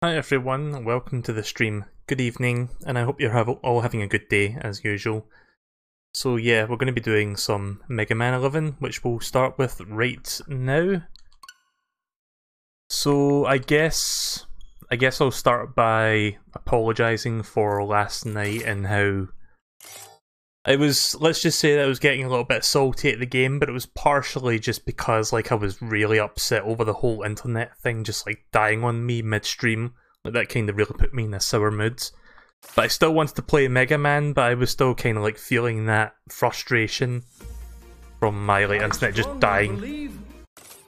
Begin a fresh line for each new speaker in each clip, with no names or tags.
Hi everyone, welcome to the stream. Good evening, and I hope you're all having a good day as usual. So yeah, we're going to be doing some Mega Man 11, which we'll start with right now. So I guess I'll start by apologising for last night and how let's just say that I was getting a little bit salty at the game, but it was partially just because I was really upset over the whole internet thing just dying on me mid-stream. That kind of really put me in a sour mood. But I still wanted to play Mega Man, but I was still kind of feeling that frustration from my internet just dying.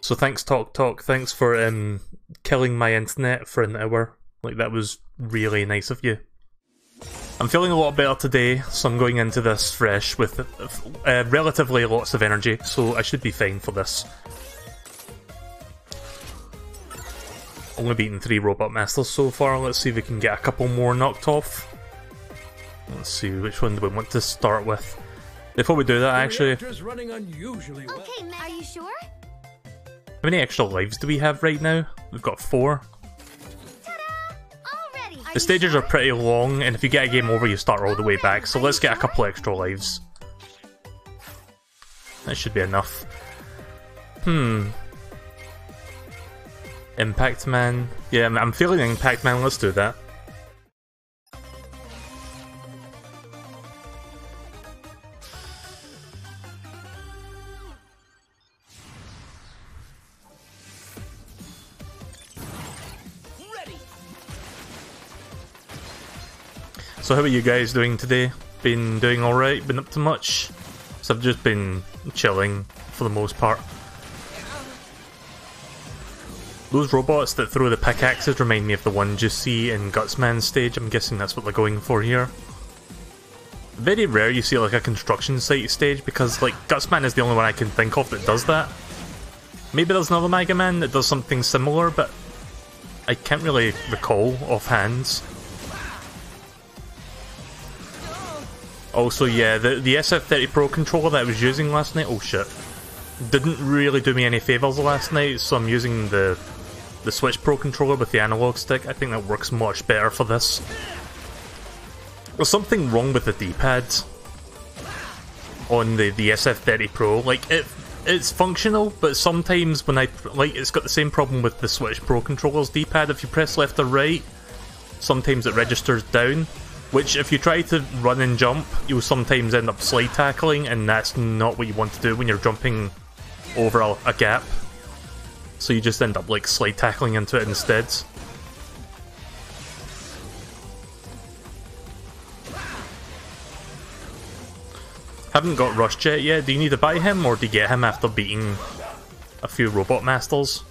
So thanks Talk, thanks for killing my internet for an hour. That was really nice of you. I'm feeling a lot better today, so I'm going into this fresh with relatively lots of energy, so I should be fine for this. Only beaten 3 Robot Masters so far, let's see if we can get a couple more knocked off. Let's see, which one do we want to start with? Before we do that, actually...
Running unusually well.
Okay, are you sure?
How many extra lives do we have right now? We've got 4. The stages are pretty long, and if you get a game over, you start all the way back, so let's get a couple extra lives. That should be enough. Impact Man. Yeah, I'm feeling Impact Man, let's do that. So how are you guys doing today? Been doing alright? Been up to much? So I've just been chilling for the most part. Those robots that throw the pickaxes remind me of the ones you see in Gutsman's stage. I'm guessing that's what they're going for here. Very rare you see a construction site stage because Gutsman is the only one I can think of that does that. Maybe there's another Mega Man that does something similar, but I can't really recall offhand. Also, yeah, the SF30 Pro controller that I was using last night, oh shit, didn't really do me any favours last night, so I'm using the Switch Pro controller with the analog stick. I think that works much better for this. There's something wrong with the D-pad on the SF30 Pro. It's functional, but sometimes when it's got the same problem with the Switch Pro controller's D-pad. If you press left or right, sometimes it registers down. Which, if you try to run and jump, you'll sometimes end up slide tackling, and that's not what you want to do when you're jumping over a gap. So you just end up slide tackling into it instead. Haven't got Rush Jet yet. Do you need to buy him, or do you get him after beating a few Robot Masters?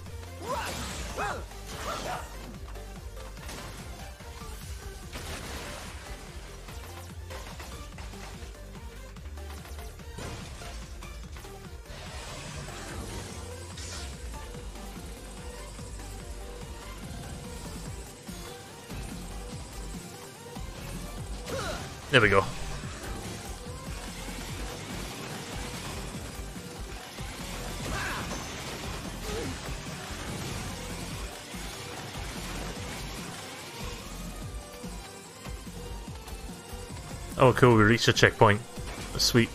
There we go. Oh cool, we reached a checkpoint. Sweet.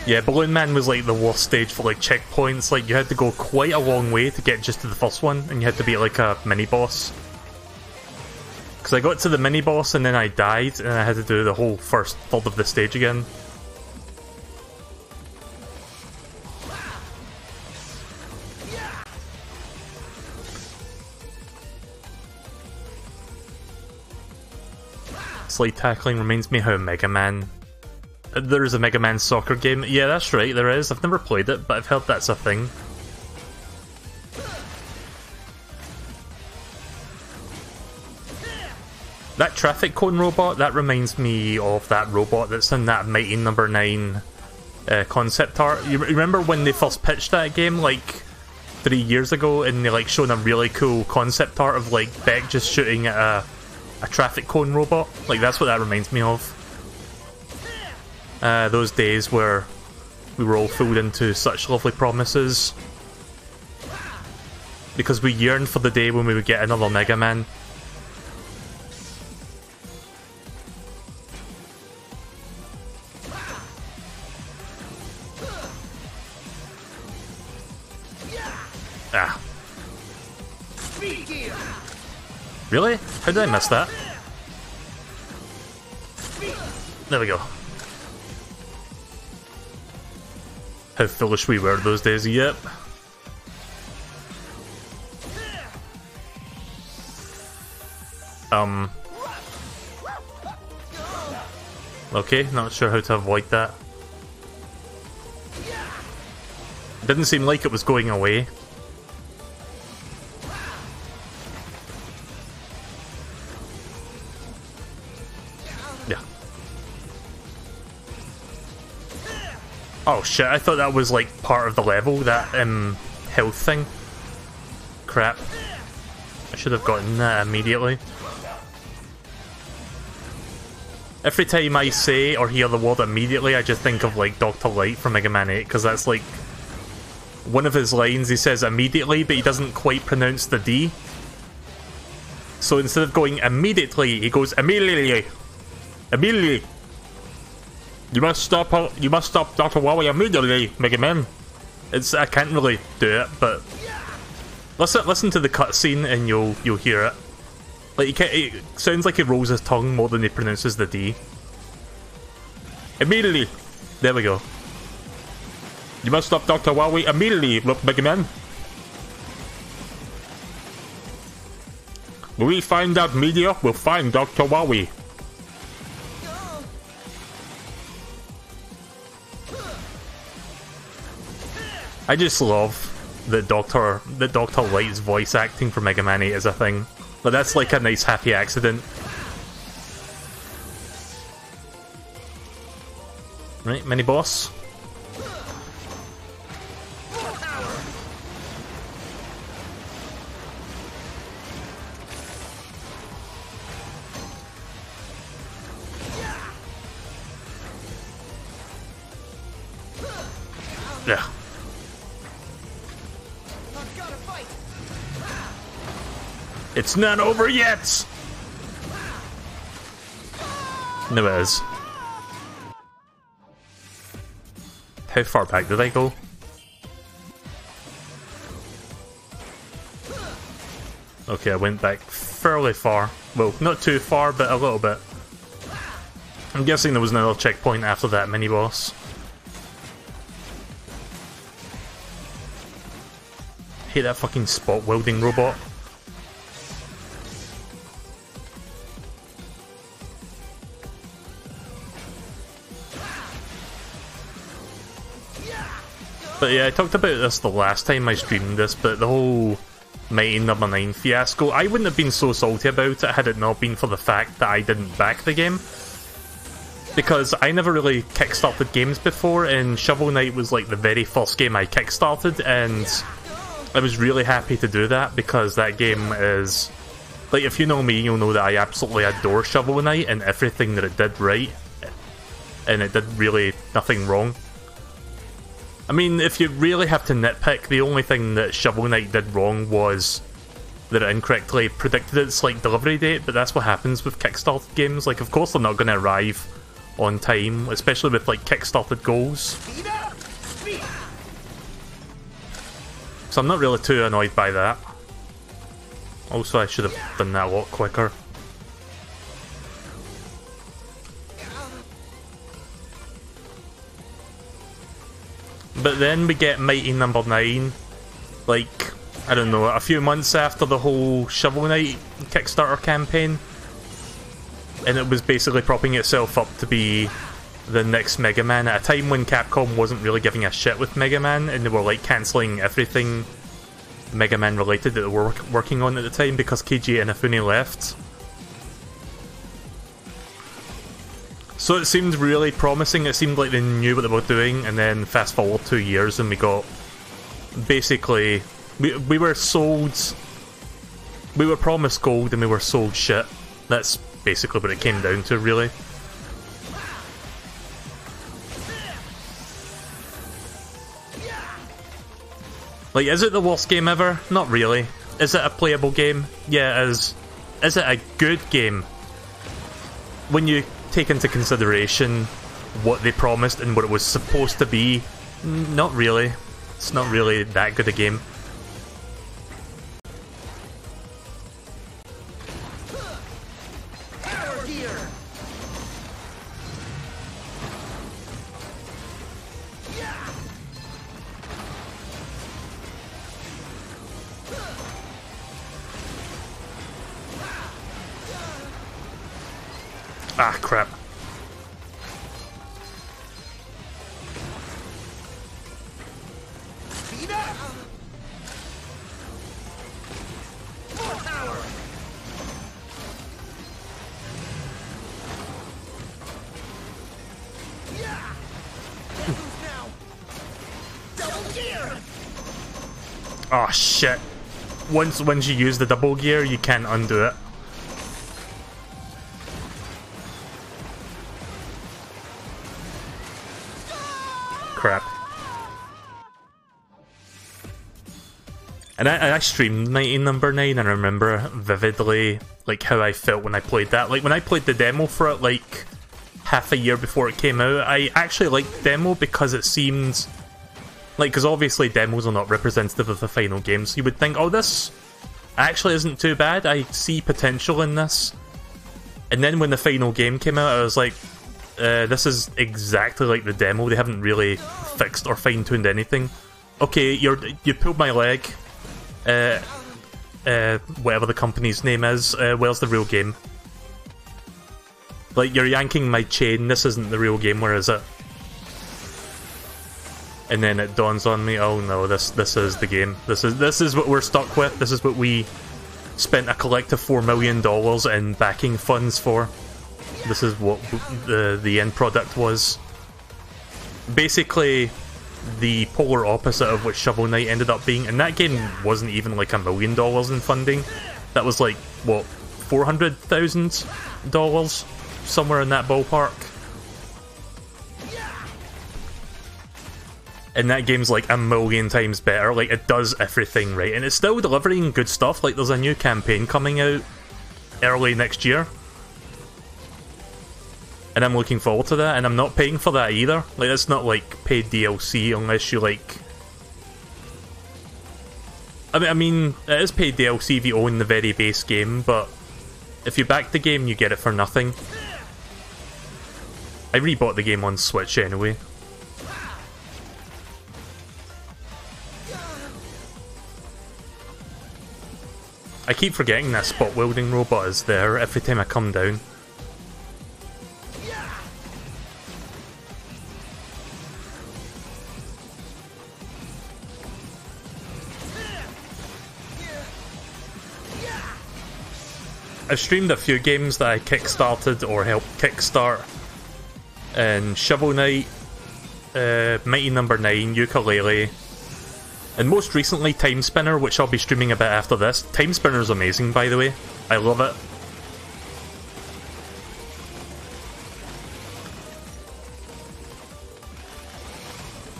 Yeah, Balloon Man was the worst stage for checkpoints. You had to go quite a long way to get just to the first one, and you had to be a mini-boss. Because I got to the mini-boss and then I died, and I had to do the whole first third of the stage again. Slide tackling reminds me how Mega Man... There is a Mega Man soccer game. Yeah, that's right, there is. I've never played it, but I've heard that's a thing. That traffic cone robot, that reminds me of that robot that's in that Mighty No. 9 concept art. You remember when they first pitched that game, 3 years ago, and they showed a really cool concept art of Beck just shooting at a traffic cone robot? That's what that reminds me of. Those days where we were all fooled into such lovely promises. because we yearned for the day when we would get another Mega Man. Ah. Really? How did I miss that? There we go. How foolish we were those days, yep. Okay, not sure how to avoid that. Didn't seem like it was going away. Yeah. Oh shit, I thought that was like part of the level, that health thing. Crap. I should have gotten that immediately. Every time I say or hear the word immediately, I just think of like Dr. Light from Mega Man 8, because that's like one of his lines. He says immediately, but he doesn't quite pronounce the D. So instead of going immediately, he goes immediately. Immediately. You must stop Dr. Wily immediately, Mega Man. I can't really do it, but listen to the cutscene and you'll hear it. Like it sounds like he rolls his tongue more than he pronounces the D. Immediately. There we go. You must stop Dr. Wily immediately, Mega Man. When we find that meteor, we'll find Dr. Wily. I just love that Dr. Light's voice acting for Mega Man 8 is a thing. But that's like a nice happy accident. Right, mini boss. Yeah. It's not over yet! No, it is. How far back did I go? Okay, I went back fairly far. Well, not too far, but a little bit. I'm guessing there was another checkpoint after that mini-boss. Hate that fucking spot welding robot. But yeah, I talked about this the last time I streamed this, but the whole Mighty No. 9 fiasco, I wouldn't have been so salty about it had it not been for the fact that I didn't back the game. Because I never really kickstarted games before, and Shovel Knight was like the very first game I kickstarted, and I was really happy to do that because that game is... Like, if you know me, you'll know that I absolutely adore Shovel Knight and everything that it did right. And it did really nothing wrong. I mean, if you really have to nitpick, the only thing that Shovel Knight did wrong was that it incorrectly predicted its like delivery date, but that's what happens with kickstarted games. Like, of course they're not going to arrive on time, especially with like kickstarted goals. So I'm not really too annoyed by that. Also, I should have done that a lot quicker. But then we get Mighty No. 9, like, I don't know, a few months after the whole Shovel Knight Kickstarter campaign. And it was basically propping itself up to be the next Mega Man at a time when Capcom wasn't really giving a shit with Mega Man, and they were like cancelling everything Mega Man related that they were working on at the time because Keiji Inafune left. So it seemed really promising, it seemed like they knew what they were doing, and then fast forward 2 years and we got... Basically, we were sold... We were promised gold and we were sold shit. That's basically what it came down to, really. Like, is it the worst game ever? Not really. Is it a playable game? Yeah, it is. Is it a good game? When you take into consideration what they promised and what it was supposed to be, not really. It's not really that good a game. Ah, crap. Oh shit. Once you use the double gear, you can't undo it. Crap. And I streamed 1999 and I remember vividly like how I felt when I played that. Like when I played the demo for it like half a year before it came out, I actually liked demo because it seemed like, because obviously demos are not representative of the final game, so you would think, oh, this actually isn't too bad, I see potential in this. And then when the final game came out, I was like, this is exactly like the demo. They haven't really fixed or fine-tuned anything. Okay, you pulled my leg. Whatever the company's name is, where's the real game? Like, you're yanking my chain, this isn't the real game, where is it? And then it dawns on me, oh no, this is the game. This is what we're stuck with. This is what we spent a collective $4 million in backing funds for. This is what the end product was. Basically, the polar opposite of what Shovel Knight ended up being. And that game wasn't even like $1 million in funding. That was like, what, $400,000? Somewhere in that ballpark. And that game's like 1,000,000 times better. Like, it does everything right. And it's still delivering good stuff. Like, there's a new campaign coming out early next year. And I'm looking forward to that. And I'm not paying for that either. Like, it's not like paid DLC unless you like... I mean, it is paid DLC if you own the very base game, but if you back the game, you get it for nothing. I rebought the game on Switch anyway. I keep forgetting that spot welding robot is there every time I come down. I've streamed a few games that I kickstarted or helped kickstart. And Shovel Knight, Mighty Number 9, Yooka-Laylee, and most recently Timespinner, which I'll be streaming a bit after this. Timespinner's amazing, by the way. I love it.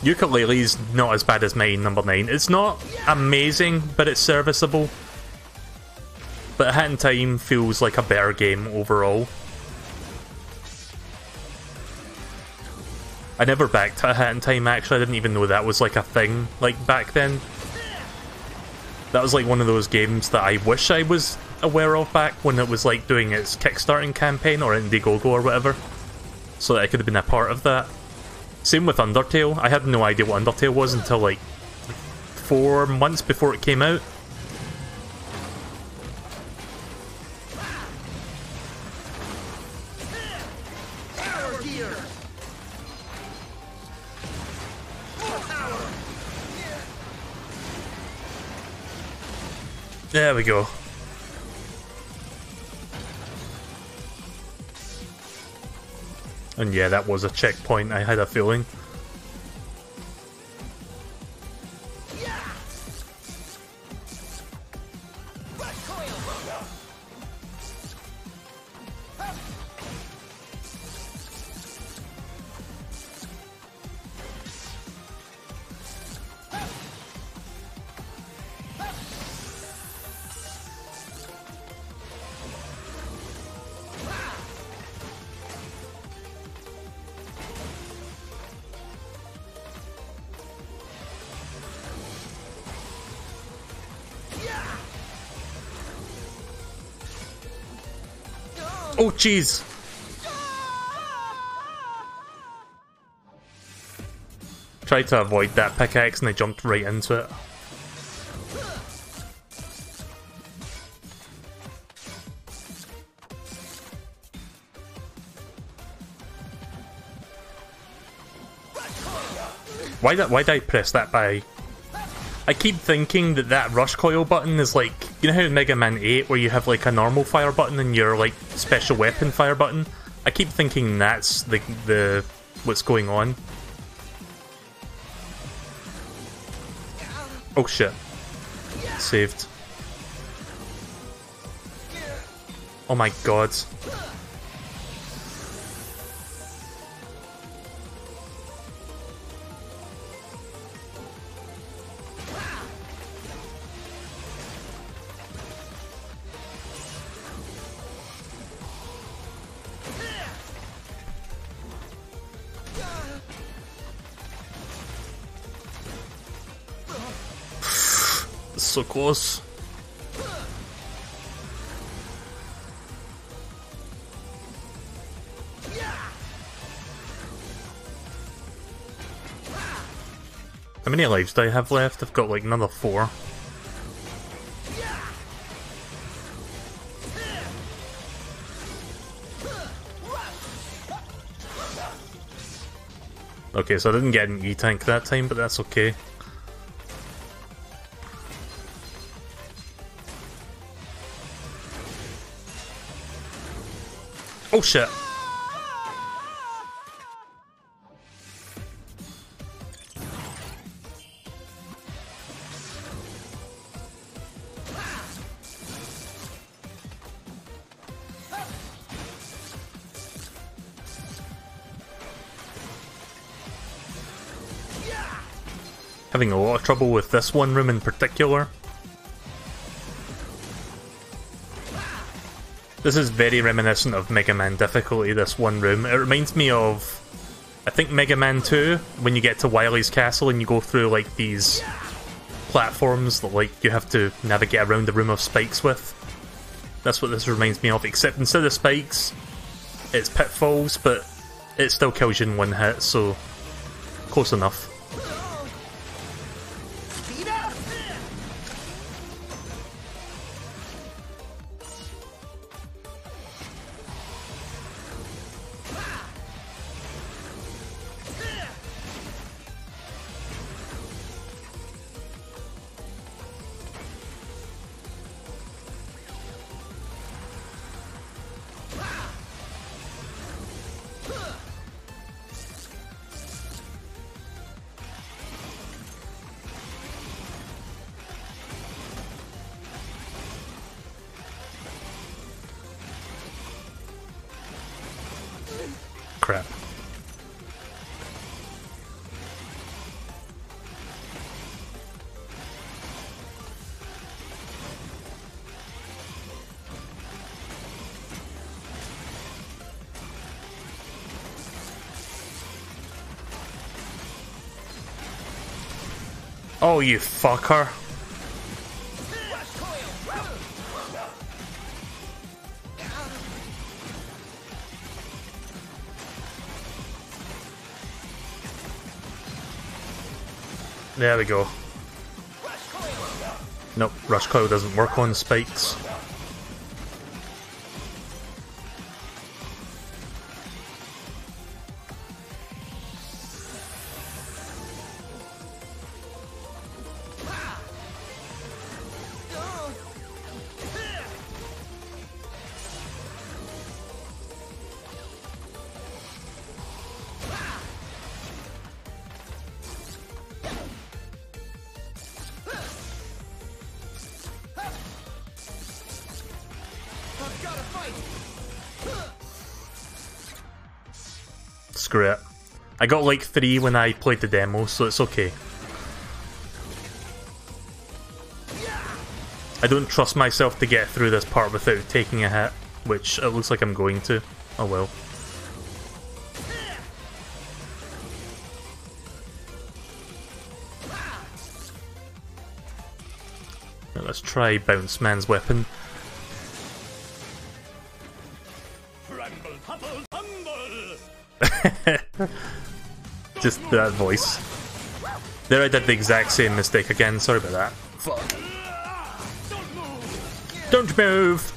Yooka-Laylee's not as bad as Mighty Number 9. It's not amazing, but it's serviceable. But Hat in Time feels like a better game overall. I never backed A Hat in Time, actually. I didn't even know that was like a thing, like, back then. That was like one of those games that I wish I was aware of back when it was like doing its Kickstarting campaign or Indiegogo or whatever. So that I could have been a part of that. Same with Undertale. I had no idea what Undertale was until like 4 months before it came out. There we go. And yeah, that was a checkpoint, I had a feeling. Oh, jeez! Tried to avoid that pickaxe and I jumped right into it. Why did I press that by... I keep thinking that that rush coil button is like... You know how in Mega Man 8 where you have like a normal fire button and your like special weapon fire button? I keep thinking that's the what's going on. Oh shit. Saved. Oh my god. So close. How many lives do I have left? I've got like another 4. Okay, so I didn't get an E-tank that time, but that's okay. Oh shit! Having a lot of trouble with this one room in particular. This is very reminiscent of Mega Man difficulty, this one room. It reminds me of, I think, Mega Man 2, when you get to Wily's castle and you go through like these platforms that like you have to navigate around the room of spikes with. That's what this reminds me of, except instead of spikes, it's pitfalls, but it still kills you in one hit, so close enough. Crap. Oh, you fucker. There we go. Nope, Rush Coil doesn't work on spikes. Screw it. I got like 3 when I played the demo, so it's okay. I don't trust myself to get through this part without taking a hit, which it looks like I'm going to. Oh well. Now let's try Bounce Man's weapon. Just that voice. There I did the exact same mistake again, sorry about that. Fuck. Don't move!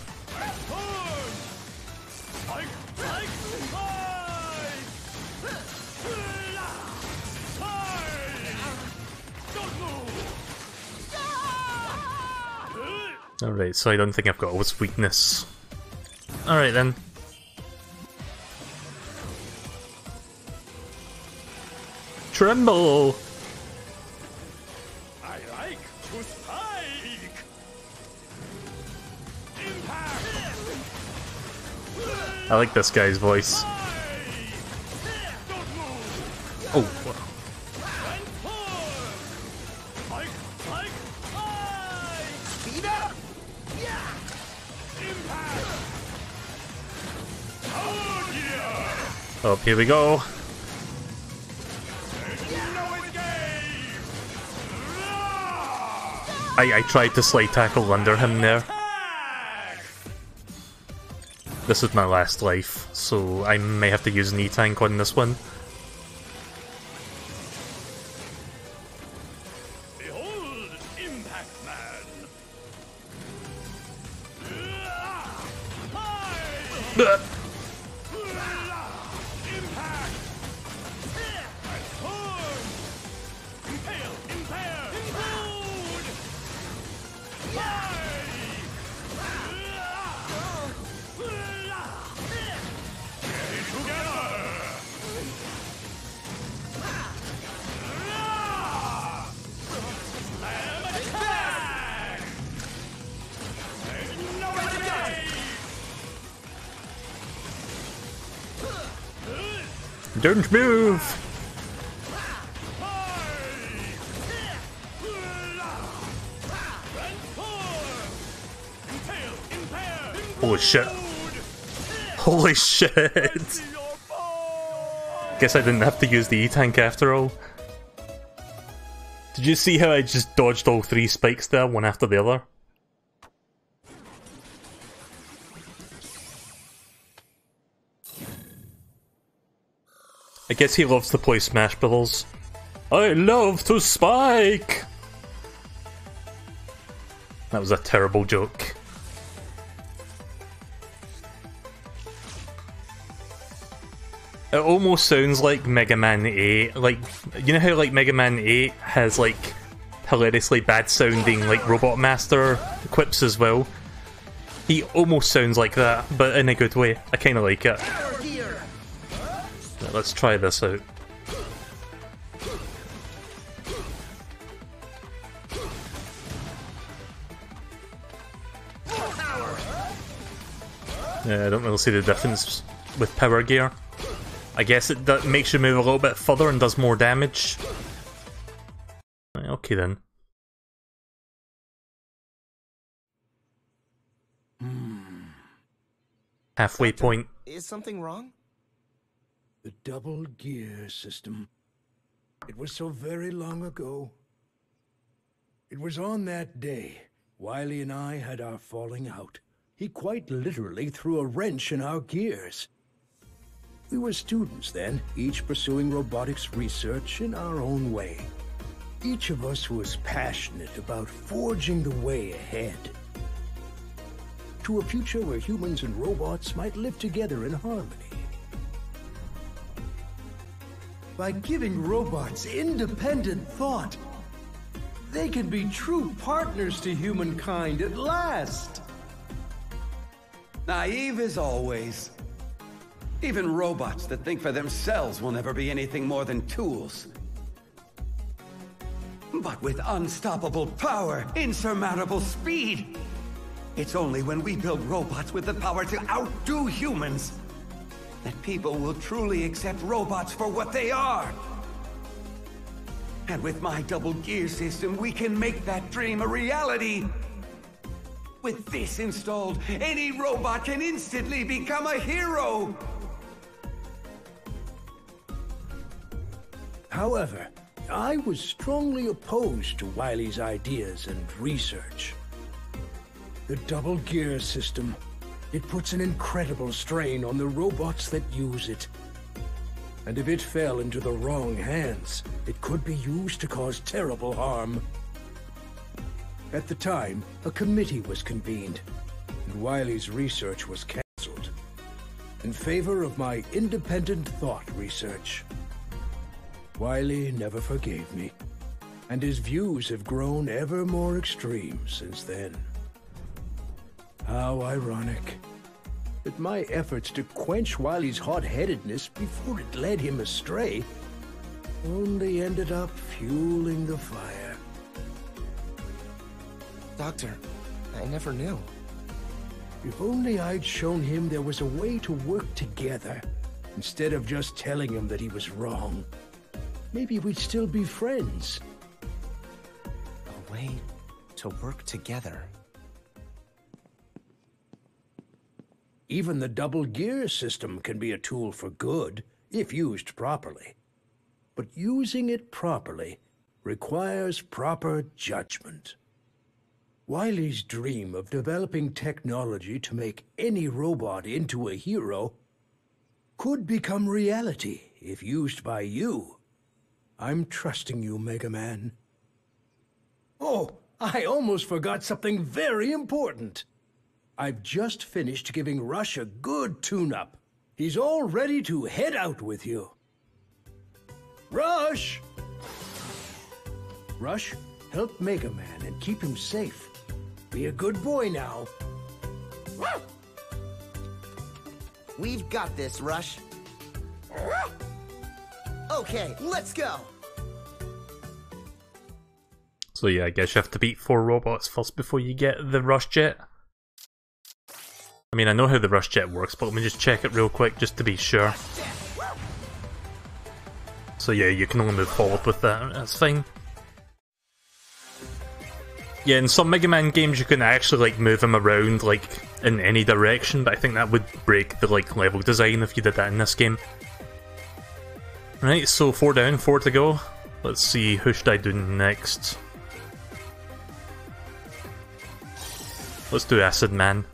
Alright, so I don't think I've got all this weakness. Alright then. Tremble!
I like to spike. Impact.
I like this guy's voice.
Don't move.
Oh,
Spike, spike, spike. Speed up. Yeah. Impact. Oh yeah.
oh, here we go. I tried to slide tackle under him there. This is my last life, so I may have to use an E-Tank on this one.
Behold, Impact Man.
Ugh.
Impact. Transform. Impale, impale, implode.
Don't move! Holy shit. Holy shit! Guess I didn't have to use the E-Tank after all. Did you see how I just dodged all three spikes there, one after the other? I guess he loves to play Smash Brothers. I love to spike! That was a terrible joke. It almost sounds like Mega Man 8, like, you know how like Mega Man 8 has like hilariously bad sounding like Robot Master quips as well? He almost sounds like that, but in a good way. I kinda like it. Right, let's try this out. Yeah, I don't really see the difference with power gear. I guess it makes you move a little bit further and does more damage. Right, okay then. Halfway point.
Is something wrong?
The double gear system. It was so very long ago. It was on that day, Wily and I had our falling out. He quite literally threw a wrench in our gears. We were students then, each pursuing robotics research in our own way. Each of us was passionate about forging the way ahead. To a future where humans and robots might live together in harmony.
By giving robots independent thought, they can be true partners to humankind at last.
Naive as always. Even robots that think for themselves will never be anything more than tools. But with unstoppable power, insurmountable speed, it's only when we build robots with the power to outdo humans that people will truly accept robots for what they are. And with my double gear system, we can make that dream a reality. With this installed, any robot can instantly become a hero.
However, I was strongly opposed to Wily's ideas and research. The double gear system, it puts an incredible strain on the robots that use it. And if it fell into the wrong hands, it could be used to cause terrible harm. At the time, a committee was convened, and Wiley's research was cancelled in favor of my independent thought research. Wiley never forgave me, and his views have grown ever more extreme since then. How ironic that my efforts to quench Wiley's hot-headedness before it led him astray only ended up fueling the fire.
Doctor, I never knew.
If only I'd shown him there was a way to work together, instead of just telling him that he was wrong. Maybe we'd still be friends.
A way to work together.
Even the double gear system can be a tool for good, if used properly. But using it properly requires proper judgment. Wiley's dream of developing technology to make any robot into a hero could become reality if used by you. I'm trusting you, Mega Man. Oh, I almost forgot something very important. I've just finished giving Rush a good tune-up. He's all ready to head out with you. Rush! Rush, help Mega Man and keep him safe. Be a good boy now.
We've got this, Rush. Okay, let's go.
So yeah, I guess you have to beat 4 robots first before you get the Rush Jet. I mean, I know how the Rush Jet works, but let me just check it real quick just to be sure. So yeah, you can only move forward with that, that's fine. Yeah, in some Mega Man games you can actually like move him around like in any direction, but I think that would break the like level design if you did that in this game. Right, so 4 down, 4 to go. Let's see, who should I do next? Let's do Acid Man.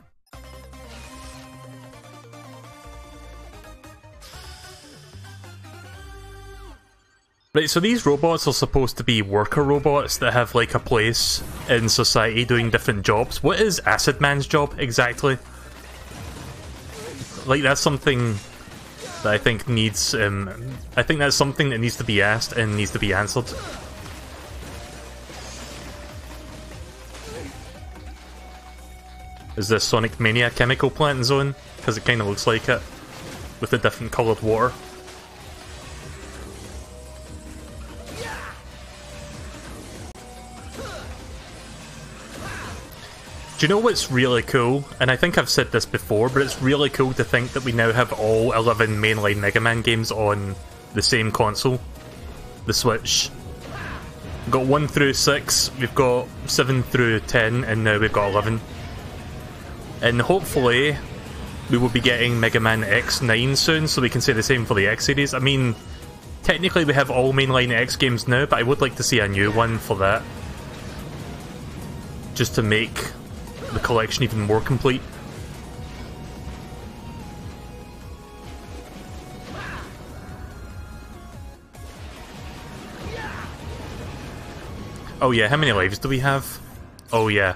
Right, so these robots are supposed to be worker robots that have like a place in society doing different jobs. What is Acid Man's job exactly? Like, that's something that I think needs, I think that's something that needs to be asked and needs to be answered. Is this Sonic Mania chemical plant zone? Because it kind of looks like it, with the different coloured water. Do you know what's really cool? And I think I've said this before, but it's really cool to think that we now have all 11 mainline Mega Man games on the same console, the Switch. We've got 1 through 6, we've got 7 through 10, and now we've got 11. And hopefully we will be getting Mega Man X9 soon, so we can say the same for the X series. I mean, technically we have all mainline X games now, but I would like to see a new one for that. Just to make the collection even more complete. Oh yeah, how many lives do we have? Oh yeah.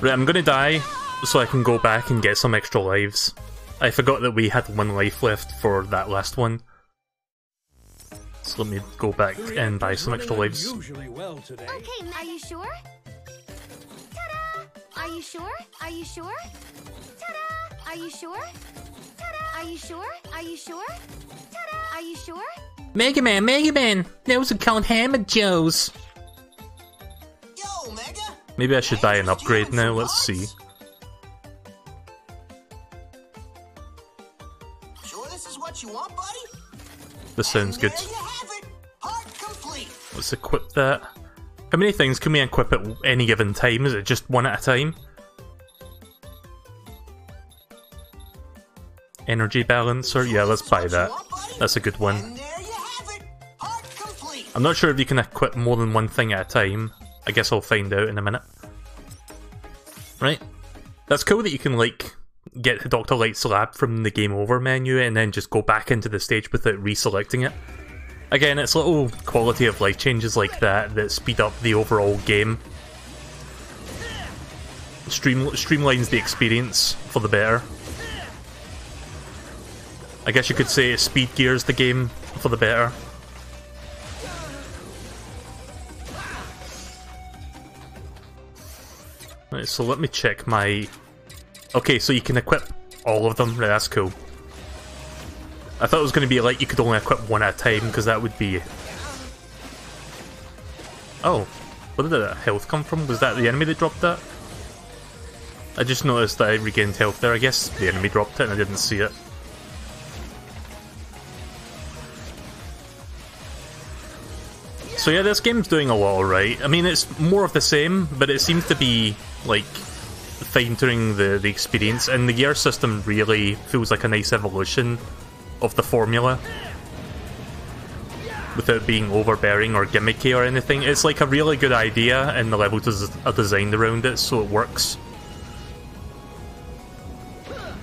Right, I'm gonna die so I can go back and get some extra lives. I forgot that we had 1 life left for that last one. So let me go back and buy some extra lives.
Okay, are you sure? Ta-da! Are you sure? Are you sure? Ta-da! Are you sure? Ta-da! Are you sure? Are you sure? Ta-da! Are you sure?
Mega Man, those are called Hammer Joes.
Yo, Mega!
Maybe I should buy an upgrade now, let's see.
Sure this is what you want, buddy?
This sounds good.
There you have it. Part complete.
Let's equip that. How many things can we equip at any given time? Is it just 1 at a time? Energy balancer? Yeah, let's buy that. That's a good one.
And there you have it. Part complete.
I'm not sure if you can equip more than 1 thing at a time. I guess I'll find out in a minute. Right. That's cool that you can, like, get to Dr. Light's lab from the game over menu and then just go back into the stage without reselecting it. Again, it's little quality of life changes like that that speed up the overall game. Streamlines the experience for the better. I guess you could say it speed gears the game for the better. Right, so let me check my... Okay, so you can equip all of them. Right, that's cool. I thought it was going to be like you could only equip one at a time, because that would be... Oh, where did that health come from? Was that the enemy that dropped that? I just noticed that I regained health there. I guess the enemy dropped it and I didn't see it. So yeah, this game's doing a lot alright. I mean, it's more of the same, but it seems to be, like, fine-tuning the experience, and the gear system really feels like a nice evolution of the formula. Without being overbearing or gimmicky or anything. It's like a really good idea, and the levels are designed around it, so it works.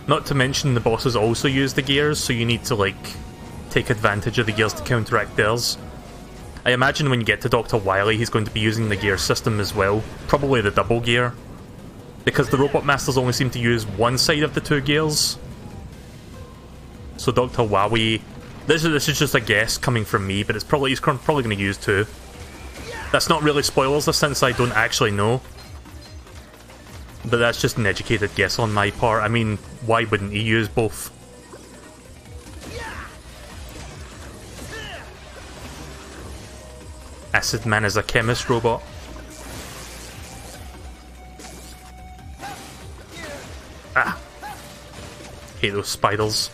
Not to mention the bosses also use the gears, so you need to, like, take advantage of the gears to counteract theirs. I imagine when you get to Dr. Wily, he's going to be using the gear system as well. Probably the double gear. Because the Robot Masters only seem to use one side of the two gears. So Dr. Wily... This is just a guess coming from me, but he's probably going to use two. That's not really spoilers, since I don't actually know. But that's just an educated guess on my part. I mean, why wouldn't he use both? Acid Man is a chemist robot. Ah! Hate those spiders.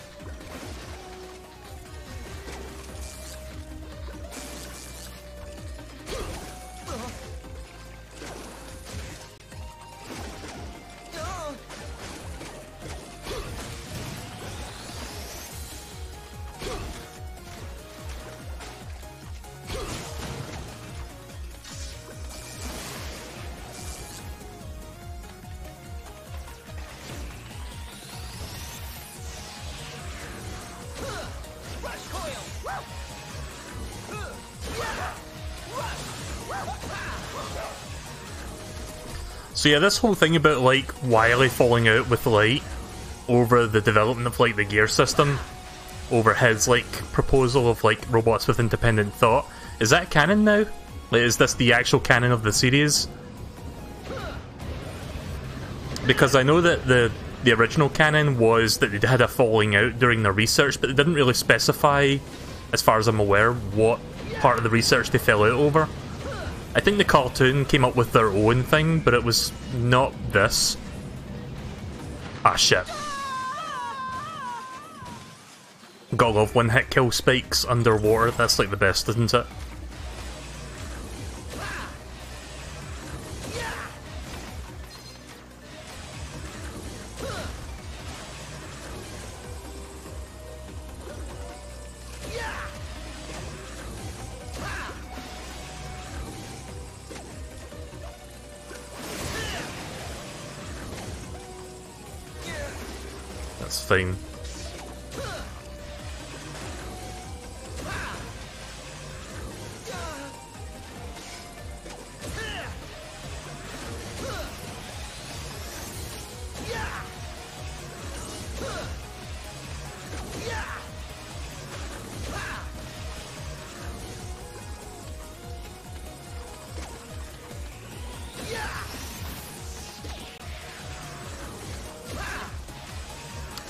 So yeah, this whole thing about, like, Wily falling out with Light over the development of, like, the gear system, over his, like, proposal of, like, robots with independent thought, is that canon now? Like, is this the actual canon of the series? Because I know that the original canon was that they had a falling out during their research, but they didn't really specify, as far as I'm aware, what part of the research they fell out over. I think the cartoon came up with their own thing, but it was not this. Ah, shit. Gotta love one-hit kill spikes underwater, that's like the best, isn't it? Fine.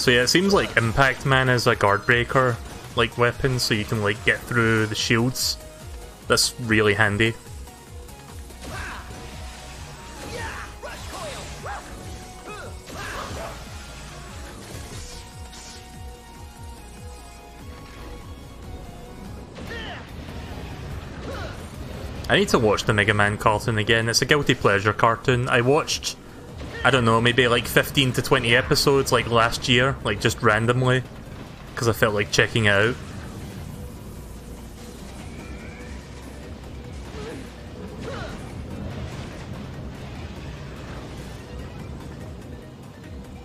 So yeah, it seems like Impact Man is a guard breaker like weapon, so you can like get through the shields. That's really handy. I need to watch the Mega Man cartoon again. It's a guilty pleasure cartoon. I watched, I don't know, maybe like 15 to 20 episodes like last year, like just randomly, because I felt like checking it out.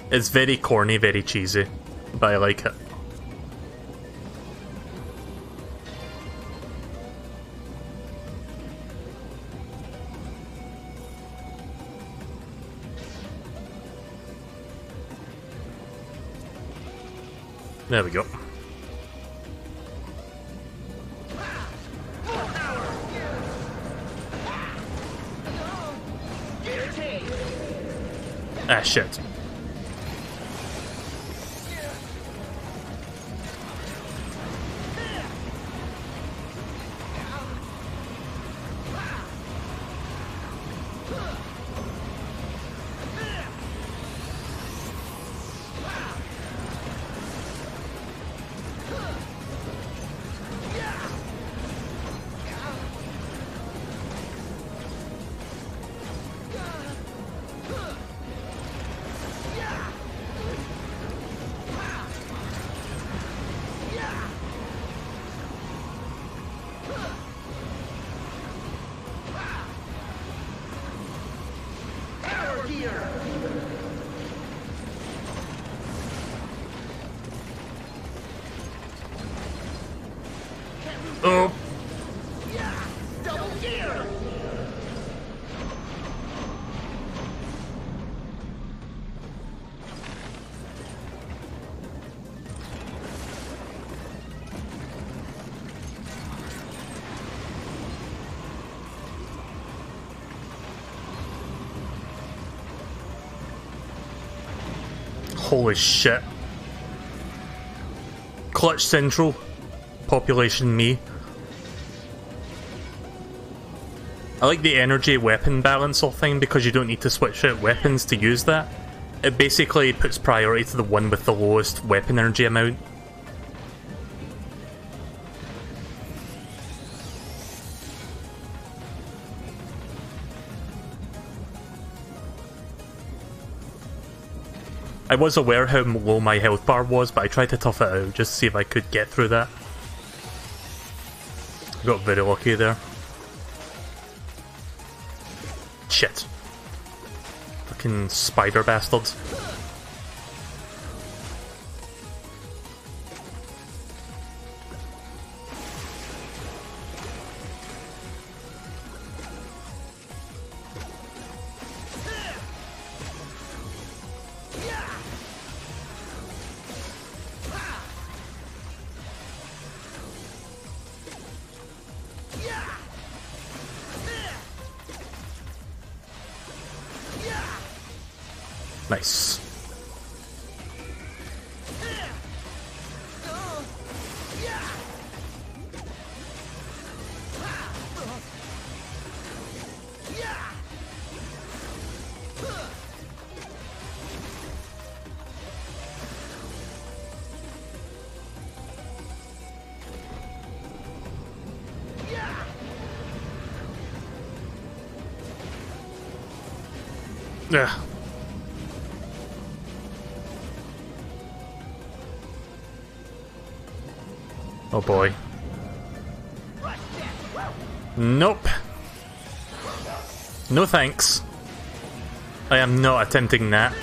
It's very corny, very cheesy, but I like it. There we go. Ah, shit. Oh. Holy shit. Clutch Central. Population me. I like the energy weapon balancer thing because you don't need to switch out weapons to use that. It basically puts priority to the one with the lowest weapon energy amount. I was aware how low my health bar was, but I tried to tough it out just to see if I could get through that. Got very lucky there. Shit. Fucking spider bastards. Nice. Yeah. Oh boy. Nope. No thanks. I am not attempting that.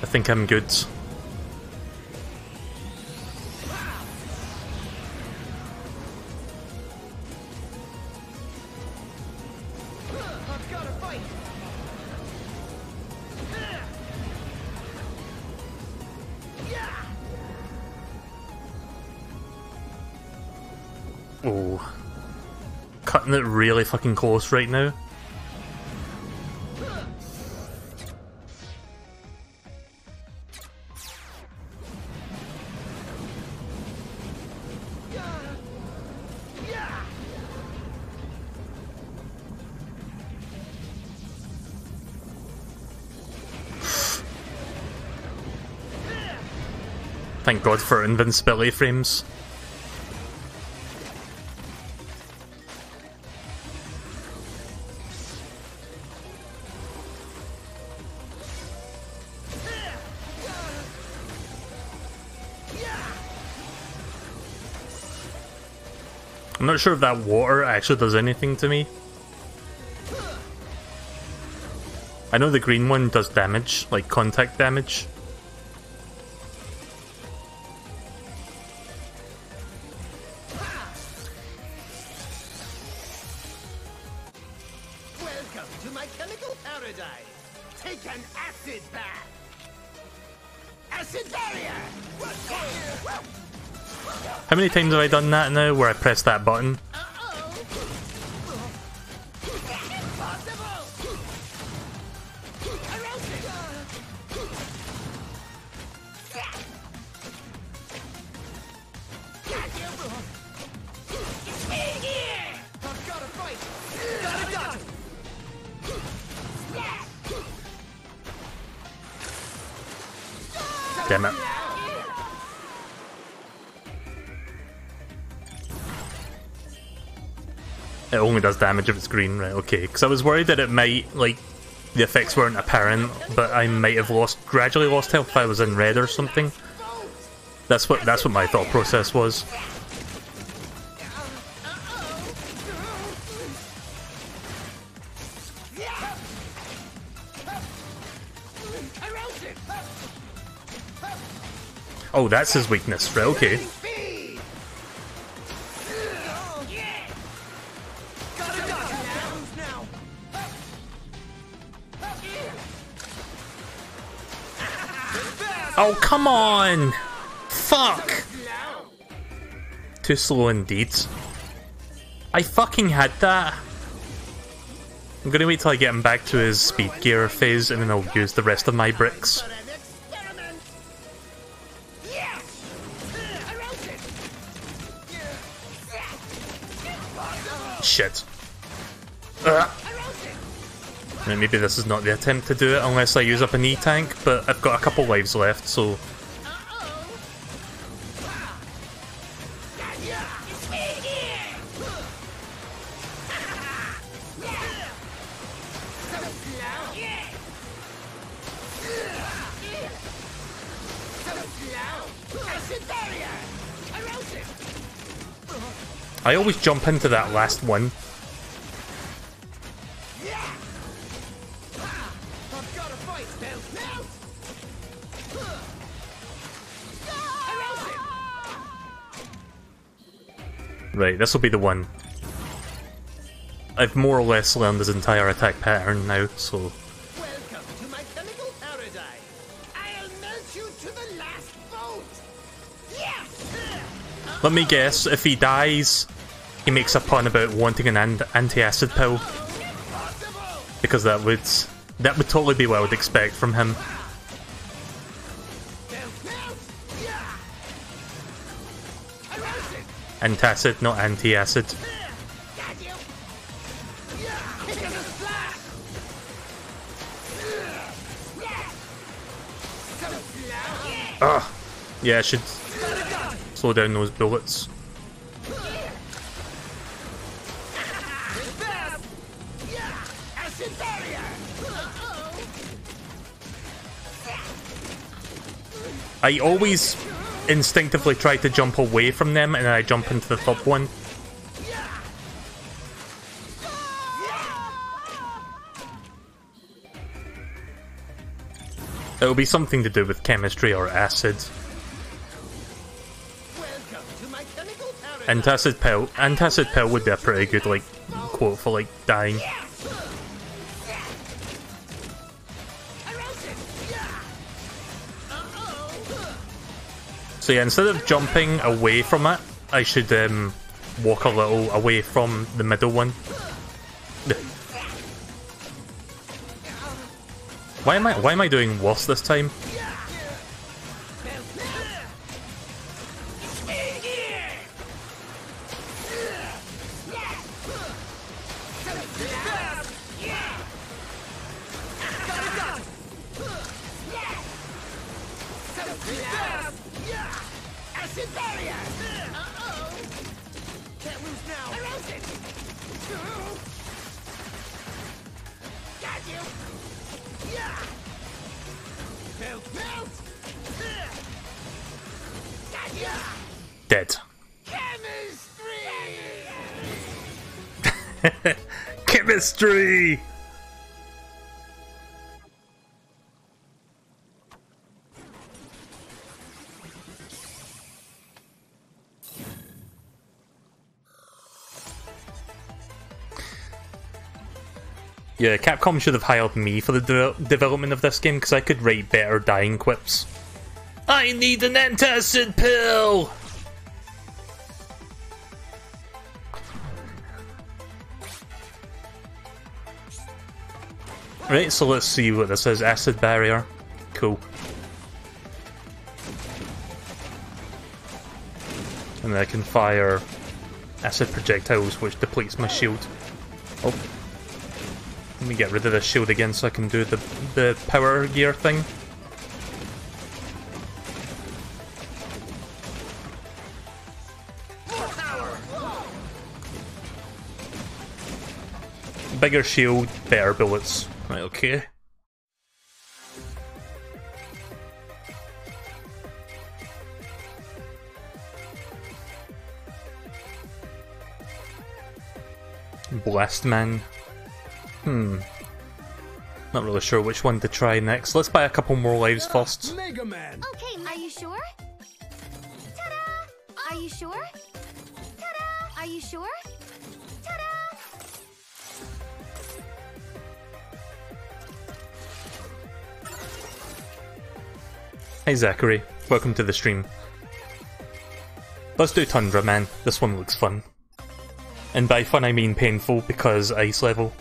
I think I'm good. Oh. Cutting it really fucking close right now. Thank God for invincibility frames. I'm not sure if that water actually does anything to me. I know the green one does damage, like contact damage.
Welcome to my chemical paradise. Take an acid bath. Acid barrier.
How many times have I done that now where I press that button? Damn it. It only does damage if it's green, right? Okay, because I was worried that it might, like, the effects weren't apparent, but I might have gradually lost health if I was in red or something. That's what my thought process was. Oh, that's his weakness, right? Okay. Oh, come on! Fuck! Too slow indeed. I fucking had that. I'm gonna wait till I get him back to his speed gear phase and then I'll use the rest of my bricks. Shit. Maybe this is not the attempt to do it unless I use up an E-tank, but I've got a couple lives left, so... I always jump into that last one. Right, this will be the one. I've more or less learned his entire attack pattern now, so...
Welcome to my chemical paradise. I'll melt you to the last bolt. Yes!
Let me guess, if he dies, he makes a pun about wanting an anti-acid pill. Because that would totally be what I would expect from him. Antacid, not anti-acid. Ah, yeah, I should slow down those bullets. I always instinctively try to jump away from them and then I jump into the top one. It'll be something to do with chemistry or acid. Antacid pill would be a pretty good like quote for like dying. So yeah, instead of jumping away from it, I should walk a little away from the middle one. Why am I doing worse this time? Dead. Chemistry! Yeah, Capcom should have hired me for the development of this game, because I could write better dying quips. I need an antacid pill! Right, so let's see what this is. Acid barrier. Cool. And then I can fire acid projectiles, which depletes my shield. Oh. Let me get rid of this shield again so I can do the power gear thing. Bigger shield, better bullets. Right, okay. Blast Man. Not really sure which one to try next. Let's buy a couple more lives first.
Mega Man!
Okay, are you sure? Ta-da! Are you sure? Ta-da! Are you sure? Ta-da!
Hey Zachary, welcome to the stream. Let's do Tundra, man. This one looks fun. And by fun I mean painful, because ice level.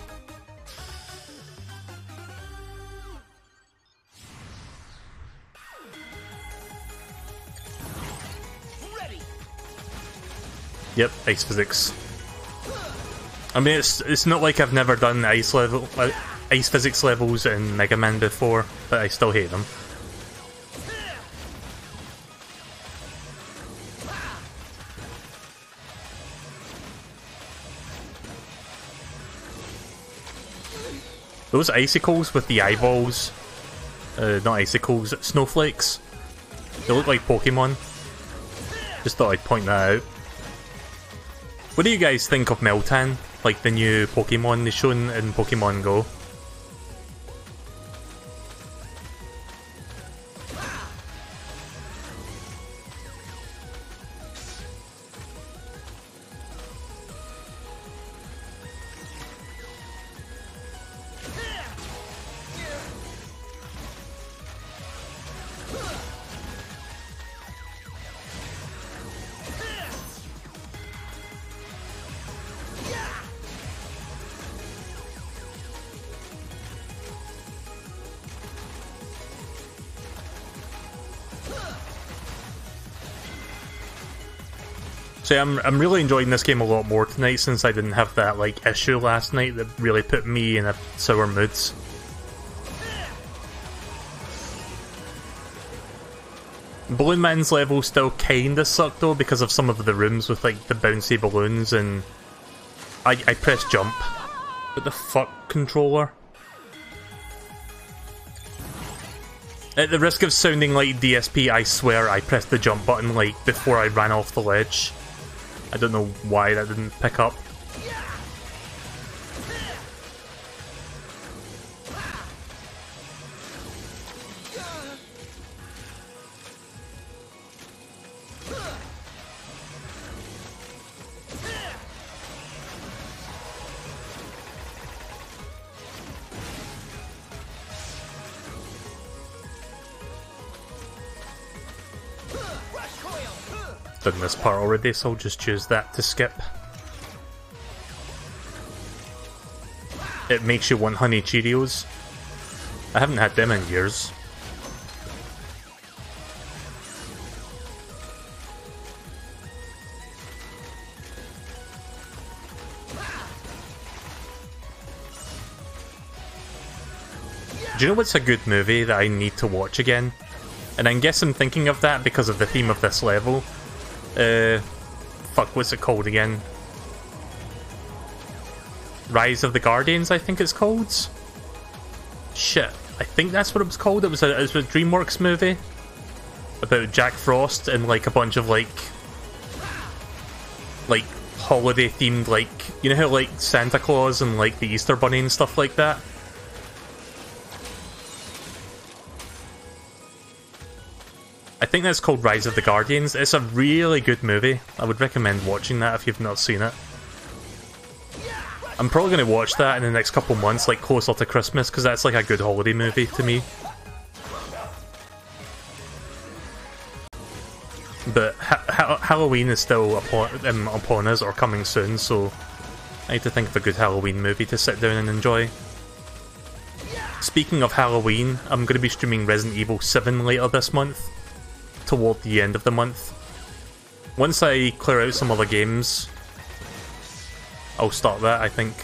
Yep, ice physics. I mean, it's not like I've never done ice physics levels in Mega Man before, but I still hate them. Those icicles with the eyeballs, not icicles, snowflakes, they look like Pokemon. Just thought I'd point that out. What do you guys think of Meltan? Like the new Pokemon they've shown in Pokemon Go? So I'm really enjoying this game a lot more tonight since I didn't have that like issue last night that really put me in a sour moods. Balloon Man's level still kinda sucked though because of some of the rooms with like the bouncy balloons, and I pressed jump. What the fuck, controller? At the risk of sounding like DSP, I swear I pressed the jump button like before I ran off the ledge. I don't know why that didn't pick up. Done this part already, so I'll just choose that to skip. It makes you want honey Cheerios. I haven't had them in years. Do you know what's a good movie that I need to watch again? And I guess I'm thinking of that because of the theme of this level. Fuck, what's it called again? Rise of the Guardians, I think it's called? Shit, I think that's what it was called. It was a DreamWorks movie about Jack Frost and like a bunch of like holiday themed, like, you know how like Santa Claus and like the Easter Bunny and stuff like that? I think that's called Rise of the Guardians. It's a really good movie. I would recommend watching that if you've not seen it. I'm probably going to watch that in the next couple months, like closer to Christmas, because that's like a good holiday movie to me. But Halloween is still upon us, or coming soon, so I need to think of a good Halloween movie to sit down and enjoy. Speaking of Halloween, I'm going to be streaming Resident Evil 7 later this month, toward the end of the month. Once I clear out some other games, I'll start that, I think.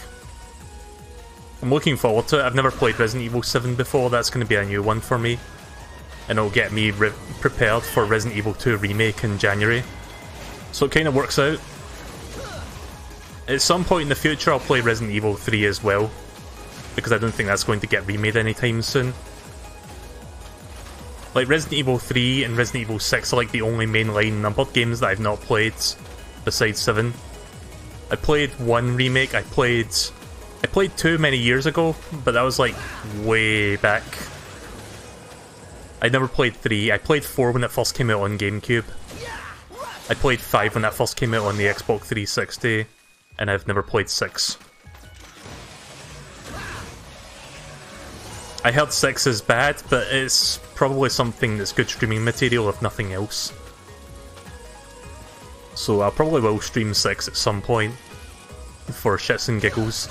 I'm looking forward to it. I've never played Resident Evil 7 before, that's going to be a new one for me. And it'll get me prepared for Resident Evil 2 Remake in January. So it kind of works out. At some point in the future I'll play Resident Evil 3 as well, because I don't think that's going to get remade anytime soon. Like, Resident Evil 3 and Resident Evil 6 are like the only mainline numbered games that I've not played, besides 7. I played 1 remake, I played 2 many years ago, but that was like way back. I never played 3, I played 4 when it first came out on GameCube. I played 5 when that first came out on the Xbox 360, and I've never played 6. I heard 6 is bad, but it's probably something that's good streaming material if nothing else. So I probably will stream 6 at some point, for shits and giggles.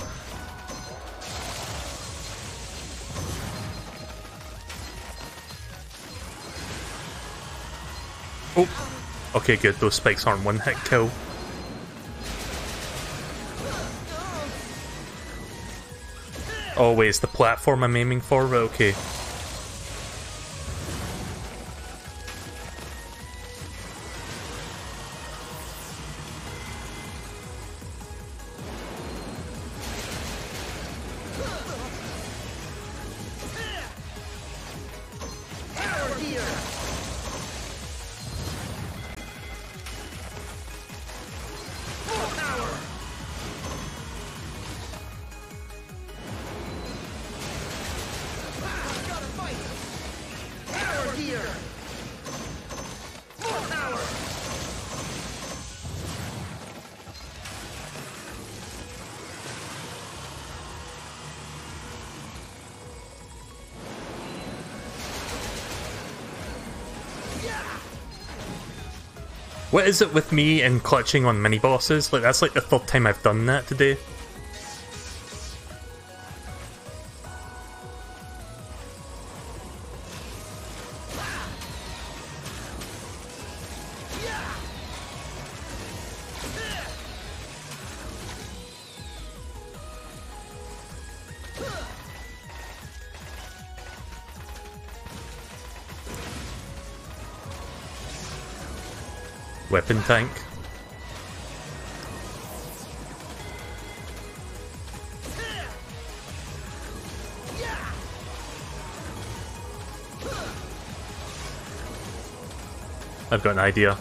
Oh, okay, good, those spikes aren't one-hit kill. Oh wait, it's the platform I'm aiming for? Okay. What is it with me and clutching on mini-bosses? Like, that's like the 3rd time I've done that today. Weapon tank. I've got an idea.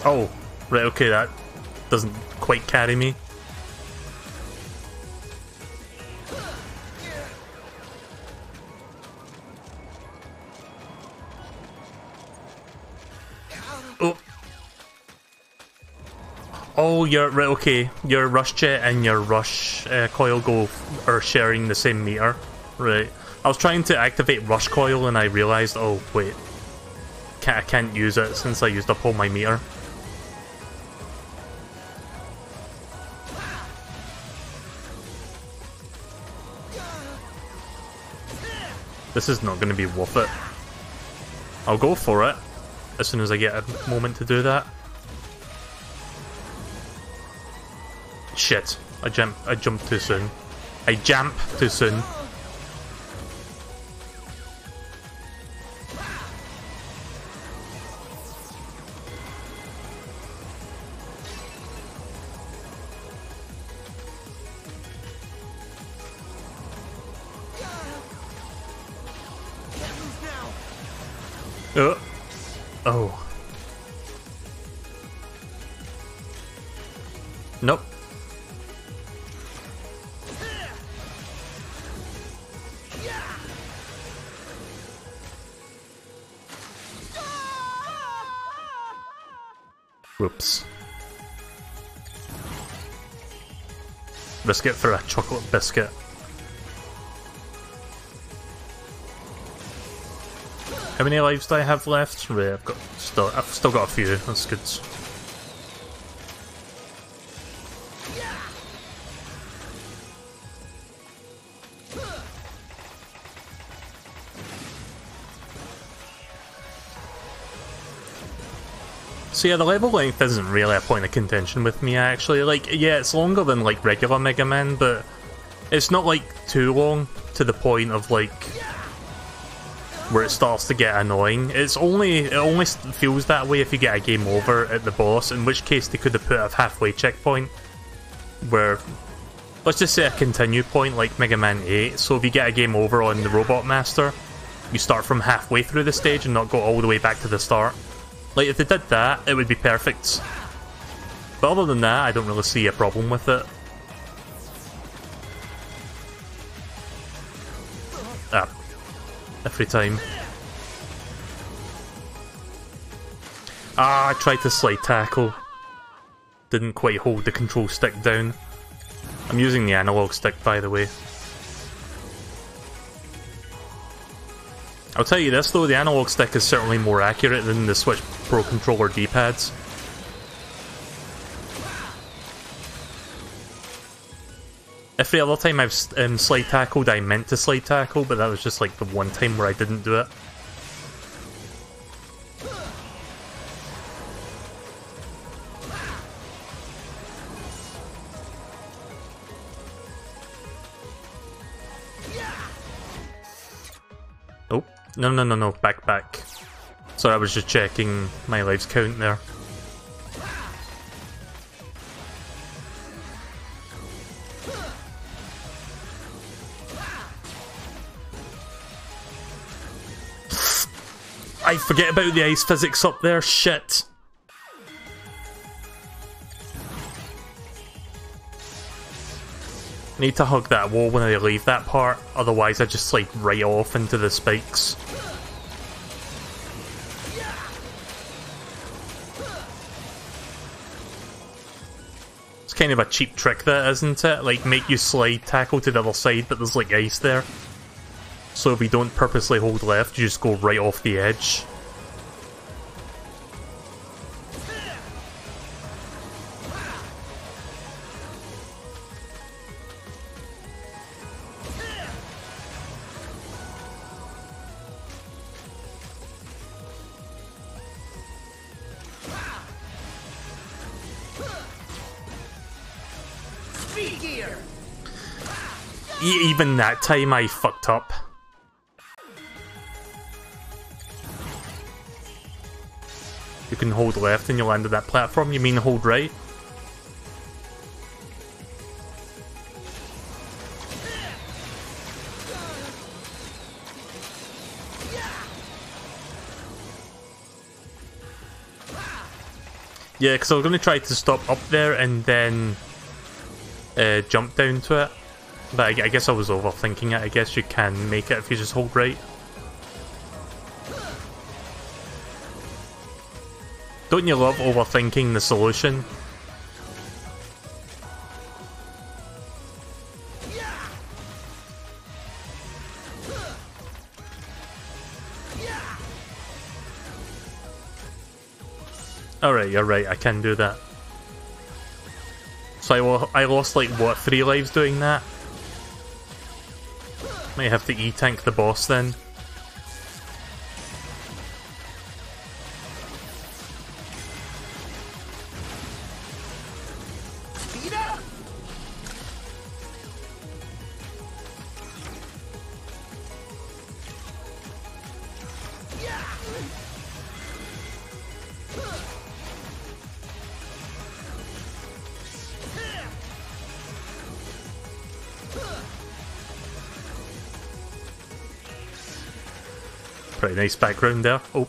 Oh, right, okay, that doesn't quite carry me. Oh, you're right. Okay, your rush jet and your rush coil are sharing the same meter, right? I was trying to activate rush coil and I realized, oh wait, I can't use it since I used up all my meter. This is not going to be worth it. I'll go for it as soon as I get a moment to do that. Shit, I jumped too soon. I jamp too soon. Oh. Nope. Whoops. Risk it for a chocolate biscuit. How many lives do I have left? Right, I've still got a few. That's good. So yeah, the level length isn't really a point of contention with me actually. Like, yeah, it's longer than like regular Mega Man, but it's not like too long to the point of like where it starts to get annoying. It only feels that way if you get a game over at the boss, in which case they could have put a halfway checkpoint where, let's just say a continue point like Mega Man 8. So if you get a game over on the Robot Master, you start from halfway through the stage and not go all the way back to the start. Like, if they did that, it would be perfect. But other than that, I don't really see a problem with it. Ah. Every time. Ah, I tried to slide tackle. Didn't quite hold the control stick down. I'm using the analog stick, by the way. I'll tell you this though, the analog stick is certainly more accurate than the Switch Pro Controller D-pads. Every other time I've slide tackled, I meant to slide tackle, but that was just like the one time where I didn't do it. Oh, no, back. Sorry, I was just checking my lives count there. I forget about the ice physics up there, shit. Need to hug that wall when I leave that part, otherwise I just slide right off into the spikes. It's kind of a cheap trick that, isn't it? Like, make you slide tackle to the other side, but there's like ice there. So if you don't purposely hold left, you just go right off the edge. Even that time I fucked up. You can hold left and you'll land on that platform. You mean hold right? Yeah, because I was going to try to stop up there and then jump down to it. But I guess I was overthinking it. I guess you can make it if you just hold right. Don't you love overthinking the solution? Alright, you're right, I can do that. So I lost like, what, 3 lives doing that? Might have to E-tank the boss then. Pretty nice background there. Oh.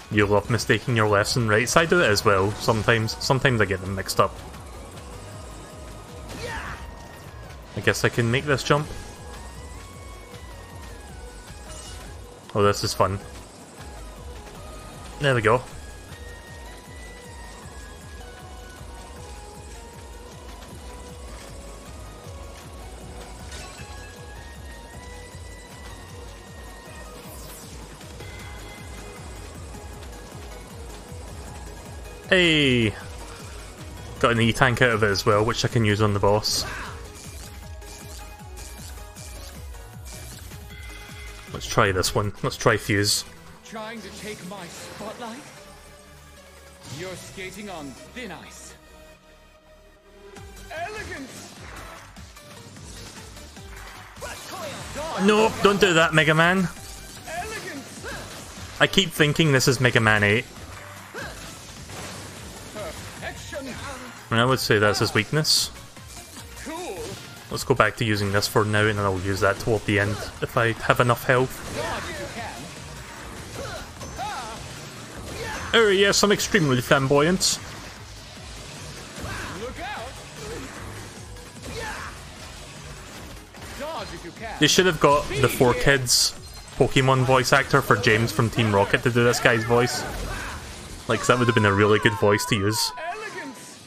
You love mistaking your lefts and rights. I do it as well, sometimes. Sometimes I get them mixed up. I guess I can make this jump. Oh, this is fun. There we go. Hey! Got an E-tank out of it as well, which I can use on the boss. Let's try this one. Let's try Fuse.
Trying to take my spotlight? You're skating on thin ice. Elegance!
Nope, don't do that, Mega Man.
Elegance!
I keep thinking this is Mega Man 8.
Perfection!
And I would say that's his weakness.
Cool!
Let's go back to using this for now, and then I'll use that toward the end if I have enough health.
Dodge if you can.
Oh yes, I'm extremely flamboyant.
Look out! Dodge if you can.
They should have got the 4Kids Pokemon voice actor for James from Team Rocket to do this guy's voice. Like, 'cause that would have been a really good voice to use.
Elegance!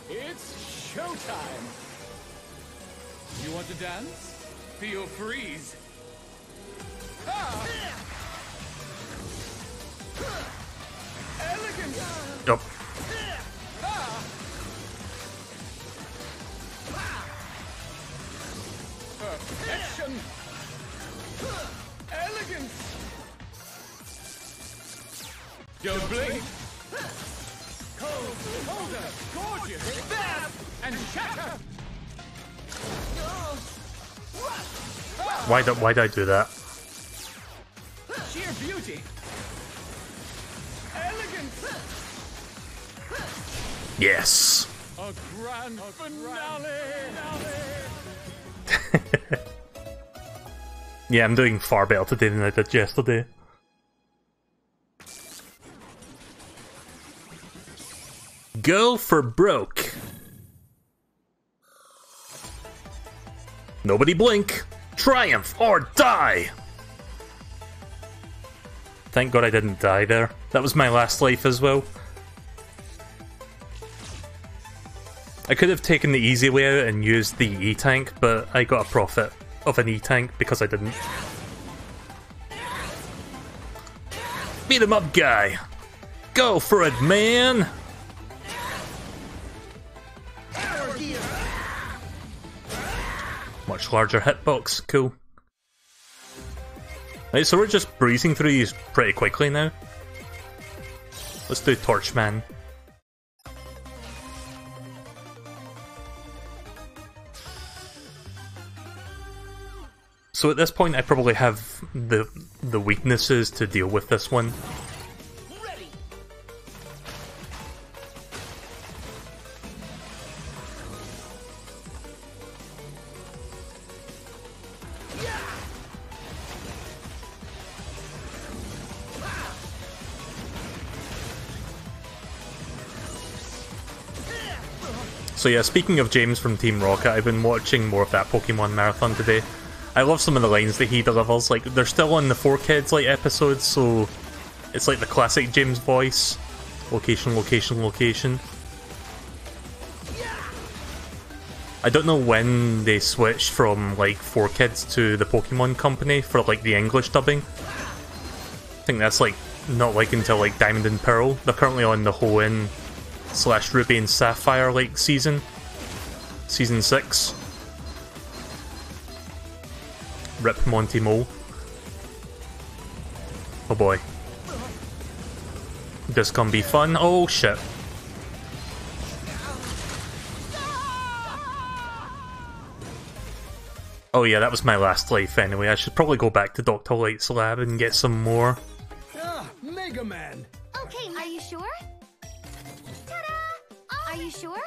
It's showtime! You want to dance? Feel freeze! Ah! Elegance!
Yup.
Perfection! Elegance! Don't blink! Cold, colder, gorgeous, fast, and shatter!
Why'd I do that?
Sheer beauty! Elegance!
Yes!
A grand finale!
Yeah, I'm doing far better today than I did yesterday. Go for broke. Nobody blink. Triumph or die. Thank God I didn't die there. That was my last life as well. I could have taken the easy way out and used the E-tank, but I got a profit of an E-tank because I didn't. Beat him up, guy. Go for it, man. Much larger hitbox, cool. Right, so we're just breezing through these pretty quickly now. Let's do Torchman. So at this point I probably have the weaknesses to deal with this one.
Ready.
So yeah, speaking of James from Team Rocket, I've been watching more of that Pokemon Marathon today. I love some of the lines that he delivers. Like, they're still on the 4Kids like episodes, so it's like the classic James voice. Location, location, location. I don't know when they switched from like 4Kids to the Pokemon Company for like the English dubbing. I think that's like not like until like Diamond and Pearl. They're currently on the Hoenn / Ruby and Sapphire like season 6. Rip Monty Mole. Oh boy. This can be fun. Oh shit. Oh yeah, that was my last life anyway. I should probably go back to Dr. Light's lab and get some more.
Ah, Mega Man!
Okay, are you sure? Ta-da! Are you sure?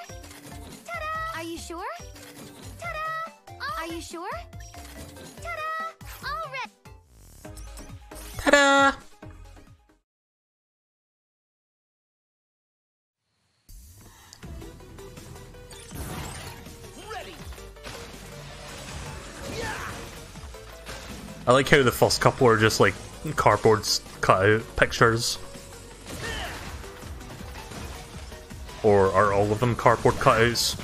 Ta-da! Are you sure? Ta-da! Are you sure? Ta-da! All right.
Ta-da!
Ready.
I like how the first couple are just like cardboard cut out pictures. Or are all of them cardboard cutouts?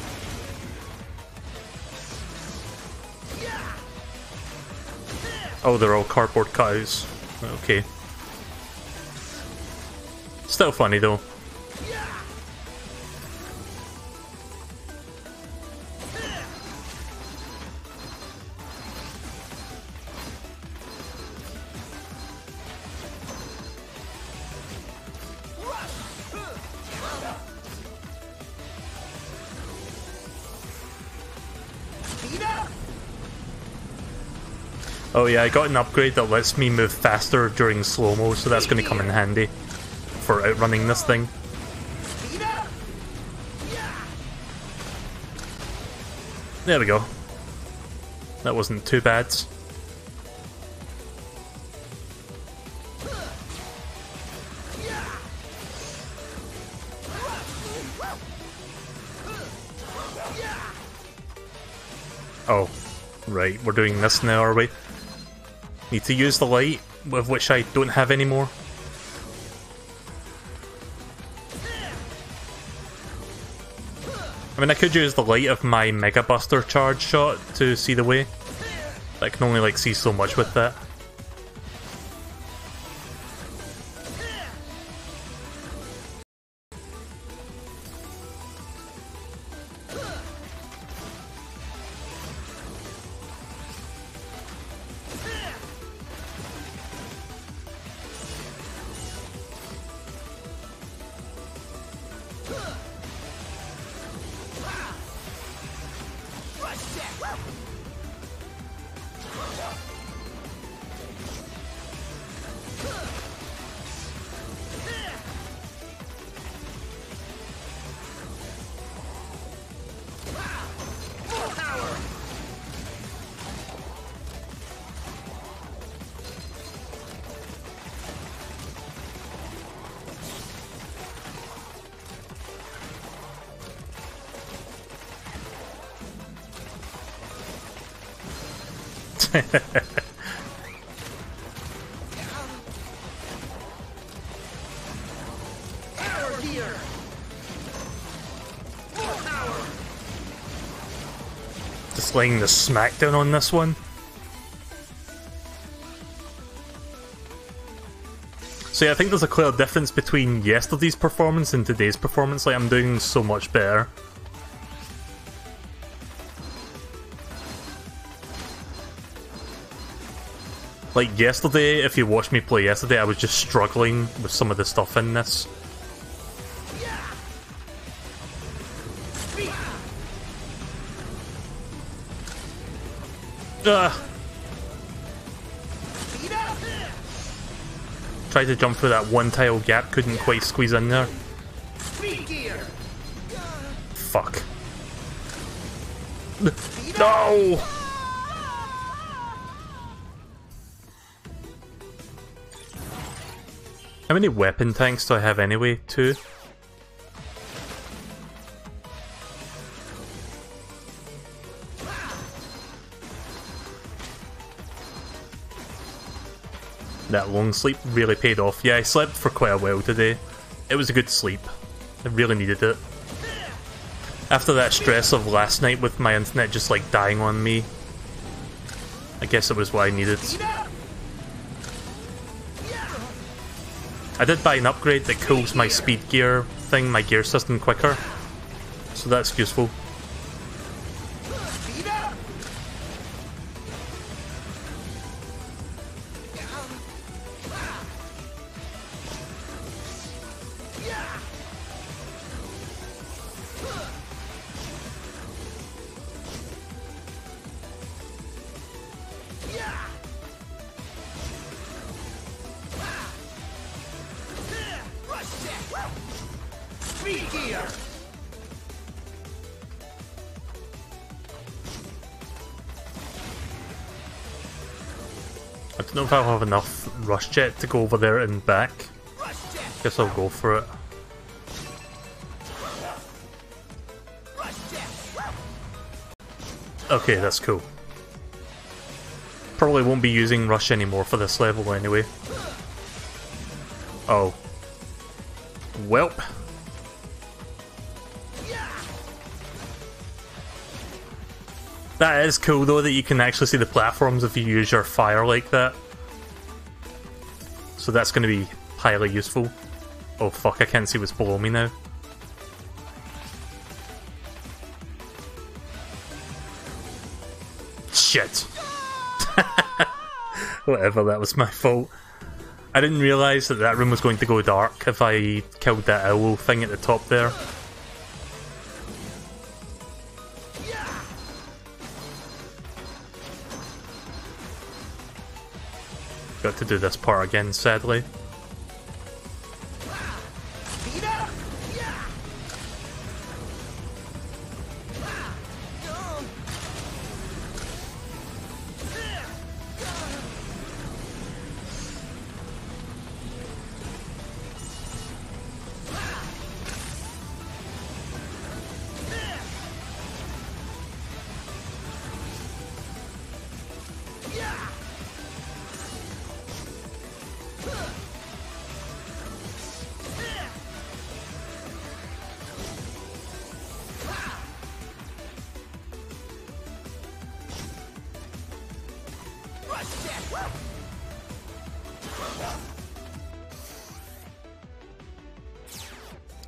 Oh, they're all cardboard cutouts. Okay. Still funny though. Oh yeah, I got an upgrade that lets me move faster during slow-mo, so that's going to come in handy for outrunning this thing. There we go. That wasn't too bad. Oh, right, we're doing this now, are we? Need to use the light, of which I don't have anymore. I mean, I could use the light of my Mega Buster charge shot to see the way, but I can only like see so much with that. Just laying the smackdown on this one. So yeah, I think there's a clear difference between yesterday's performance and today's performance. Like, I'm doing so much better. Like yesterday, if you watched me play yesterday, I was just struggling with some of the stuff in this. Tried to jump through that one tile gap, couldn't quite squeeze in there. Fuck. No! How many weapon tanks do I have anyway? 2? That long sleep really paid off. Yeah, I slept for quite a while today. It was a good sleep. I really needed it. After that stress of last night with my internet just like dying on me, I guess it was what I needed. I did buy an upgrade that cools my speed gear thing, my gear system quicker, so that's useful. don't know if I'll have enough rush jet to go over there and back. Guess I'll go for it. Okay, that's cool. Probably won't be using rush anymore for this level anyway. Oh. Welp. That is cool though, that you can actually see the platforms if you use your fire like that. So that's going to be highly useful. Oh fuck, I can't see what's below me now. Shit. Whatever, that was my fault. I didn't realise that that room was going to go dark if I killed that owl thing at the top there. Got to do this part again, sadly.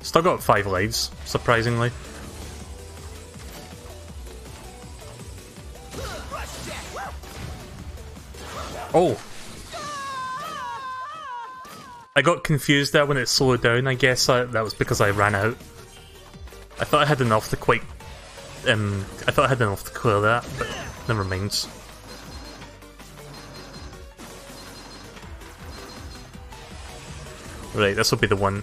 Still got 5 lives, surprisingly. Oh! I got confused there when it slowed down. I guess that was because I ran out. I thought I had enough to quite... I thought I had enough to clear that, but never mind. Right, this will be the one.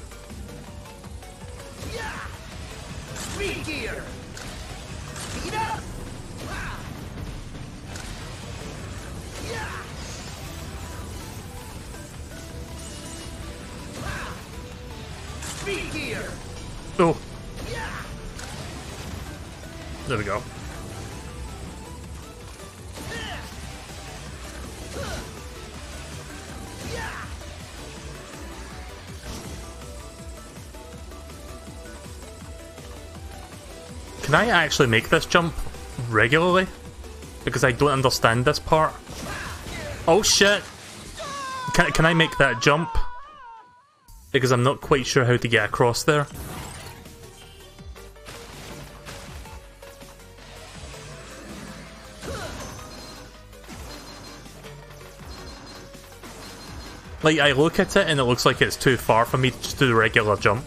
Oh. There we go. Can I actually make this jump regularly? Because I don't understand this part. Oh shit! Can I make that jump? Because I'm not quite sure how to get across there. Like, I look at it and it looks like it's too far for me to just do the regular jump.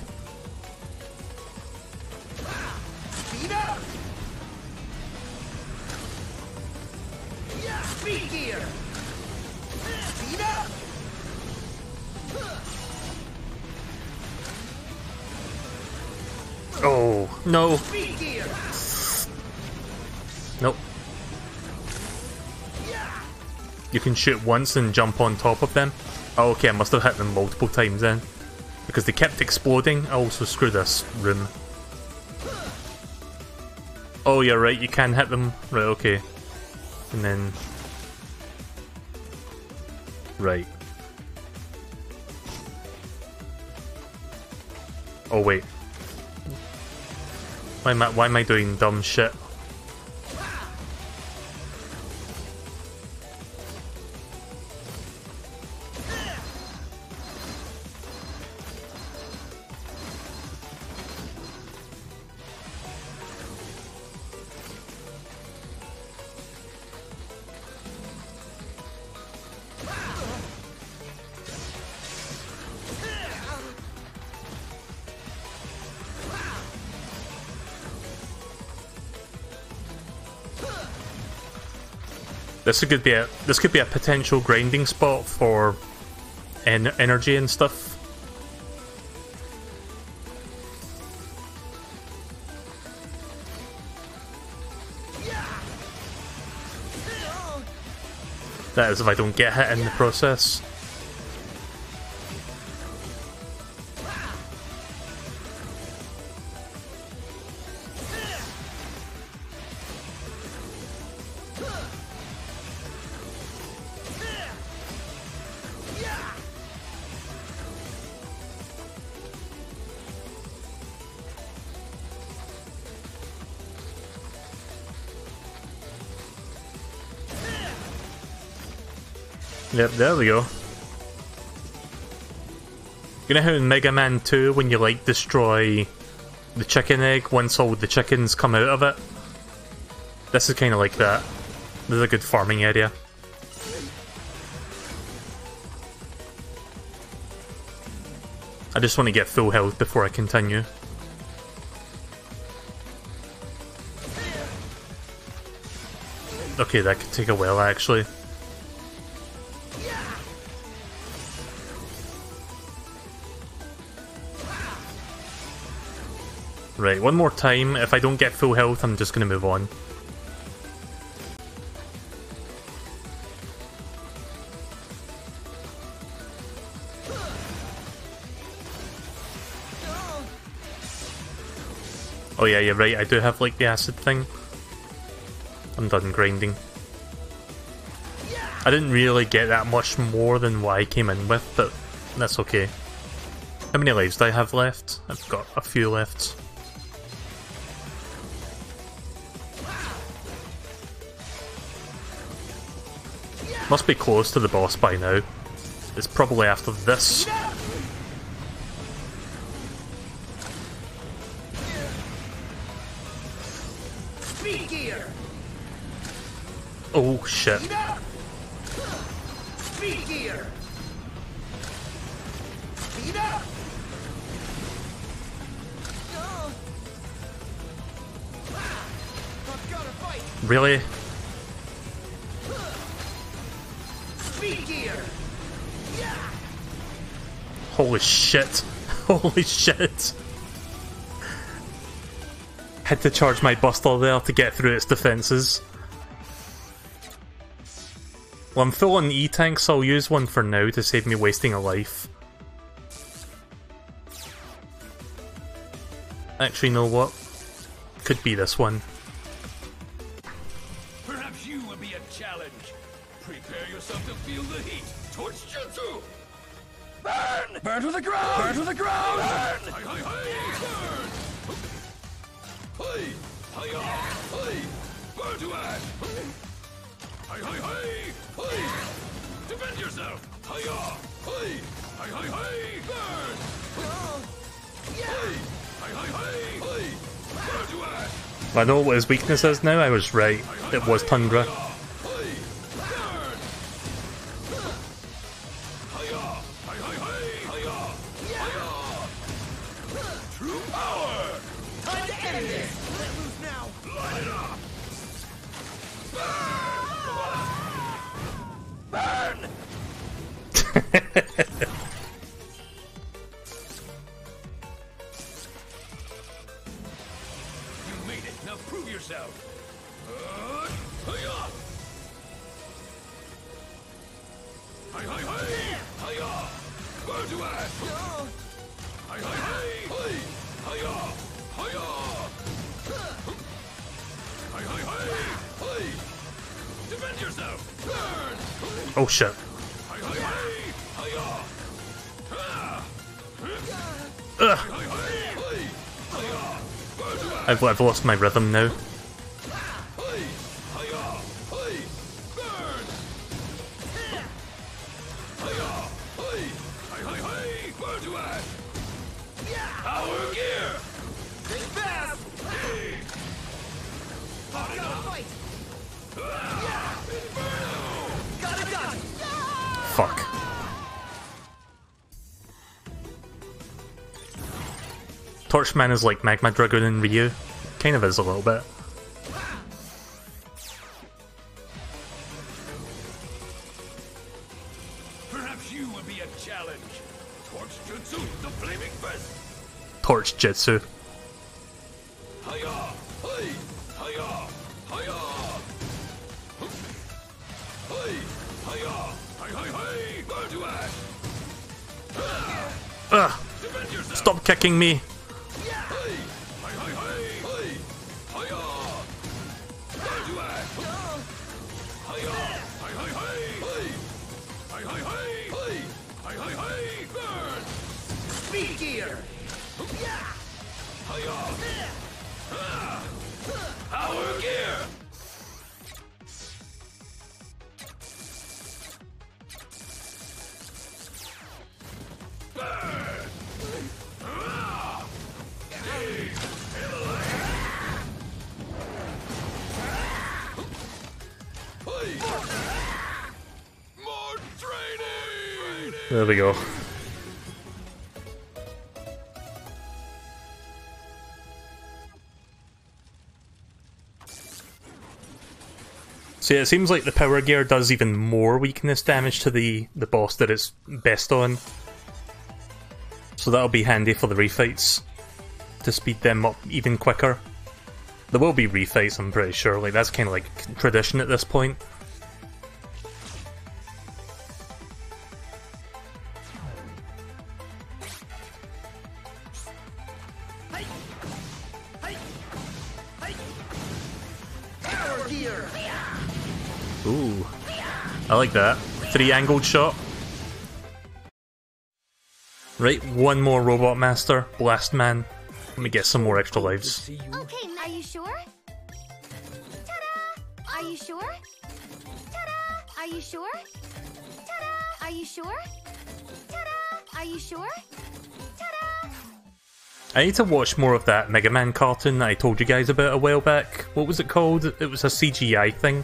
Oh, no. Nope. You can shoot once and jump on top of them. Oh, okay, I must have hit them multiple times then. Because they kept exploding. Also, screw this room. Oh, you're right, you can hit them. Right, okay. And then... Right. Oh, wait. Why am I doing dumb shit? This could be a potential grinding spot for energy and stuff. That is if I don't get hit in the process. Yep, there we go. You know how in Mega Man 2 when you like destroy the chicken egg once all the chickens come out of it? This is kind of like that. This is a good farming area. I just want to get full health before I continue. Okay, that could take a while actually. Right, one more time. If I don't get full health, I'm just gonna move on. Oh yeah, you're right, I do have like the acid thing. I'm done grinding. I didn't really get that much more than what I came in with, but that's okay. How many lives do I have left? I've got a few left. Must be close to the boss by now. It's probably after this. Oh shit. Really? Holy shit. Holy shit. Had to charge my buster there to get through its defences. Well, I'm full on E-tank, so I'll use one for now to save me wasting a life. Actually, you know what? Could be this one.
Perhaps you will be a challenge. Prepare yourself to feel the heat. Torch jutsu! Burn! Burn to the ground! Burn to the ground! Burn! Hi, hi, hi! Burn! Hey! Hiya! Hey! Burn to ash! Hi, hi, hi! Hey! Defend yourself! Hiya! Hey! Hi, hi, hi! Burn! Hey! Hi, hi, hi! Hey! Burn to ash!
I know what his weakness is now, I was right. It was Tundra. Oh shit. Ugh. I've lost my rhythm now. Fuck. Torchman is like Magma Dragoon in Ryu. Kind of is a little bit.
Perhaps you will be a challenge. Torch jutsu, the flaming fist.
Torch Jitsu.
Hiya! Hey! Hiya! Hiya! Hey! Hiya!
Ugh! Stop kicking me!
Speed gear!
Power gear! More training!
There we go. So yeah, it seems like the power gear does even more weakness damage to the boss that it's best on. So that'll be handy for the refights, to speed them up even quicker. There will be refights, I'm pretty sure, like that's kind of like tradition at this point.
Power gear!
Ooh, I like that. 3-angled shot. Right, one more Robot Master, Blast Man. Let me get some more extra lives.
Okay, are you sure? Ta-da! Are you sure? Ta-da! Are you sure? Ta-da! Are you sure? Ta-da! Are you sure? Ta-da!
I need to watch more of that Mega Man cartoon that I told you guys about a while back. What was it called? It was a CGI thing.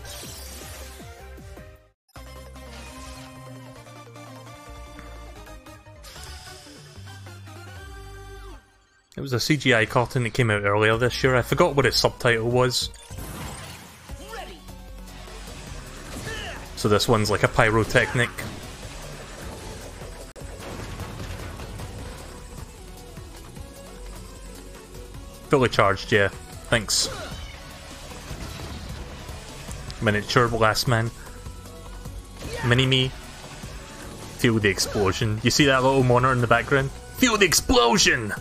It was a CGI cartoon that came out earlier this year. I forgot what its subtitle was. So this one's like a pyrotechnic. Fully charged, yeah. Thanks. Miniature Blast Man. Mini-me. Feel the explosion. You see that little monitor in the background? Feel the explosion!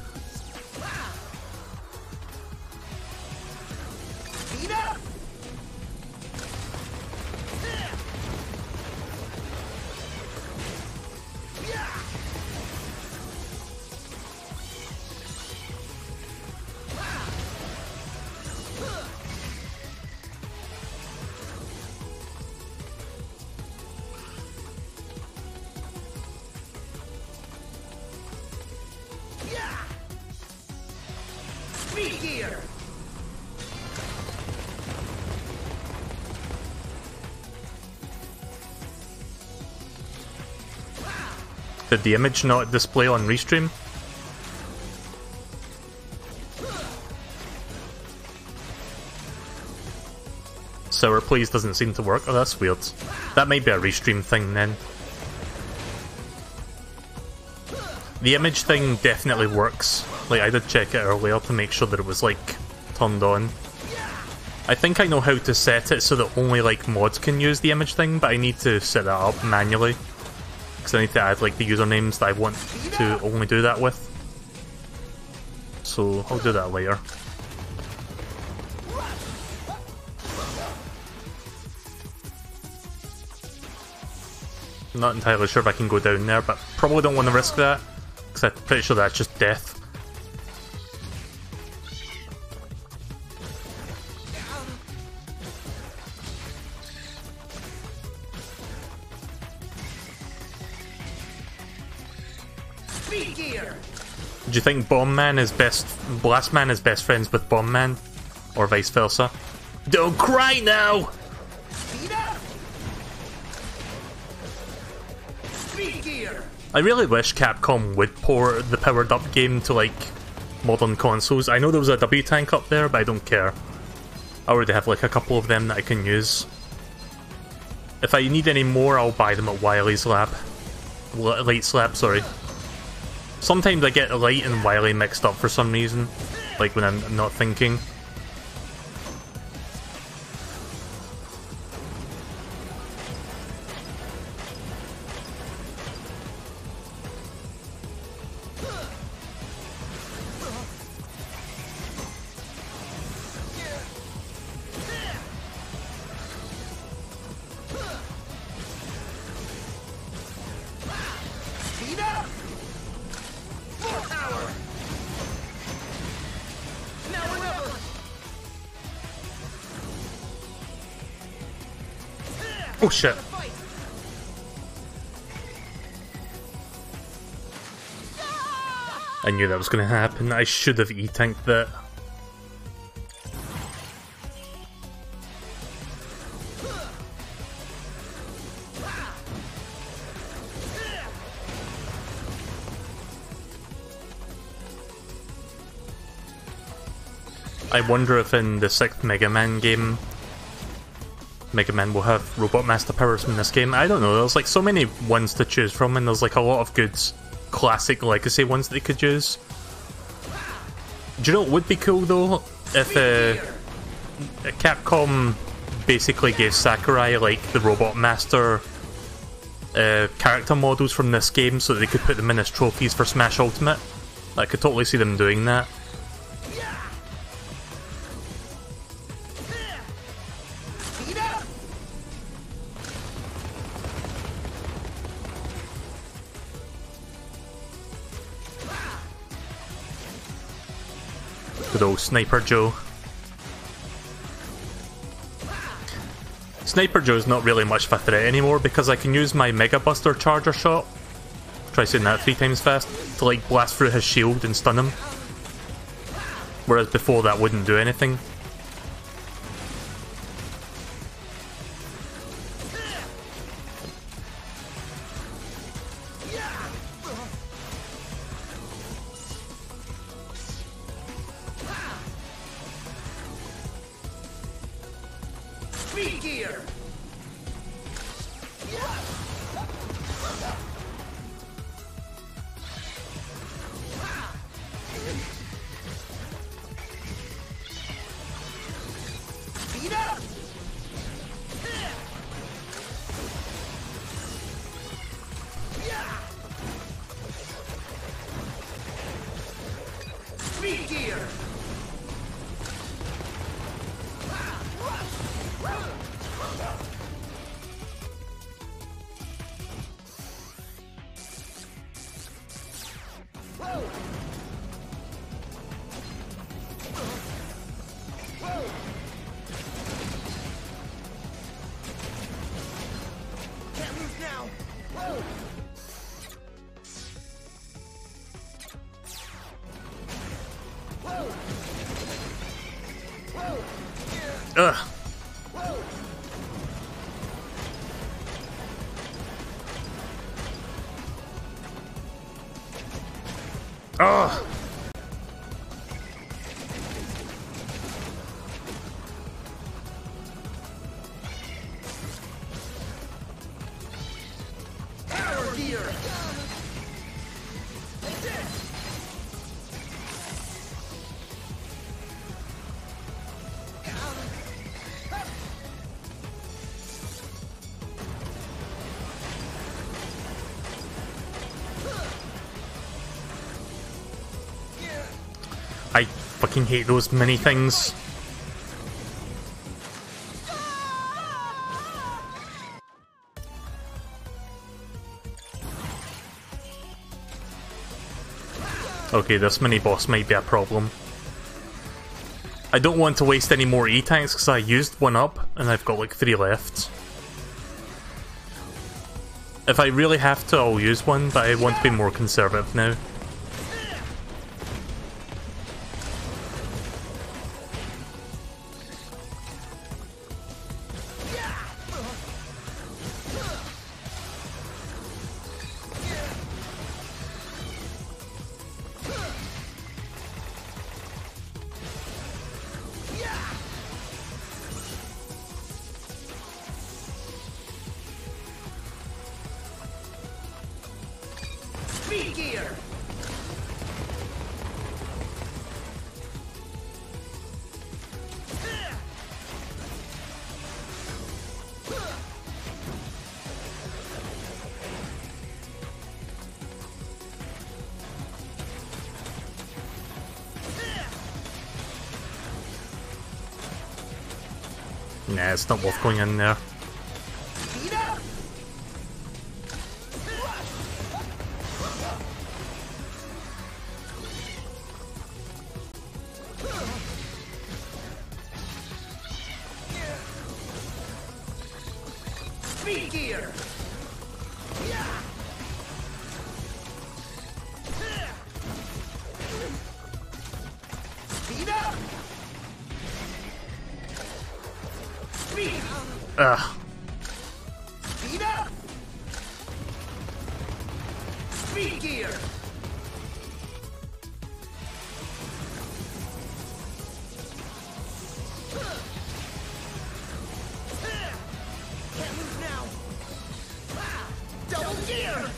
Speed gear!
Did the image not display on Restream? Sour Please doesn't seem to work. Oh, that's weird. That might be a Restream thing then. The image thing definitely works. Like, I did check it earlier to make sure that it was, like, turned on. I think I know how to set it so that only, like, mods can use the image thing, but I need to set that up manually. Because I need to add, like, the usernames that I want to only do that with. So, I'll do that later. I'm not entirely sure if I can go down there, but probably don't want to risk that. Because I'm pretty sure that's just death.
Speed gear!
Do you think Bomb Man is Blast Man is best friends with Bomb Man? Or vice versa? Don't cry now!
Speed up! Speed gear!
I really wish Capcom would port the powered up game to, like, modern consoles. I know there was a W-Tank up there, but I don't care. I already have, like, a couple of them that I can use. If I need any more, I'll buy them at Wily's Lab. Light's Lab, sorry. Sometimes I get Light and Wily mixed up for some reason. Like, when I'm not thinking. Oh shit. I knew that was going to happen. I should have E-tanked that. I wonder if in the 6th Mega Man game, Mega Man will have Robot Master powers in this game. I don't know, there's like so many ones to choose from, and there's like a lot of good classic legacy ones that they could use. Do you know what would be cool though? If Capcom basically gave Sakurai like the Robot Master character models from this game so that they could put them in as trophies for Smash Ultimate. I could totally see them doing that. Good old Sniper Joe. Sniper Joe's not really much of a threat anymore because I can use my Mega Buster Charger Shot, try saying that 3 times fast, to like blast through his shield and stun him. Whereas before that wouldn't do anything. Ugh. Ugh. I fucking hate those mini things. Okay, this mini boss might be a problem. I don't want to waste any more E-tanks because I used one up and I've got like 3 left. If I really have to, I'll use one, but I want to be more conservative now. Nah, it's not worth going in there.
Speed gear. Yeah. Speed up. Speed.
Ugh.
Speed up. Speed gear. Can't move now. Ah, double gear.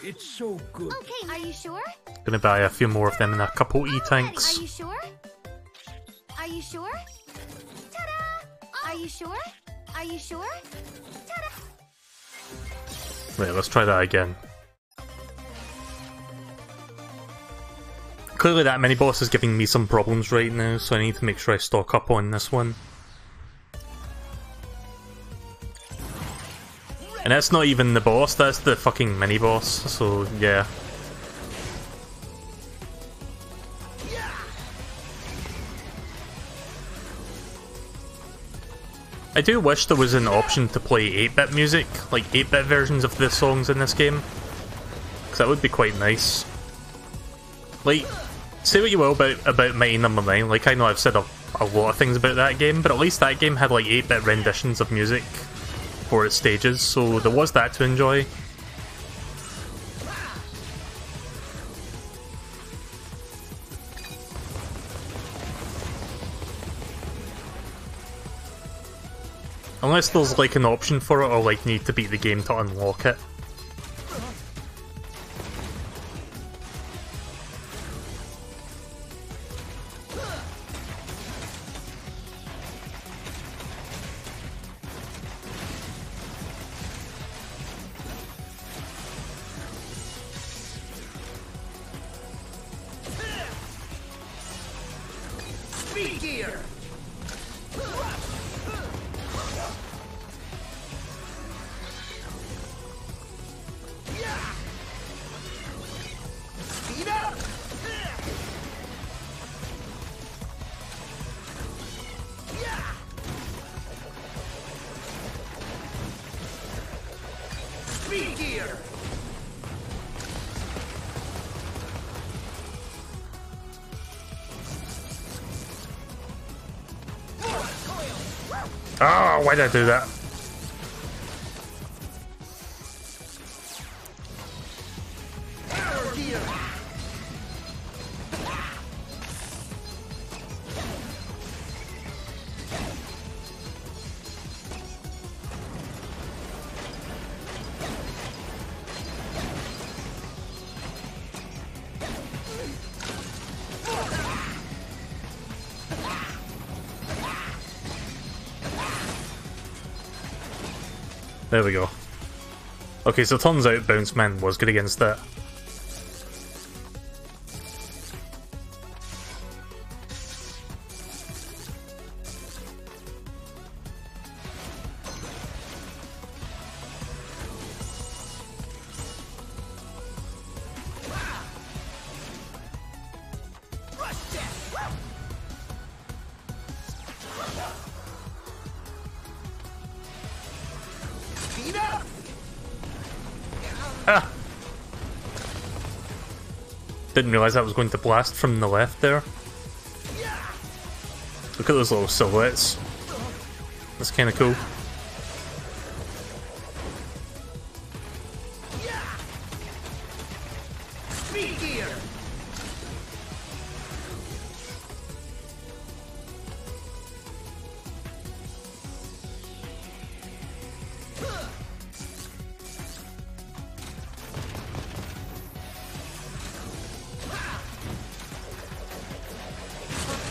It's so good.
Okay, are you sure?
Gonna buy a few more of them in a couple E-tanks.
Are you sure? Are you sure? Ta-da! Are you sure? Are you sure? Ta-da!
Right, let's try that again. Clearly that mini-boss is giving me some problems right now, so I need to make sure I stock up on this one. And that's not even the boss, that's the fucking mini-boss, so yeah. I do wish there was an option to play 8-bit music, like 8-bit versions of the songs in this game. Because that would be quite nice. Like, say what you will about Mighty No. 9, like I know I've said a lot of things about that game, but at least that game had like 8-bit renditions of music for its stages, so there was that to enjoy. Unless there's like an option for it, or like need to beat the game to unlock it.
Speed gear. Speed up. Speed gear.
Oh, why did I do that?
Power gear.
There we go. Okay, so it turns out Bounce Man was good against that.
Speed up.
Ah! Didn't realise that was going to blast from the left there. Look at those little silhouettes. That's kind of cool.
Speed gear.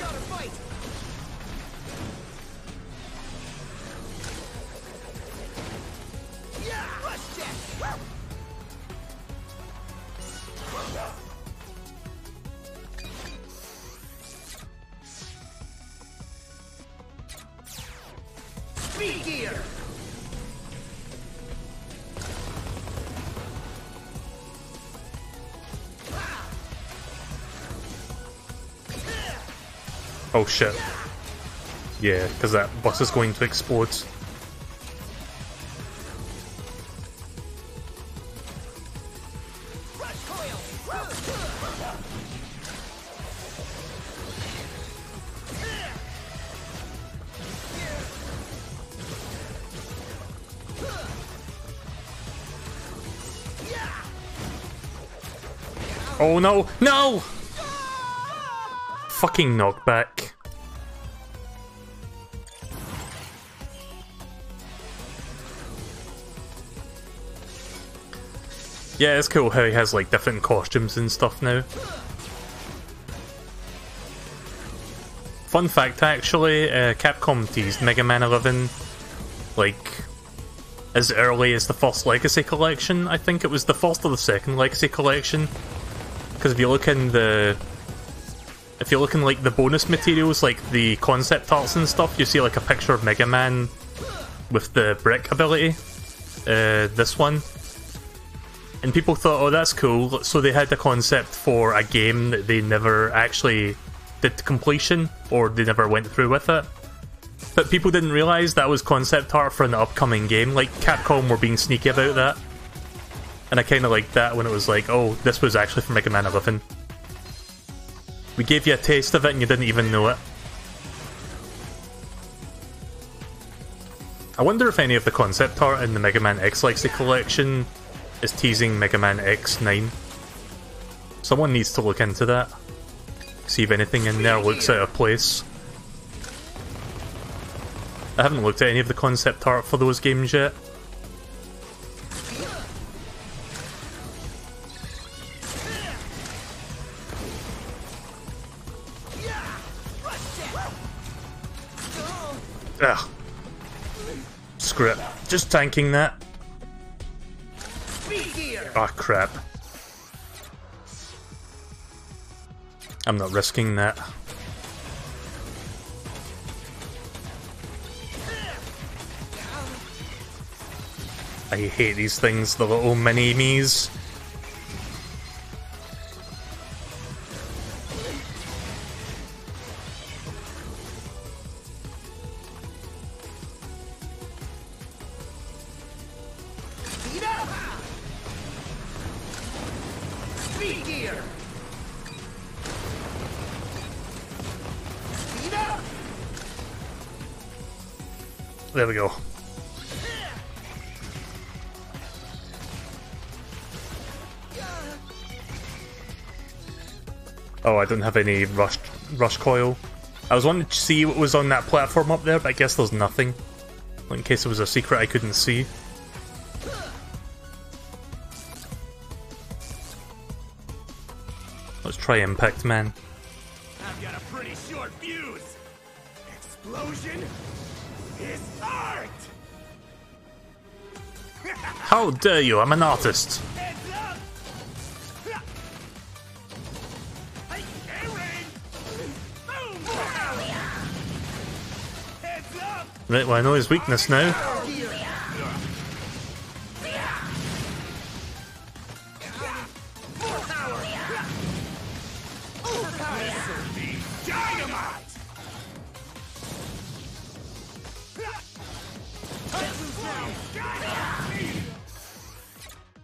Gotta fight.
Oh shit. Yeah, because that bus is going to explode. Oh no! No! Fucking knockback. Yeah, it's cool how he has like different costumes and stuff now. Fun fact actually, Capcom teased Mega Man 11 like as early as the first Legacy Collection. I think it was the first or the second Legacy Collection. Because if you look in like the bonus materials, like the concept arts and stuff, you see like a picture of Mega Man with the brick ability. This one. And people thought, oh, that's cool. So they had the concept for a game that they never actually did to completion, or they never went through with it. But people didn't realise that was concept art for an upcoming game. Like, Capcom were being sneaky about that. And I kind of liked that when it was like, oh, this was actually for Mega Man 11. We gave you a taste of it and you didn't even know it. I wonder if any of the concept art in the Mega Man X Legacy Collection is teasing Mega Man X9. Someone needs to look into that. See if anything in there looks out of place. I haven't looked at any of the concept art for those games yet. Ugh. Screw it. Just tanking that. Ah, crap. I'm not risking that. I hate these things, the little mini-me's. There we go. Oh, I don't have any rush coil. I was wanting to see what was on that platform up there, but I guess there's nothing. In case it was a secret I couldn't see. Let's try Impact Man.
I've got a pretty short fuse. Explosion is art.
How dare you? I'm an artist.
Heads up. Heads up.
Right, well, I know his weakness now.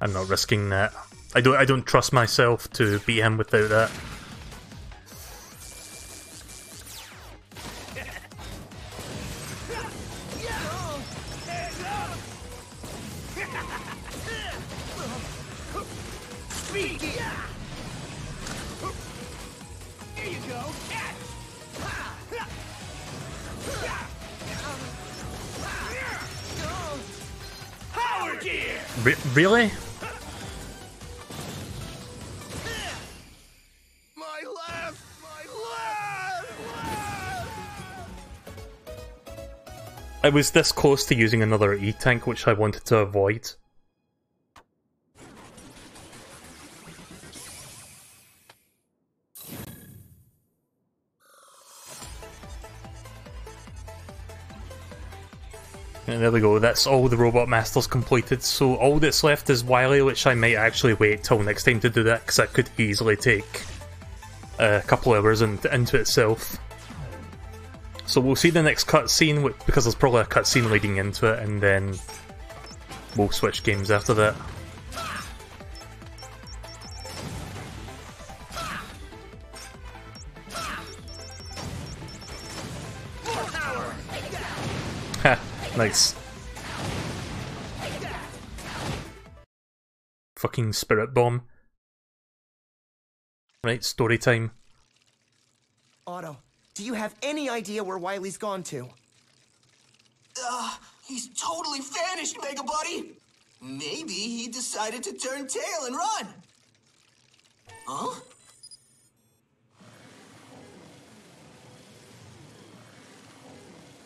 I'm not risking that. I don't trust myself to beat him without that.
Here you go. Catch. Power gear.
Really? I was this close to using another E-Tank, which I wanted to avoid. And there we go, that's all the Robot Masters completed, so all that's left is Wily, which I might actually wait till next time to do that, because that could easily take a couple hours into itself. So we'll see the next cutscene, because there's probably a cutscene leading into it, and then we'll switch games after that. Ha, nice. Fucking spirit bomb. Right, story time.
Otto, do you have any idea where Wily's gone to?
He's totally vanished, Mega Buddy. Maybe he decided to turn tail and run. Huh?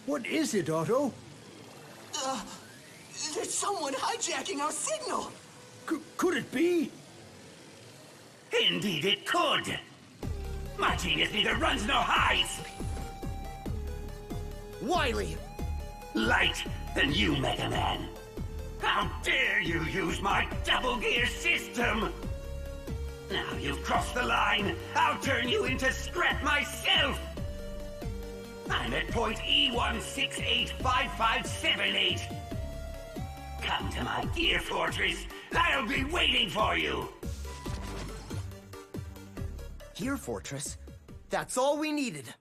What is it, Otto?
There's someone hijacking our signal.
Could it be?
Indeed it could. My genius neither runs nor hides.
Wily!
Light than you, Mega Man. How dare you use my double gear system? Now you've crossed the line. I'll turn you into scrap myself. I'm at point E1685578. Come to my gear fortress. I'll be waiting for you.
Gear Fortress? That's all we needed.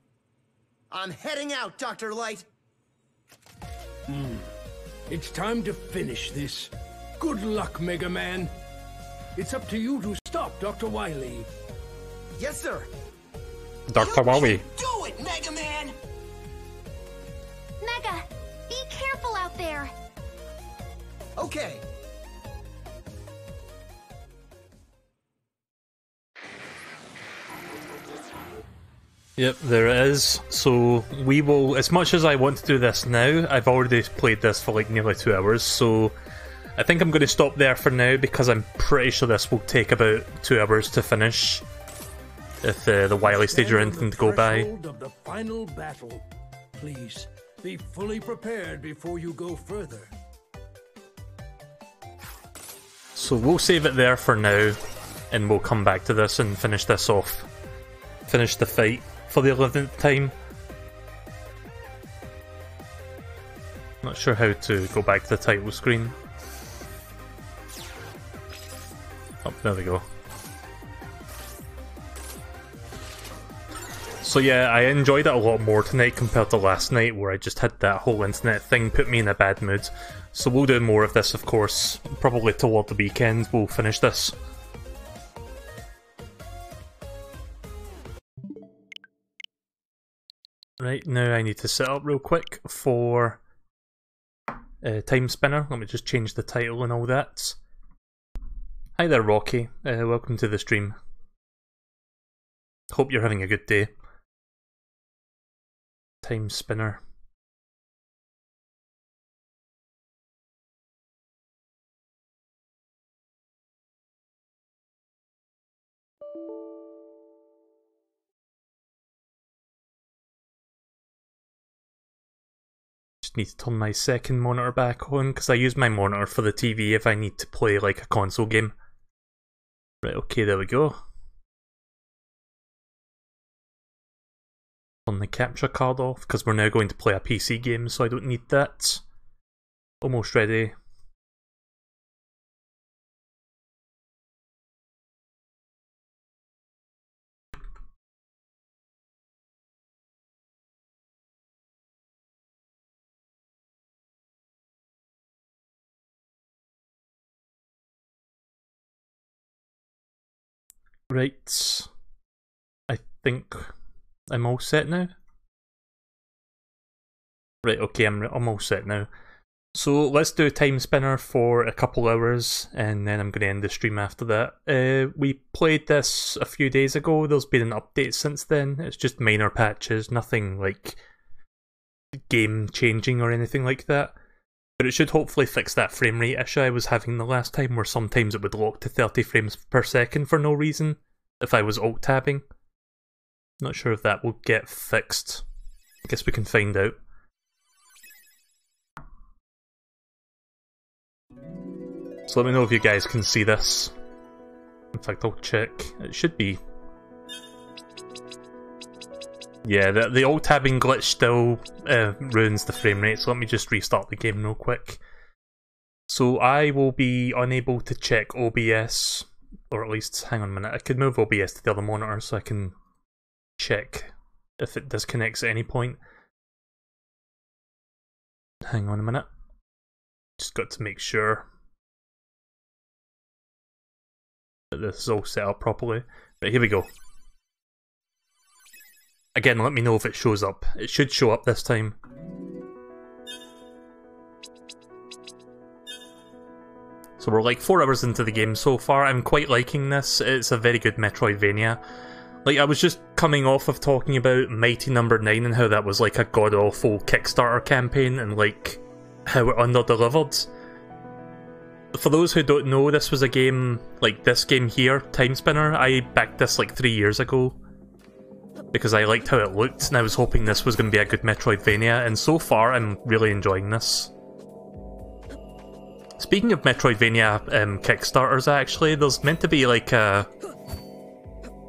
I'm heading out, Dr. Light.
It's time to finish this. Good luck, Mega Man. It's up to you to stop Dr. Wily.
Yes, sir.
Dr. Wily.
Do it, Mega Man.
Mega, be careful out there.
Okay.
Yep, there it is. So we will, as much as I want to do this now, I've already played this for like nearly 2 hours, so I think I'm going to stop there for now because I'm pretty sure this will take about 2 hours to finish if the Wily stage or anything to go by.
Of the final battle. Please, be fully prepared before you go further.
So we'll save it there for now, and we'll come back to this and finish this off. Finish the fight for the 11th time. Not sure how to go back to the title screen. Oh, there we go. So yeah, I enjoyed it a lot more tonight compared to last night where I just had that whole internet thing put me in a bad mood. So we'll do more of this, of course, probably toward the weekend we'll finish this. Right, now I need to set up real quick for Timespinner. Let me just change the title and all that. Hi there, Rocky. Welcome to the stream. Hope you're having a good day. Timespinner. Need to turn my second monitor back on because I use my monitor for the TV if I need to play like a console game. Right, okay, there we go. Turn the capture card off because we're now going to play a PC game, so I don't need that. Almost ready. Right, I think I'm all set now. Right, okay, I'm all set now. So let's do Timespinner for a couple hours, and then I'm going to end the stream after that. We played this a few days ago. There's been an update since then. It's just minor patches, nothing like game changing or anything like that. But it should hopefully fix that frame rate issue I was having the last time, where sometimes it would lock to 30 frames per second for no reason if I was alt-tabbing. Not sure if that will get fixed. I guess we can find out. So let me know if you guys can see this. In fact, I'll check. It should be Yeah, the alt-tabbing glitch still ruins the frame rate, so let me just restart the game real quick. So I will be unable to check OBS, or at least, hang on a minute, I could move OBS to the other monitor so I can check if it disconnects at any point. Hang on a minute. Just got to make sure that this is all set up properly. Right, here we go. Again, let me know if it shows up. It should show up this time. So we're like 4 hours into the game so far. I'm quite liking this. It's a very good Metroidvania. Like, I was just coming off of talking about Mighty Number 9 and how that was like a god-awful Kickstarter campaign and like how it under-delivered. For those who don't know, this was a game, like this game here, Timespinner. I backed this like 3 years ago because I liked how it looked and I was hoping this was going to be a good Metroidvania, and so far I'm really enjoying this. Speaking of Metroidvania Kickstarters, actually, there's meant to be like a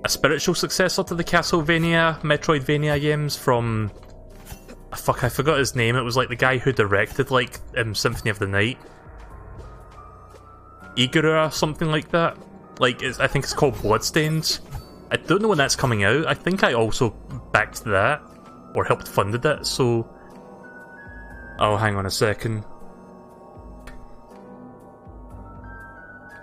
spiritual successor to the Castlevania Metroidvania games from... fuck, I forgot his name. It was like the guy who directed like Symphony of the Night. Igura, something like that. Like, I think it's called Bloodstained. I don't know when that's coming out. I think I also backed that, or helped funded it, so... Oh, hang on a second.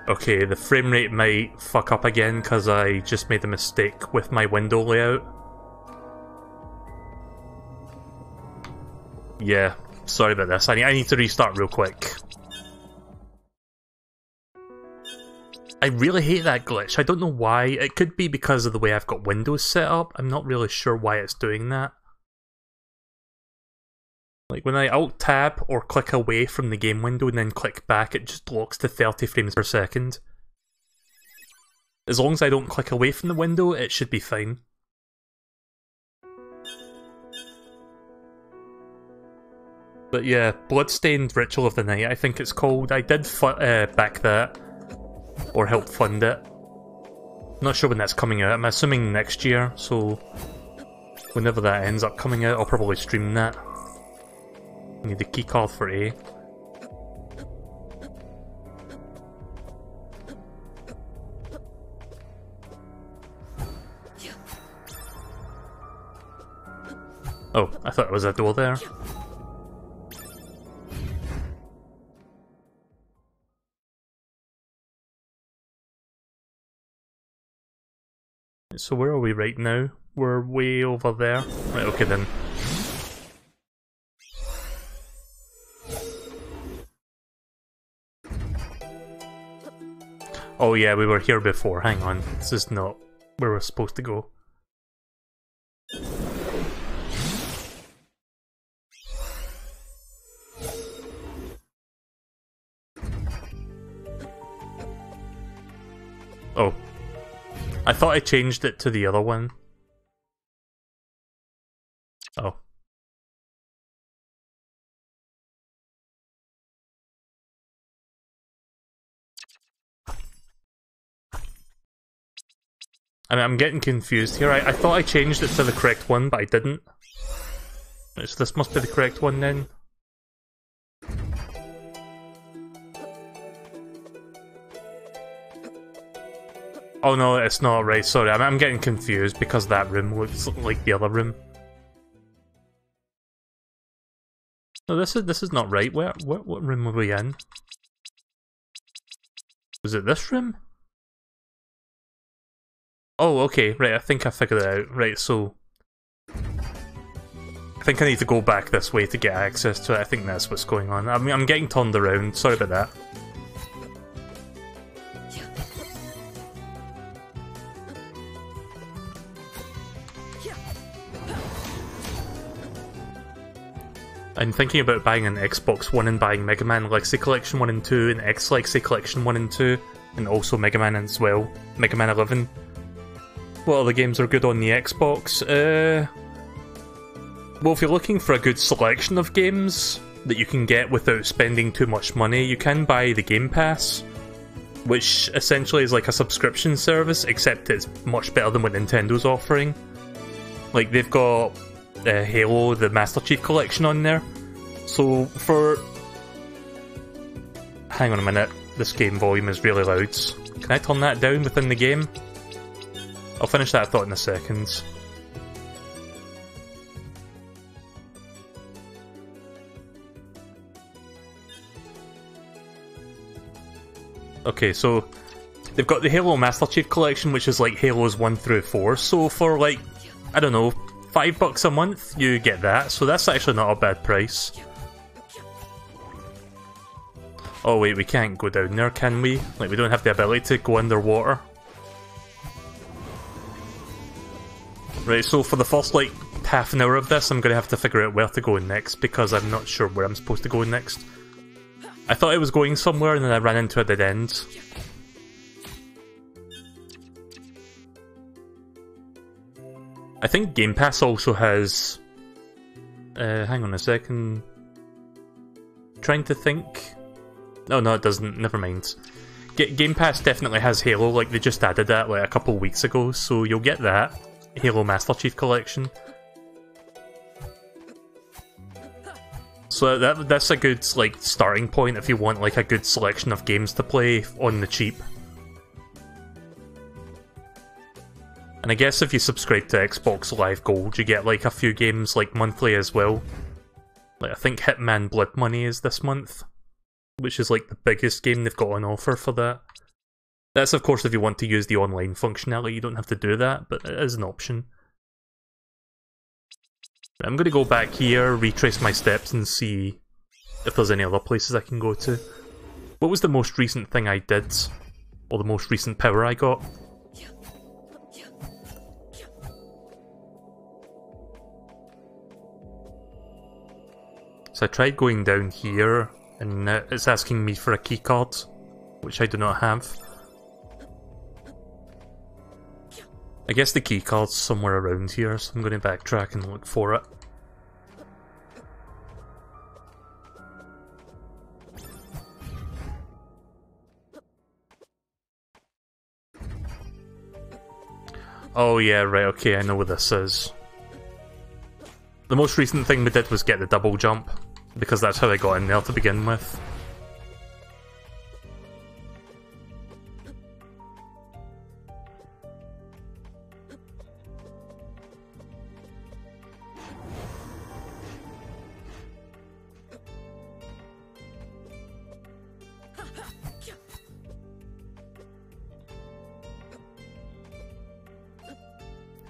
Okay, the frame rate might fuck up again because I just made a mistake with my window layout. Yeah, sorry about this. I need to restart real quick. I really hate that glitch. I don't know why. It could be because of the way I've got Windows set up. I'm not really sure why it's doing that. Like, when I Alt-Tab or click away from the game window and then click back, it just locks to 30 frames per second. As long as I don't click away from the window, it should be fine. But yeah, Bloodstained Ritual of the Night, I think it's called. I did back that, or help fund it. Not sure when that's coming out. I'm assuming next year, so whenever that ends up coming out, I'll probably stream that. I need the keycard for A. Oh, I thought it was a door there. So where are we right now? We're way over there. Right, okay then. Oh yeah, we were here before. Hang on. This is not where we're supposed to go. Oh. I thought I changed it to the other one. Oh. I mean, I'm getting confused here. I thought I changed it to the correct one, but I didn't. So this must be the correct one then. Oh no, it's not right, sorry. I'm getting confused because that room looks like the other room. No, this is not right. What room were we in? Was it this room? Oh, okay, right, I think I figured it out. Right, so... I think I need to go back this way to get access to it. I think that's what's going on. I mean, I'm getting turned around. Sorry about that. I'm thinking about buying an Xbox One and buying Mega Man Legacy Collection 1 and 2, and X Legacy Collection 1 and 2, and also Mega Man as well. Mega Man 11. What other games are good on the Xbox? Well, if you're looking for a good selection of games that you can get without spending too much money, you can buy the Game Pass, which essentially is like a subscription service, except it's much better than what Nintendo's offering. Like, they've got Halo, the Master Chief Collection on there. So, for... Hang on a minute, this game volume is really loud. Can I turn that down within the game? I'll finish that thought in a second. Okay, so they've got the Halo Master Chief Collection, which is like Halos 1 through 4, so for like, I don't know, $5 a month, you get that, so that's actually not a bad price. Oh wait, we can't go down there, can we? Like, we don't have the ability to go underwater. Right, so for the first, like, half an hour of this, I'm gonna have to figure out where to go next, because I'm not sure where I'm supposed to go next. I thought I was going somewhere, and then I ran into a dead end. I think Game Pass also has... hang on a second... Trying to think... Oh no, it doesn't, never mind. Game Pass definitely has Halo, like they just added that like a couple weeks ago, so you'll get that. Halo Master Chief Collection. So that's a good like starting point if you want like a good selection of games to play on the cheap. And I guess if you subscribe to Xbox Live Gold, you get like a few games like monthly as well. Like I think Hitman Blood Money is this month, which is like the biggest game they've got on offer for that. That's of course if you want to use the online functionality, you don't have to do that, but it is an option. I'm going to go back here, retrace my steps and see if there's any other places I can go to. What was the most recent thing I did? Or the most recent power I got? So I tried going down here, and it's asking me for a keycard, which I do not have. I guess the keycard's somewhere around here, so I'm going to backtrack and look for it. Oh yeah, right, okay, I know what this is. The most recent thing we did was get the double jump, because that's how I got in there to begin with.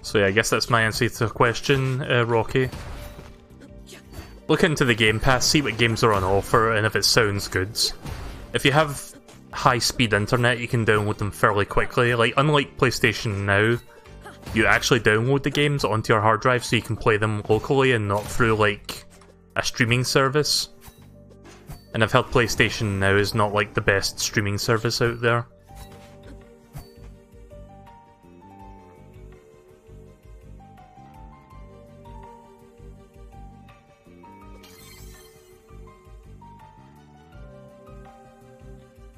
So yeah, I guess that's my answer to the question, Rocky. Look into the Game Pass, see what games are on offer, and if it sounds good. If you have high-speed internet, you can download them fairly quickly. Like, unlike PlayStation Now, you actually download the games onto your hard drive so you can play them locally and not through, like, a streaming service. And I've heard PlayStation Now is not, like, the best streaming service out there.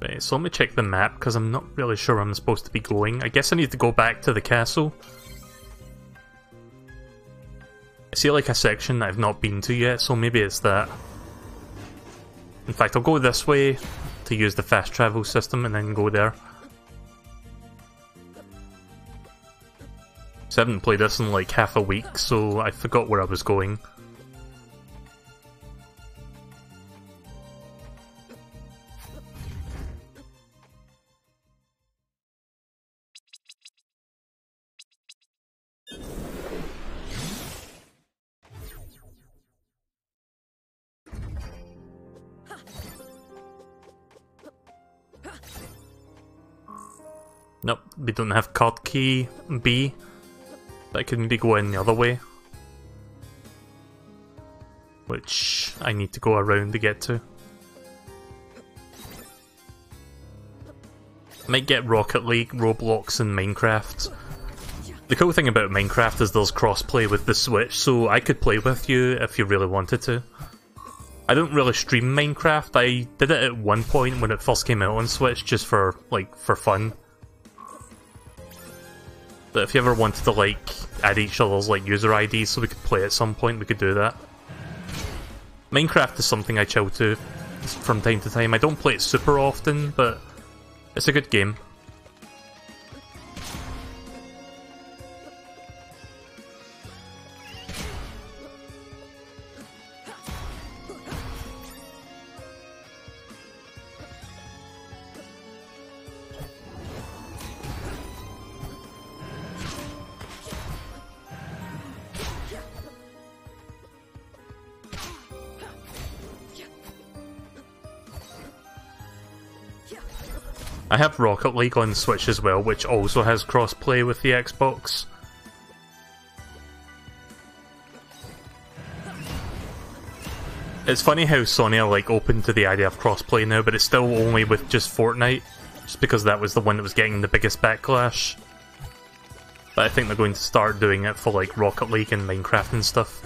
Right, so let me check the map, because I'm not really sure where I'm supposed to be going. I guess I need to go back to the castle. I see like a section that I've not been to yet, so maybe it's that. In fact, I'll go this way to use the fast travel system and then go there. So I haven't played this in like half a week, so I forgot where I was going. Nope, we don't have card key B. That could maybe go in the other way. Which I need to go around to get to. Might get Rocket League, Roblox and Minecraft. The cool thing about Minecraft is there's crossplay with the Switch, so I could play with you if you really wanted to. I don't really stream Minecraft, I did it at one point when it first came out on Switch just for, like, for fun. But if you ever wanted to like add each other's like user IDs so we could play at some point, we could do that. Minecraft is something I chill to from time to time. I don't play it super often, but it's a good game. I have Rocket League on Switch as well, which also has crossplay with the Xbox. It's funny how Sony are like open to the idea of crossplay now, but it's still only with just Fortnite, just because that was the one that was getting the biggest backlash. But I think they're going to start doing it for like Rocket League and Minecraft and stuff.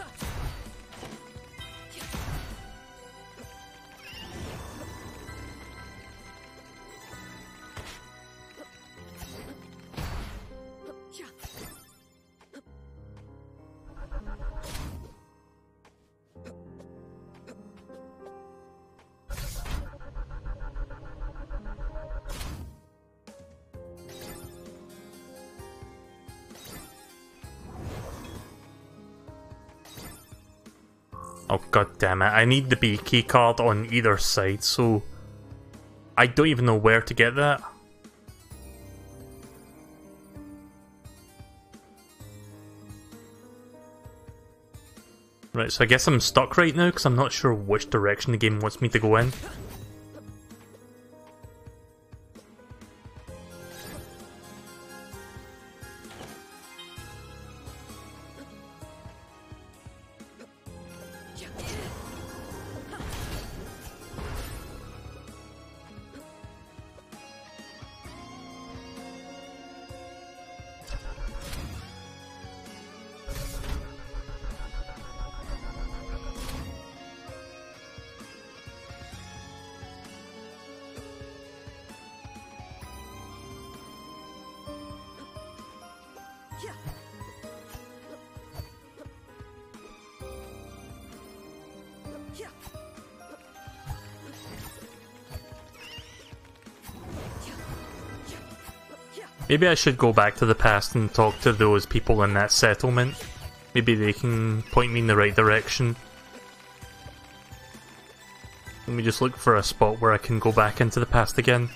Oh god damn it, I need the B key card on either side, so I don't even know where to get that. Right, so I guess I'm stuck right now because I'm not sure which direction the game wants me to go in. Maybe I should go back to the past and talk to those people in that settlement. Maybe they can point me in the right direction. Let me just look for a spot where I can go back into the past again.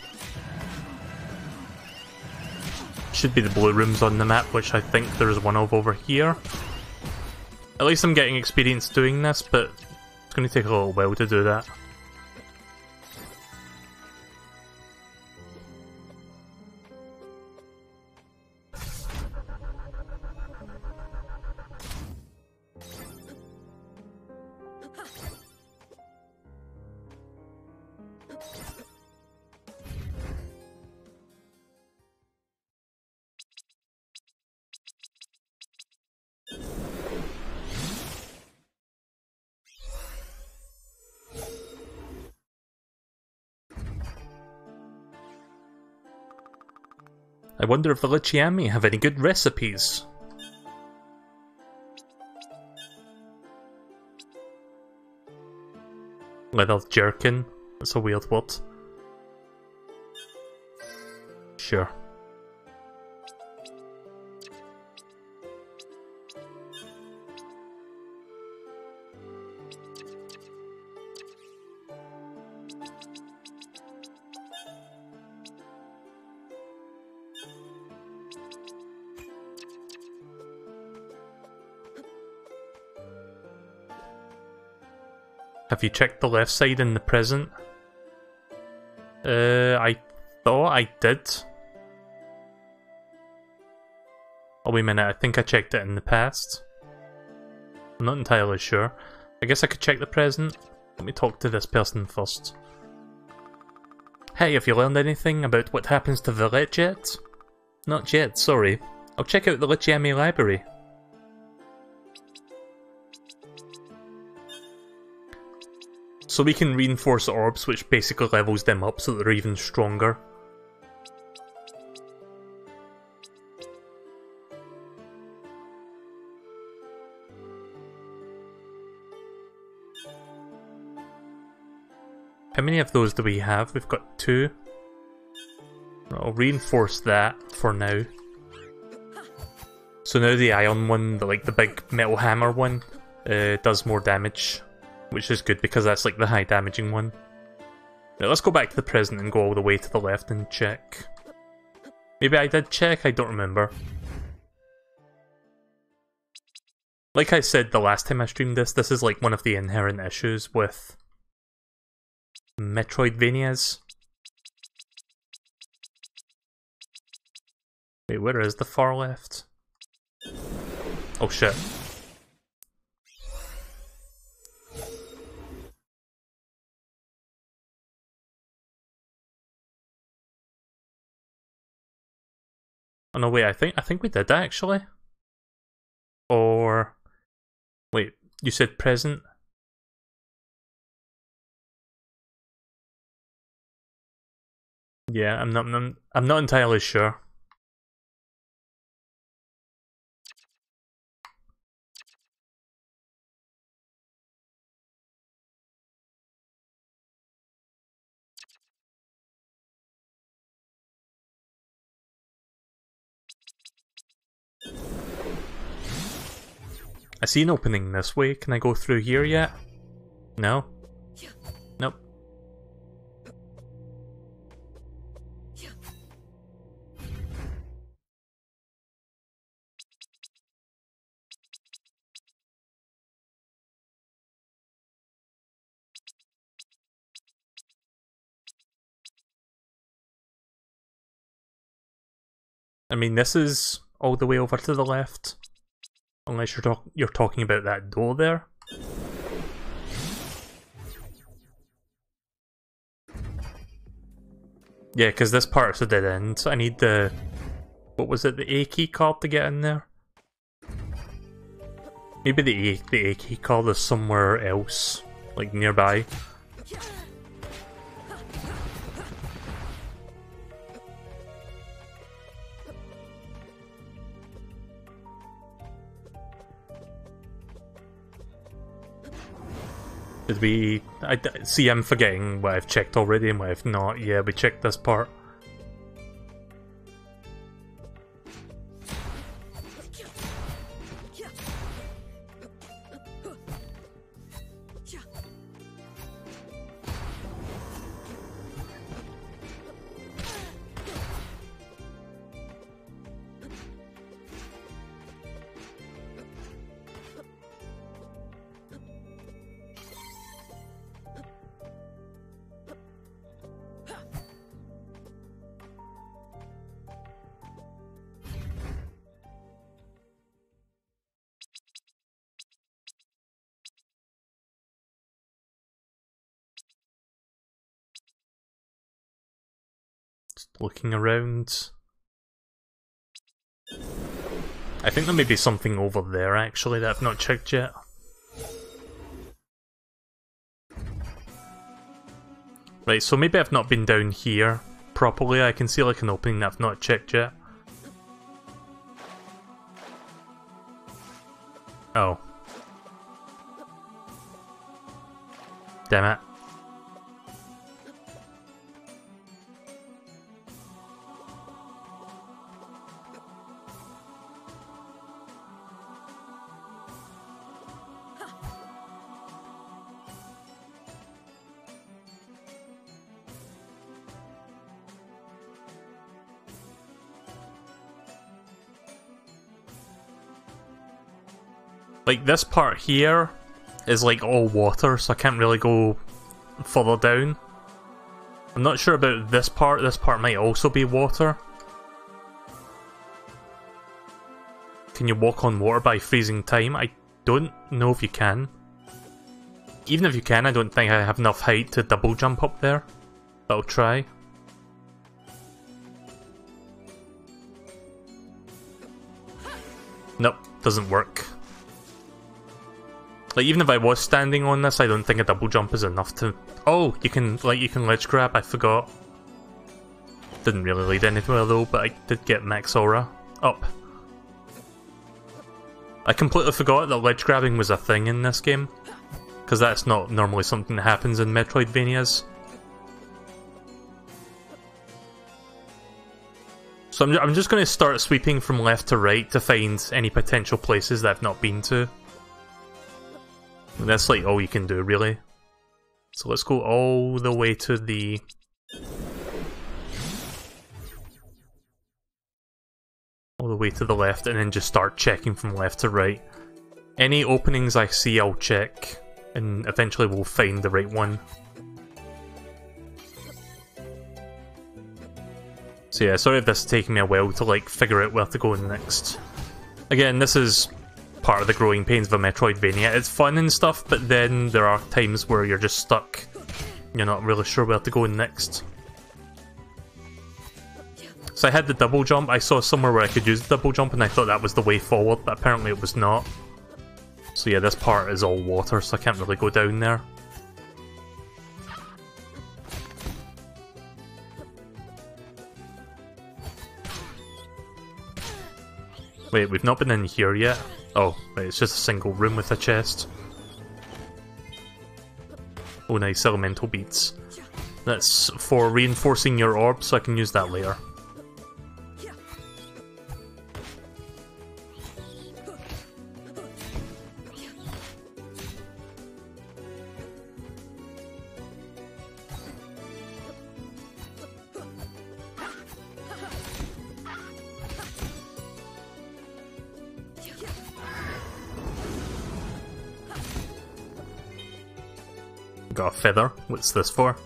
Should be the blue rooms on the map, which I think there's one of over here. At least I'm getting experience doing this, but it's going to take a little while to do that. I wonder if the Lichiami have any good recipes. Leather jerkin? That's a weird word. Sure. Have you checked the left side in the present? I thought I did. Oh wait a minute, I think I checked it in the past. I'm not entirely sure. I guess I could check the present. Let me talk to this person first. Hey, have you learned anything about what happens to the Lich yet? Not yet, sorry. I'll check out the Lichiami library. So we can reinforce orbs, which basically levels them up so they're even stronger. How many of those do we have? We've got 2. I'll reinforce that for now. So now the iron one, the big metal hammer one, does more damage, which is good because that's like the high damaging one. Right, let's go back to the present and go all the way to the left and check. Maybe I did check, I don't remember. Like I said the last time I streamed this is like one of the inherent issues with Metroidvanias. Wait, where is the far left? Oh shit. Oh no, wait, I think we did actually. Or wait, you said present? Yeah, I'm not entirely sure. I see an opening this way. Can I go through here yet? No? Nope. I mean, this is all the way over to the left. Unless you're talking about that door there. Yeah, because this part's a dead end. So I need the... What was it? The A key card to get in there? Maybe the A key card is somewhere else. Like nearby. Did we... see, I'm forgetting what I've checked already and what I've not. Yeah, we checked this part. Looking around. I think there may be something over there actually that I've not checked yet. Right, so maybe I've not been down here properly. I can see like an opening that I've not checked yet. Oh. Damn it. Like, this part here is like all water, so I can't really go further down. I'm not sure about this part might also be water. Can you walk on water by freezing time? I don't know if you can. Even if you can, I don't think I have enough height to double jump up there. But I'll try. Nope, doesn't work. Like, even if I was standing on this, I don't think a double jump is enough to... Oh, you can ledge grab, I forgot. Didn't really lead anywhere though, but I did get max aura up. I completely forgot that ledge grabbing was a thing in this game, because that's not normally something that happens in Metroidvanias. So I'm just going to start sweeping from left to right to find any potential places that I've not been to. And that's like all you can do, really. So let's go all the way to the... all the way to the left, and then just start checking from left to right. Any openings I see, I'll check, and eventually we'll find the right one. So yeah, sorry if this is taking me a while to like figure out where to go next. Again, this is part of the growing pains of a Metroidvania. It's fun and stuff, but then there are times where you're just stuck. You're not really sure where to go next. So I had the double jump. I saw somewhere where I could use the double jump and I thought that was the way forward, but apparently it was not. So yeah, this part is all water, so I can't really go down there. Wait, we've not been in here yet? Oh, right, it's just a single room with a chest. Oh nice, elemental beads. That's for reinforcing your orb, so I can use that later. Got a feather. What's this for?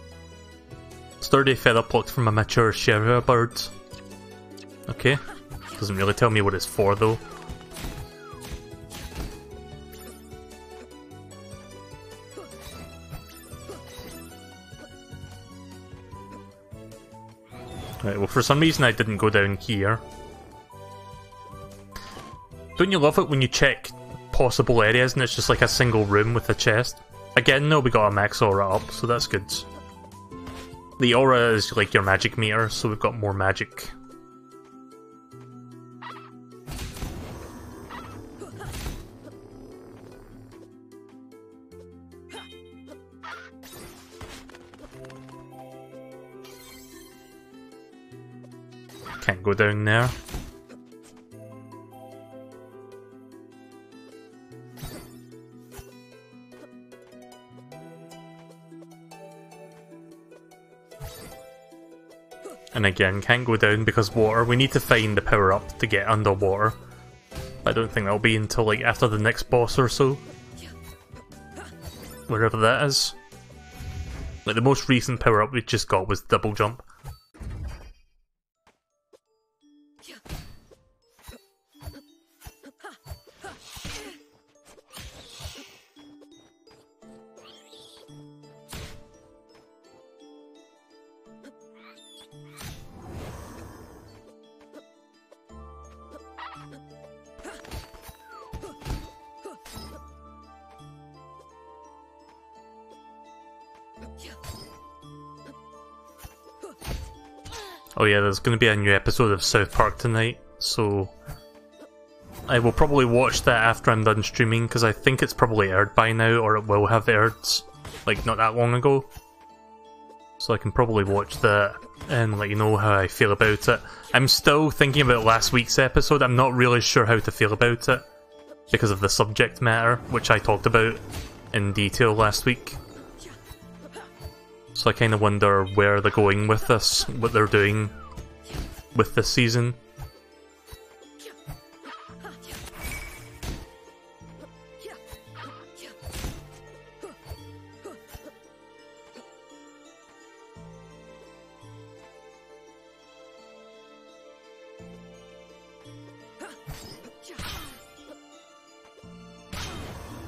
Sturdy feather plucked from a mature Sheria bird. Okay. Doesn't really tell me what it's for though. Right, well for some reason I didn't go down here. Don't you love it when you check possible areas and it's just like a single room with a chest? Again, no, we got a max aura up, so that's good. The aura is like your magic meter, so we've got more magic. Can't go down there. And again, can't go down because water. We need to find the power up to get underwater. I don't think that'll be until like after the next boss or so. Wherever that is. Like the most recent power up we just got was double jump. Oh yeah, there's going to be a new episode of South Park tonight, so I will probably watch that after I'm done streaming, because I think it's probably aired by now, or it will have aired, like, not that long ago. So I can probably watch that and let you know how I feel about it. I'm still thinking about last week's episode. I'm not really sure how to feel about it, because of the subject matter, which I talked about in detail last week. So I kind of wonder where they're going with this, what they're doing with this season.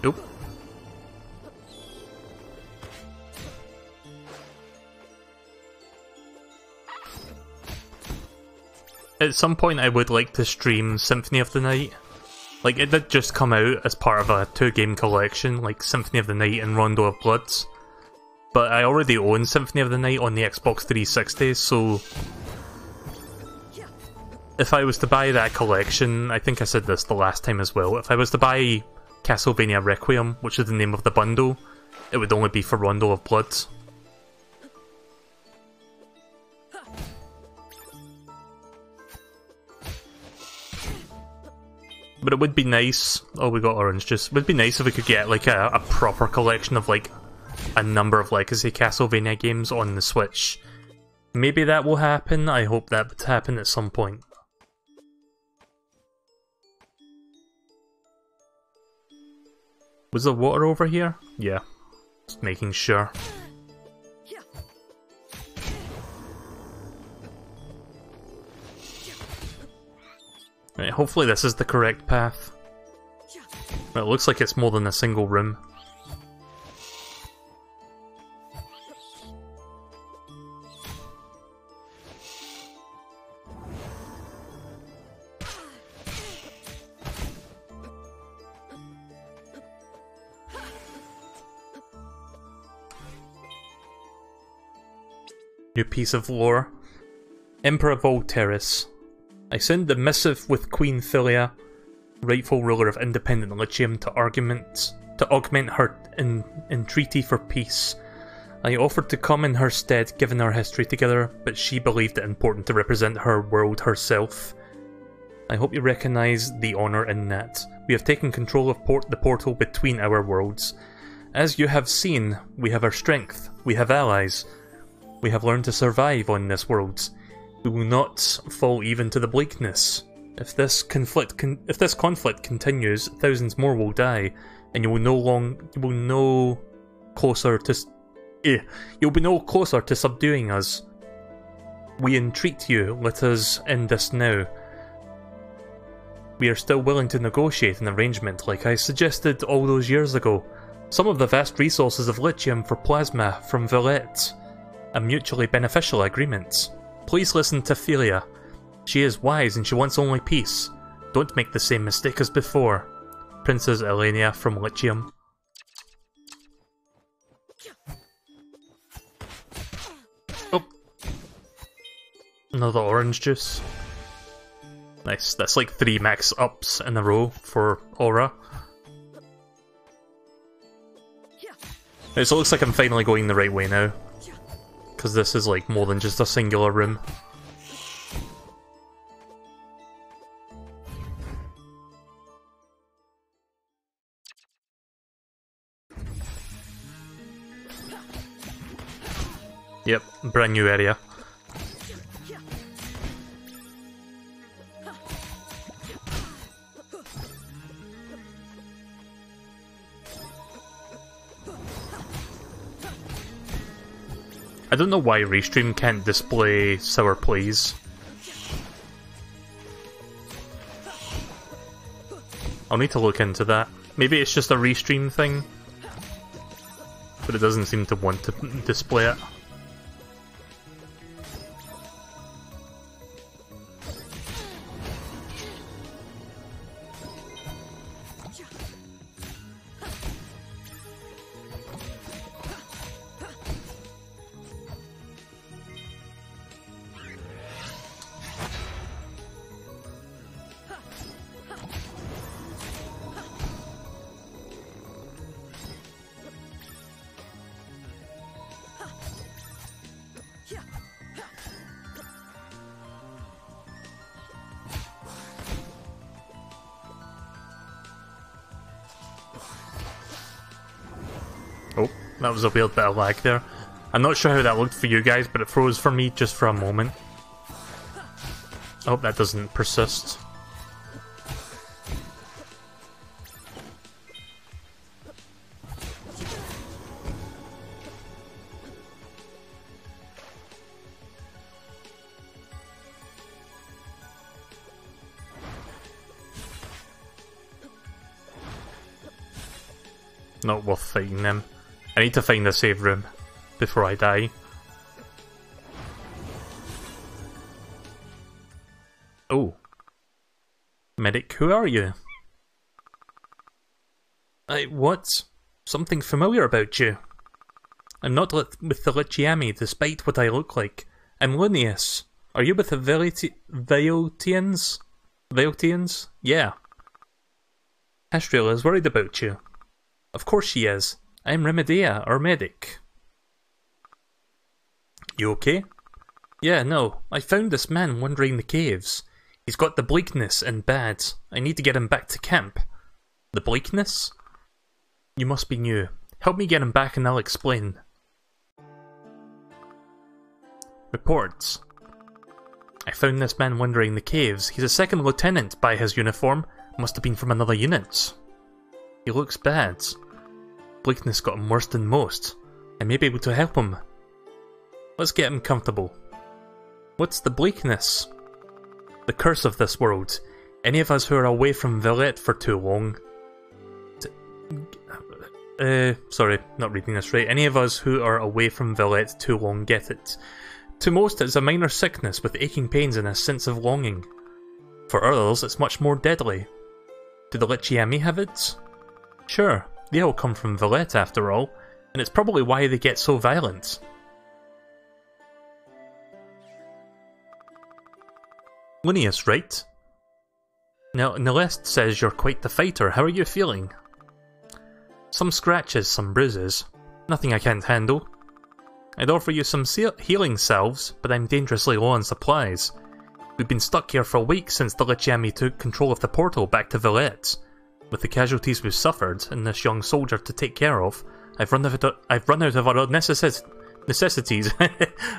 Nope. At some point I would like to stream Symphony of the Night. Like, it did just come out as part of a 2-game collection, like Symphony of the Night and Rondo of Bloods. But I already own Symphony of the Night on the Xbox 360, so if I was to buy that collection, I think I said this the last time as well, if I was to buy Castlevania Requiem, which is the name of the bundle, it would only be for Rondo of Bloods. But it would be nice... Oh, we got orange juice. It would be nice if we could get like a proper collection of like a number of legacy Castlevania games on the Switch. Maybe that will happen. I hope that would happen at some point. Was there water over here? Yeah. Just making sure. Right, hopefully this is the correct path. Well, it looks like it's more than a single room. New piece of lore. Emperor Volterus. I send a missive with Queen Philia, rightful ruler of independent Lycium, to augment her entreaty for peace. I offered to come in her stead given our history together, but she believed it important to represent her world herself. I hope you recognise the honour in that. We have taken control of the portal between our worlds. As you have seen, we have our strength, we have allies. We have learned to survive on this world. We will not fall even to the bleakness. If this conflict continues, thousands more will die, and you'll be no closer to subduing us. We entreat you, let us end this now. We are still willing to negotiate an arrangement like I suggested all those years ago. Some of the vast resources of Lycium for plasma from Villette. A mutually beneficial agreement. Please listen to Philia. She is wise and she wants only peace. Don't make the same mistake as before. Princess Elenia from Lycium. Oh. Another orange juice. Nice, that's like 3 max ups in a row for Aura. So it looks like I'm finally going the right way now. Because this is like more than just a singular room. Yep, brand new area. I don't know why Restream can't display Sour Plays. I'll need to look into that. Maybe it's just a Restream thing, but it doesn't seem to want to display it. Oh, that was a weird bit of lag there. I'm not sure how that looked for you guys, but it froze for me just for a moment. I hope that doesn't persist. Not worth fighting them. I need to find a save room before I die. Oh. Medic, who are you? What? Something familiar about you. I'm not with the Lyciami, despite what I look like. I'm Linnaeus. Are you with the Veiltians? Veiltians? Yeah. Astriel is worried about you. Of course she is. I'm Remedea, our medic. You okay? Yeah, no. I found this man wandering the caves. He's got the bleakness and bad. I need to get him back to camp. The bleakness? You must be new. Help me get him back and I'll explain. Reports. I found this man wandering the caves. He's a second lieutenant by his uniform. Must have been from another unit. He looks bad. Bleakness got him worse than most. I may be able to help him. Let's get him comfortable. What's the bleakness? The curse of this world. Any of us who are away from Villette for too long... sorry, not reading this right. Any of us who are away from Villette too long get it. To most, it's a minor sickness with aching pains and a sense of longing. For others, it's much more deadly. Do the Lichiami have it? Sure, they all come from Villette after all, and it's probably why they get so violent. Linnaeus, right? Now, Nilest says you're quite the fighter. How are you feeling? Some scratches, some bruises. Nothing I can't handle. I'd offer you some healing salves, but I'm dangerously low on supplies. We've been stuck here for weeks since the Lichiami took control of the portal back to Villette. With the casualties we've suffered, and this young soldier to take care of, I've run out of our necessities.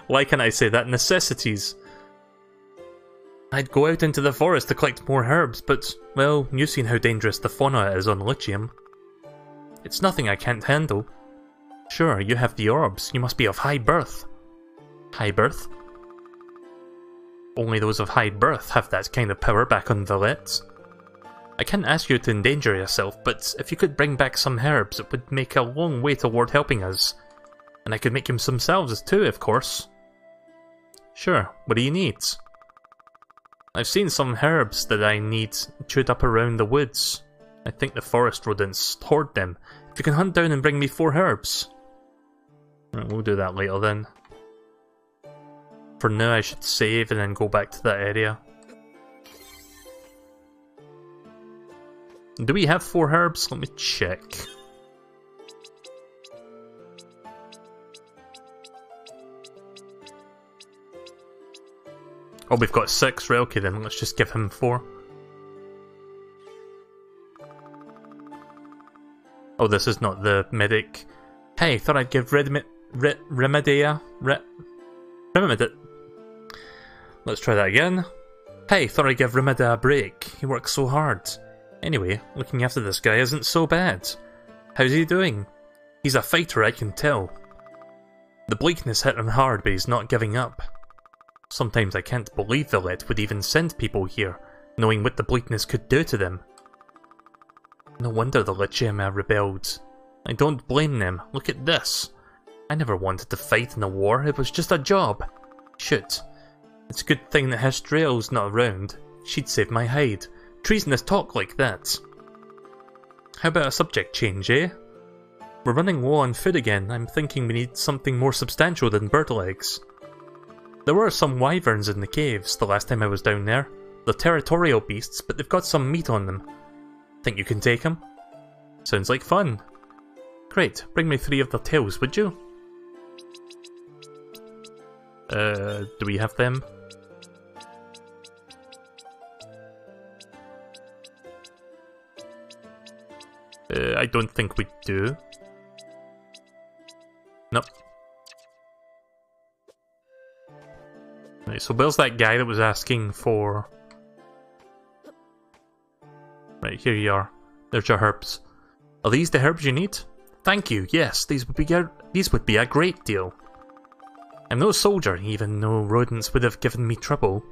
Why can't I say that? Necessities. I'd go out into the forest to collect more herbs, but, well, you've seen how dangerous the fauna is on Lithium. It's nothing I can't handle. Sure, you have the orbs. You must be of high birth. High birth? Only those of high birth have that kind of power back on Villette. I can't ask you to endanger yourself, but if you could bring back some herbs, it would make a long way toward helping us. And I could make him some salves too, of course. Sure, what do you need? I've seen some herbs that I need chewed up around the woods. I think the forest rodents hoard them. If you can hunt down and bring me 4 herbs. Right, we'll do that later then. For now I should save and then go back to that area. Do we have 4 herbs? Let me check. Oh, we've got 6. Right, okay then, let's just give him 4. Oh, this is not the medic. Hey, thought I'd give Remedia. Let's try that again. Hey, thought I'd give Remedia a break. He works so hard. Anyway, looking after this guy isn't so bad. How's he doing? He's a fighter, I can tell. The bleakness hit him hard, but he's not giving up. Sometimes I can't believe Villette would even send people here, knowing what the bleakness could do to them. No wonder the Lichiama rebelled. I don't blame them. Look at this. I never wanted to fight in a war, it was just a job. Shoot. It's a good thing that Hestrael's not around. She'd save my hide. Treasonous talk like that. How about a subject change, eh? We're running low on food again. I'm thinking we need something more substantial than bird legs. There were some wyverns in the caves the last time I was down there. They're territorial beasts, but they've got some meat on them. Think you can take them? Sounds like fun. Great, bring me 3 of their tails, would you? Do we have them? I don't think we do. Nope. Right, so where's that guy that was asking for... Right, here you are. There's your herbs. Are these the herbs you need? Thank you, yes, these would be a great deal. I'm no soldier, even though rodents would have given me trouble.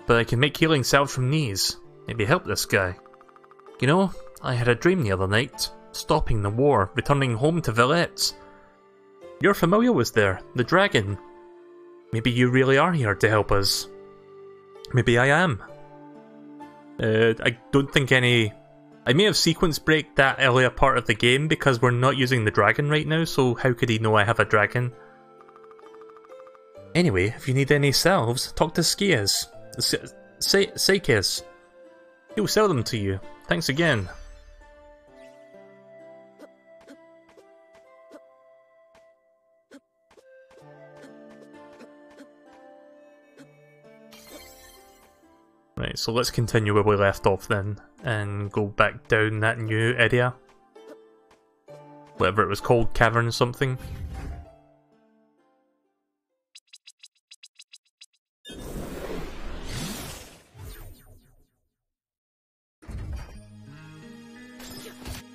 But I can make healing salves from these. Maybe help this guy. You know, I had a dream the other night. Stopping the war, returning home to Villette. Your familiar was there, the dragon. Maybe you really are here to help us. Maybe I am. I don't think any... I may have sequence break that earlier part of the game because we're not using the dragon right now, so how could he know I have a dragon? Anyway, if you need any salves, talk to Skias. Seikis. He'll sell them to you. Thanks again. Right, so let's continue where we left off then, and go back down that new area. Whatever it was called, cavern something.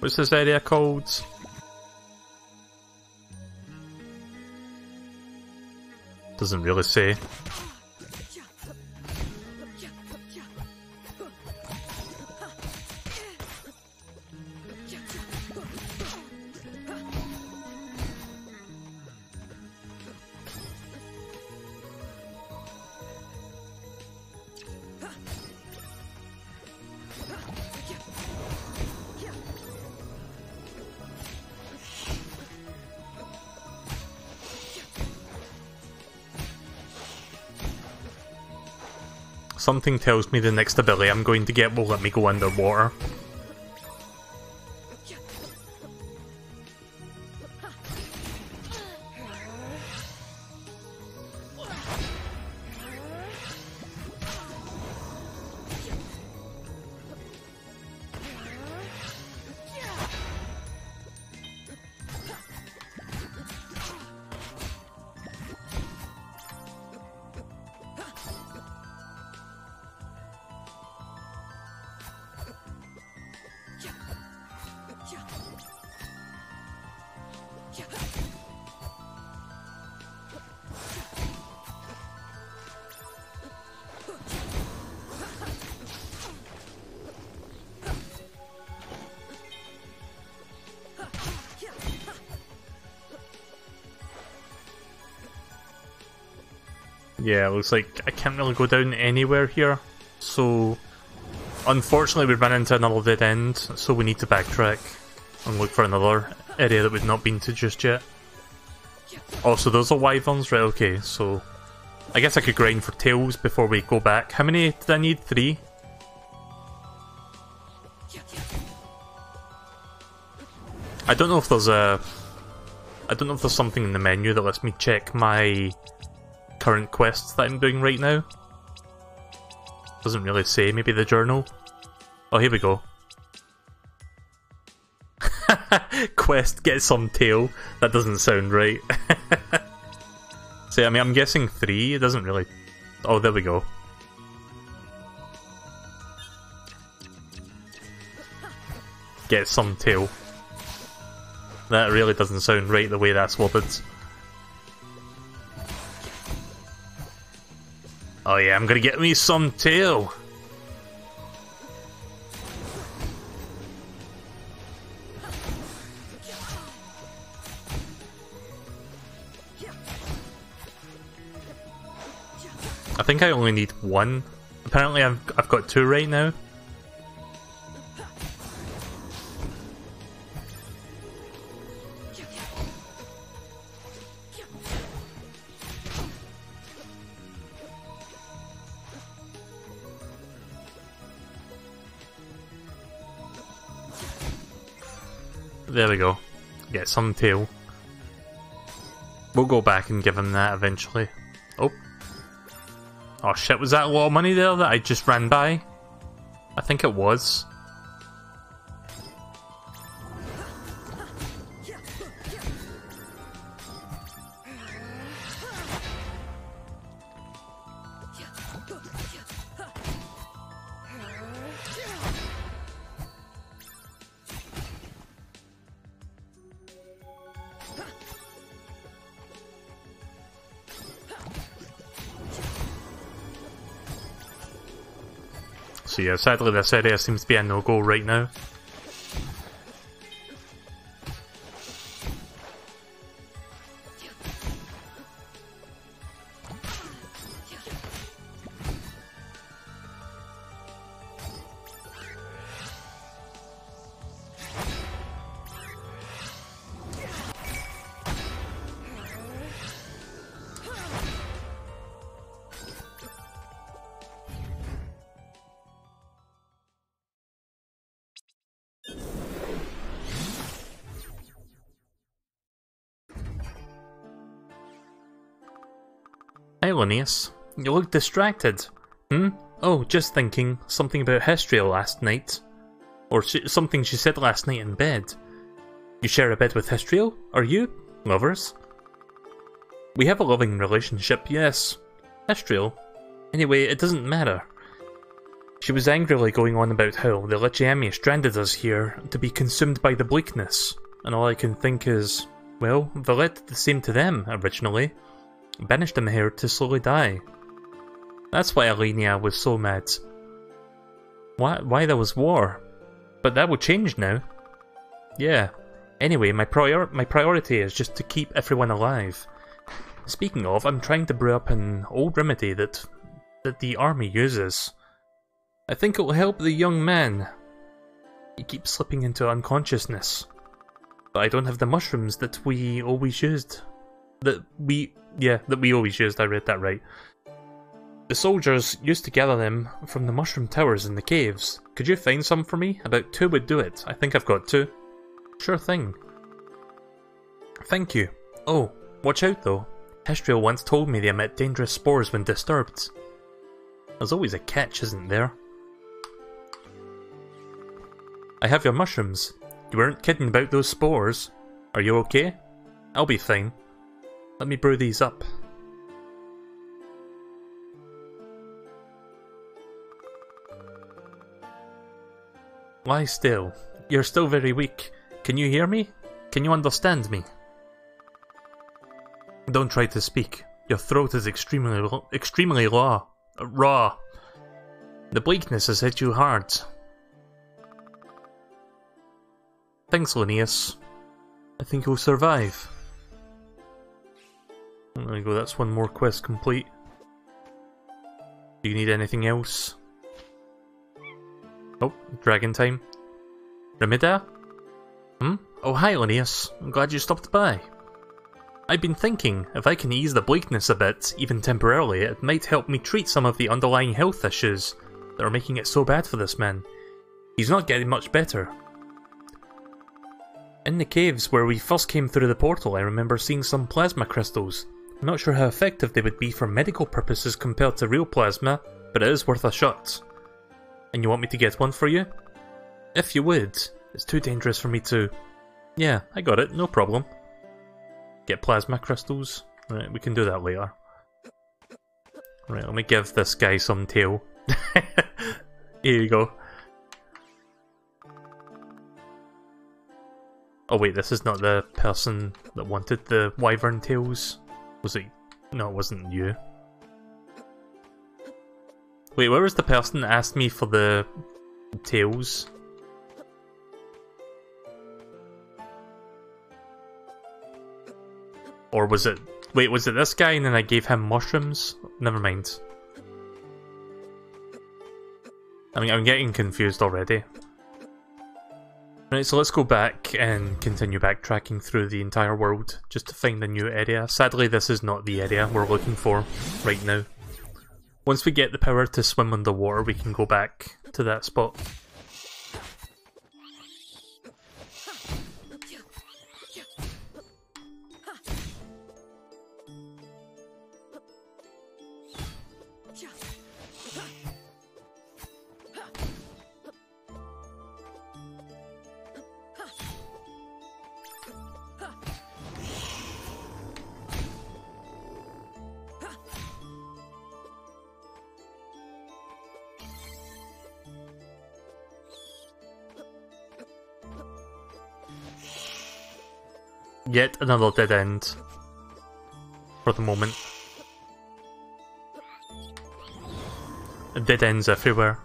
What's this area called? Doesn't really say. Something tells me the next ability I'm going to get will let me go underwater. Yeah, it looks like I can't really go down anywhere here, so unfortunately we ran into another dead end, so we need to backtrack and look for another area that we've not been to just yet. Also, those are wyverns, right? Okay, so I guess I could grind for tails before we go back. How many did I need? 3? I don't know if there's something in the menu that lets me check my current quests that I'm doing right now. Doesn't really say. Maybe the journal. Oh, here we go. Quest, get some tail. That doesn't sound right. See, I mean, I'm guessing 3. It doesn't really... Oh, there we go. Get some tail. That really doesn't sound right the way that's worded. Oh yeah, I'm gonna get me some tail! I think I only need 1. Apparently I've got 2 right now. There we go. Get some tail. We'll go back and give him that eventually. Oh. Oh shit, was that a lot of money there that I just ran by? I think it was. So yeah, sadly this area seems to be a no-go right now. Hey Linnaeus, you look distracted. Hmm? Oh, just thinking. Something about Hestria last night. Or something she said last night in bed. You share a bed with Hestria? Are you? Lovers? We have a loving relationship, yes. Hestria. Anyway, it doesn't matter. She was angrily going on about how the Lichiami stranded us here to be consumed by the bleakness, and all I can think is, well, Valette did the same to them, originally. Banished them here to slowly die. That's why Alenia was so mad. Why there was war? But that will change now. Yeah. Anyway, my priority is just to keep everyone alive. Speaking of, I'm trying to brew up an old remedy that the army uses. I think it will help the young man. He keeps slipping into unconsciousness. But I don't have the mushrooms that we always used. That we always used, I read that right. The soldiers used to gather them from the mushroom towers in the caves. Could you find some for me? About 2 would do it. I think I've got 2. Sure thing. Thank you. Oh, watch out though. Hestria once told me they emit dangerous spores when disturbed. There's always a catch, isn't there? I have your mushrooms. You weren't kidding about those spores. Are you okay? I'll be fine. Let me brew these up. Lie still. You're still very weak. Can you hear me? Can you understand me? Don't try to speak. Your throat is extremely raw. The bleakness has hit you hard. Thanks, Linnaeus. I think you'll survive. There you go, that's one more quest complete. Do you need anything else? Oh, dragon time. Remida? Oh, hi, Linnaeus. I'm glad you stopped by. I've been thinking, if I can ease the bleakness a bit, even temporarily, it might help me treat some of the underlying health issues that are making it so bad for this man. He's not getting much better. In the caves where we first came through the portal, I remember seeing some plasma crystals. I'm not sure how effective they would be for medical purposes compared to real plasma, but it is worth a shot. And you want me to get one for you? If you would. It's too dangerous for me to... Yeah, I got it, no problem. Get plasma crystals? Right, we can do that later. Right, let me give this guy some tail. Here you go. Oh wait, this is not the person that wanted the wyvern tails. Was it? No, it wasn't you. Wait, where was the person that asked me for the tails? Or was it... Wait, was it this guy and then I gave him mushrooms? Never mind. I mean, I'm getting confused already. Right, so let's go back and continue backtracking through the entire world just to find a new area. Sadly, this is not the area we're looking for right now. Once we get the power to swim underwater, we can go back to that spot. Yet another dead end. For the moment. Dead ends everywhere.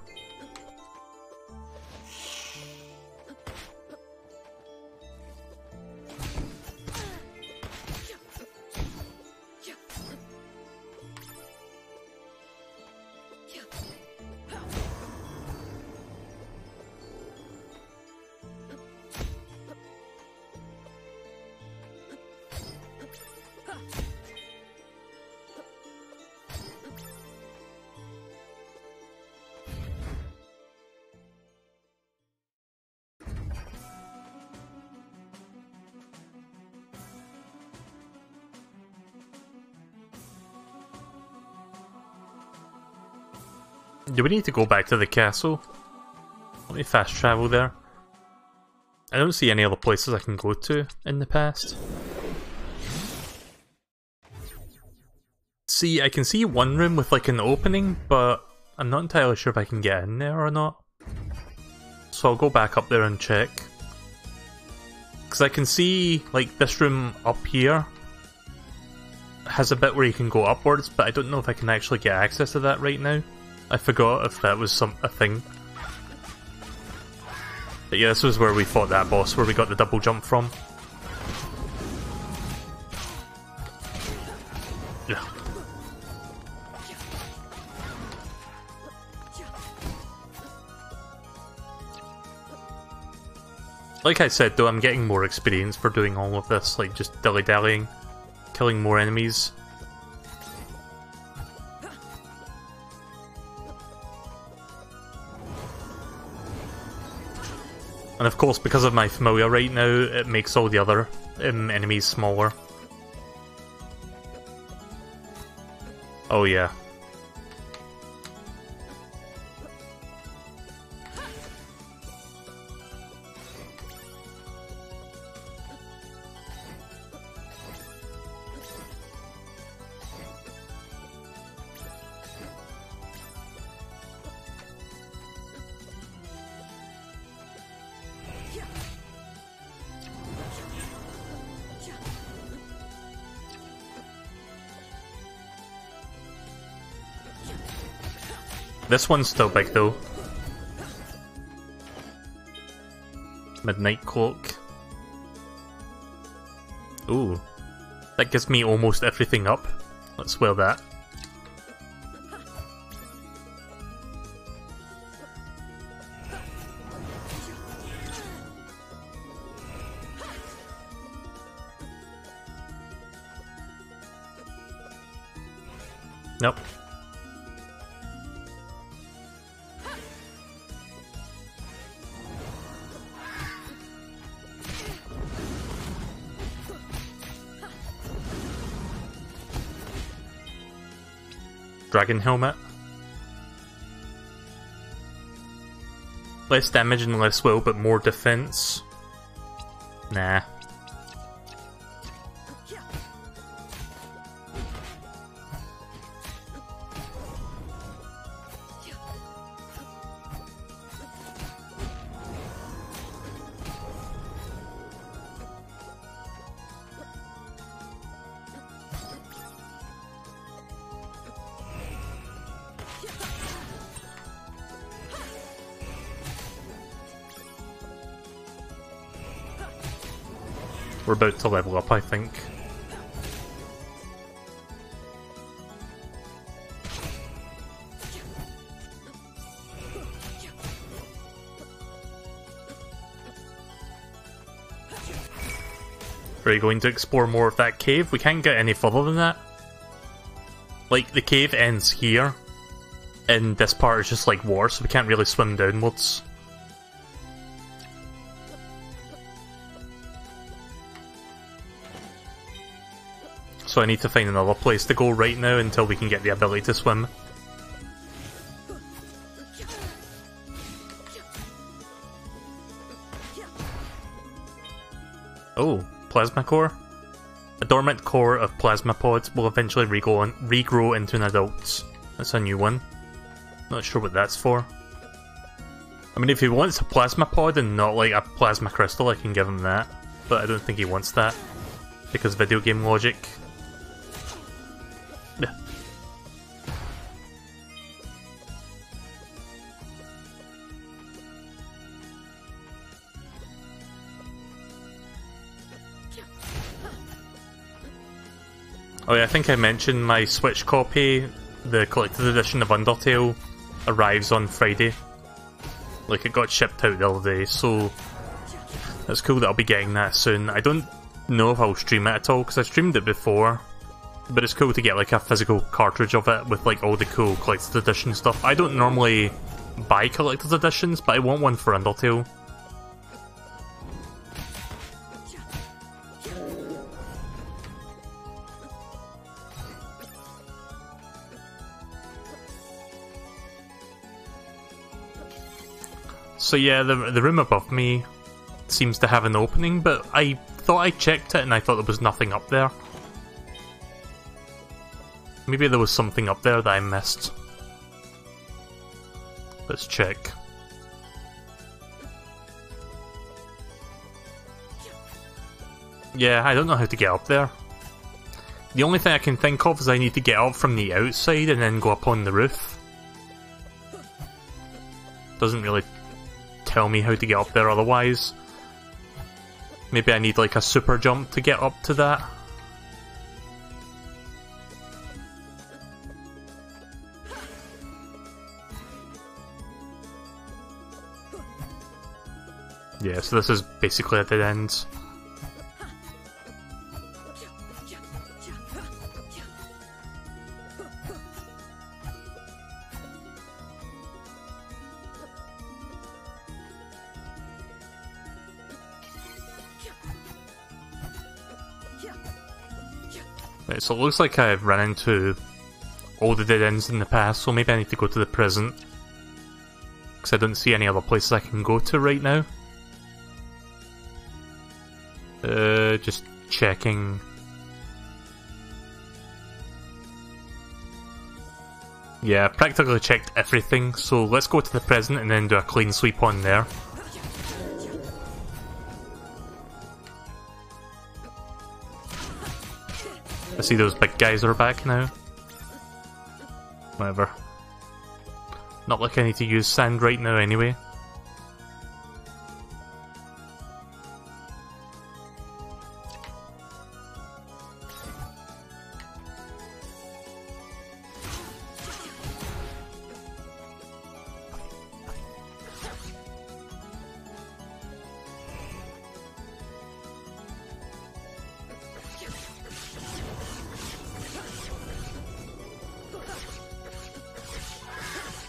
Do we need to go back to the castle? Let me fast travel there. I don't see any other places I can go to in the past. See, I can see one room with like an opening, but I'm not entirely sure if I can get in there or not. So I'll go back up there and check. Because I can see, like, this room up here has a bit where you can go upwards, but I don't know if I can actually get access to that right now. I forgot if that was a thing. But yeah, this was where we fought that boss, where we got the double jump from. Yeah. Like I said though, I'm getting more experience for doing all of this, like just dilly-dallying, killing more enemies. And of course, because of my familiar right now, it makes all the other enemies smaller. Oh yeah. This one's still big though. Midnight Cloak. Ooh. That gives me almost everything up. Let's wear that. Nope. Dragon Helmet. Less damage and less will, but more defense. Nah. We're about to level up, I think. Are you going to explore more of that cave? We can't get any further than that. Like, the cave ends here, and this part is just like water, so we can't really swim downwards. So I need to find another place to go right now until we can get the ability to swim. Oh, plasma core? A dormant core of plasma pods will eventually regrow into an adult. That's a new one. Not sure what that's for. I mean, if he wants a plasma pod and not like a plasma crystal, I can give him that. But I don't think he wants that. Because video game logic. Oh yeah, I think I mentioned my Switch copy, the collector's edition of Undertale, arrives on Friday. Like, it got shipped out the other day, so it's cool that I'll be getting that soon. I don't know if I'll stream it at all, because I streamed it before, but it's cool to get like a physical cartridge of it with like all the cool collector's edition stuff. I don't normally buy collector's editions, but I want one for Undertale. So yeah, the room above me seems to have an opening, but I thought I checked it and I thought there was nothing up there. Maybe there was something up there that I missed. Let's check. Yeah, I don't know how to get up there. The only thing I can think of is I need to get up from the outside and then go up on the roof. Doesn't really tell me how to get up there otherwise. Maybe I need like a super jump to get up to that. Yeah, so this is basically at dead end. Right, so it looks like I've run into all the dead ends in the past, so maybe I need to go to the present. Because I don't see any other places I can go to right now. Just checking. Yeah, I've practically checked everything, so let's go to the present and then do a clean sweep on there. I see those big guys are back now. Whatever. Not like I need to use sand right now anyway.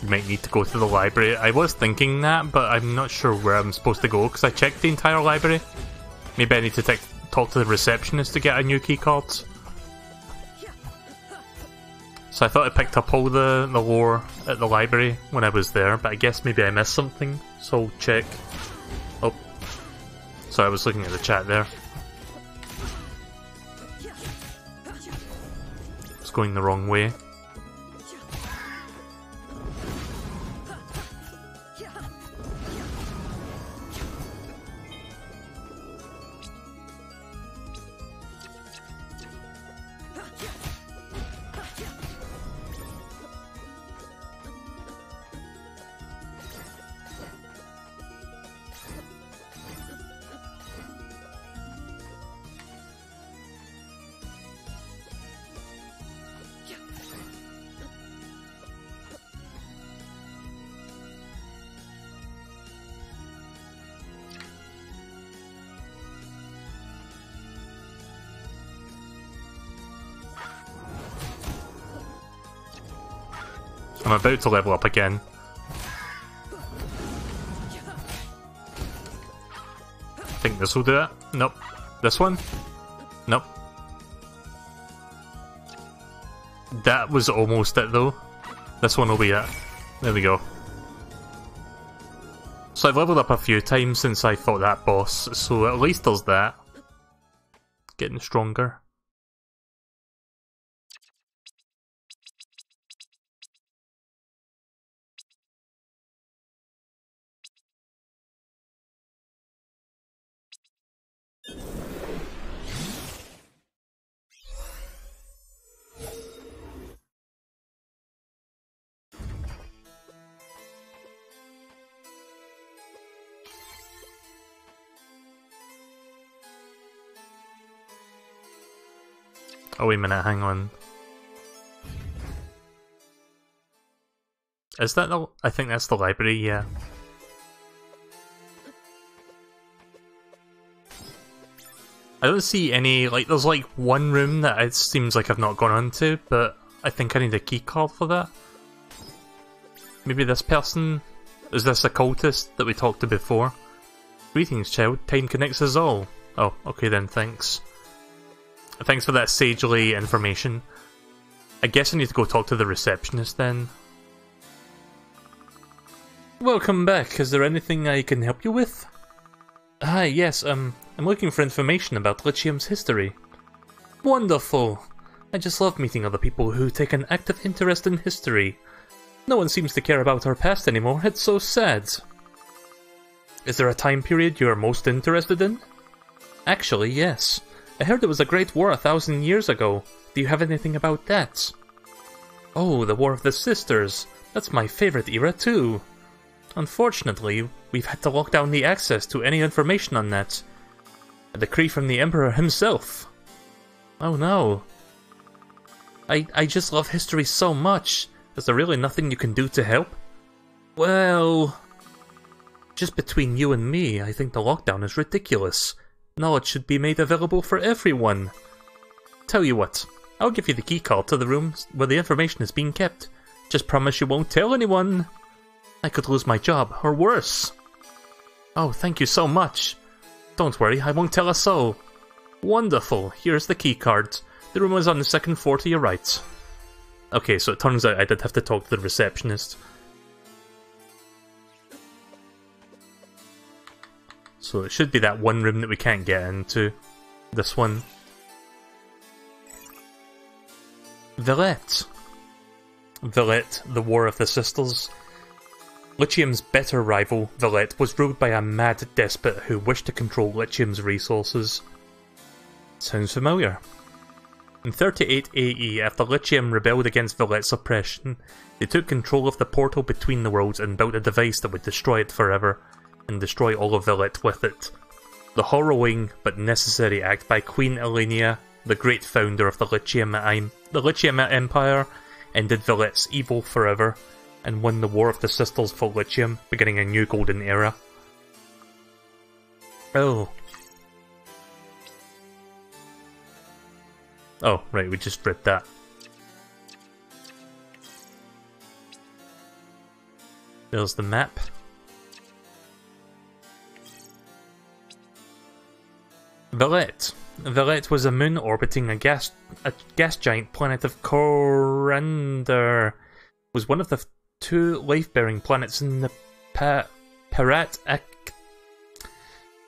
Might need to go to the library. I was thinking that, but I'm not sure where I'm supposed to go because I checked the entire library. Maybe I need to talk to the receptionist to get a new keycard. So I thought I picked up all the lore at the library when I was there, but I guess maybe I missed something, so I'll check. Oh, so I was looking at the chat there. It's going the wrong way. I'm about to level up again. I think this will do it. Nope. This one? Nope. That was almost it though. This one will be it. There we go. So I've leveled up a few times since I fought that boss, so at least there's that. Getting stronger. Oh wait a minute, hang on. Is that the... I think that's the library, yeah. I don't see any, like, there's like one room that it seems like I've not gone onto, but I think I need a key card for that. Maybe this person? Is this a cultist that we talked to before? Greetings, child. Time connects us all. Oh, okay then, thanks. Thanks for that sagely information. I guess I need to go talk to the receptionist then. Welcome back. Is there anything I can help you with? Hi, yes, I'm looking for information about Lithium's history. Wonderful! I just love meeting other people who take an active interest in history. No one seems to care about our past anymore, it's so sad. Is there a time period you are most interested in? Actually, yes. I heard there was a great war 1,000 years ago. Do you have anything about that? Oh, the War of the Sisters. That's my favorite era too. Unfortunately, we've had to lock down the access to any information on that. A decree from the Emperor himself. Oh no. I just love history so much. Is there really nothing you can do to help? Well... just between you and me, I think the lockdown is ridiculous. Knowledge should be made available for everyone. Tell you what, I'll give you the keycard to the room where the information is being kept. Just promise you won't tell anyone. I could lose my job, or worse. Oh, thank you so much. Don't worry, I won't tell a soul. Wonderful, here's the keycard. The room is on the second floor to your right. Okay, so it turns out I did have to talk to the receptionist. So it should be that one room that we can't get into. This one. Villette. Villette, the War of the Sisters. Lithium's better rival, Villette, was ruled by a mad despot who wished to control Lithium's resources. Sounds familiar. In 38 AE, after Lithium rebelled against Villette's oppression, they took control of the portal between the worlds and built a device that would destroy it forever, and destroy all of Villette with it. The harrowing but necessary act by Queen Elenia, the great founder of the Lithium Empire, ended Villette's evil forever, and won the War of the Sisters for Lithium, beginning a new golden era. Oh. Oh, right, we just read that. There's the map. Villette. Villette was a moon orbiting a gas giant planet of Corander. Was one of the two life-bearing planets in the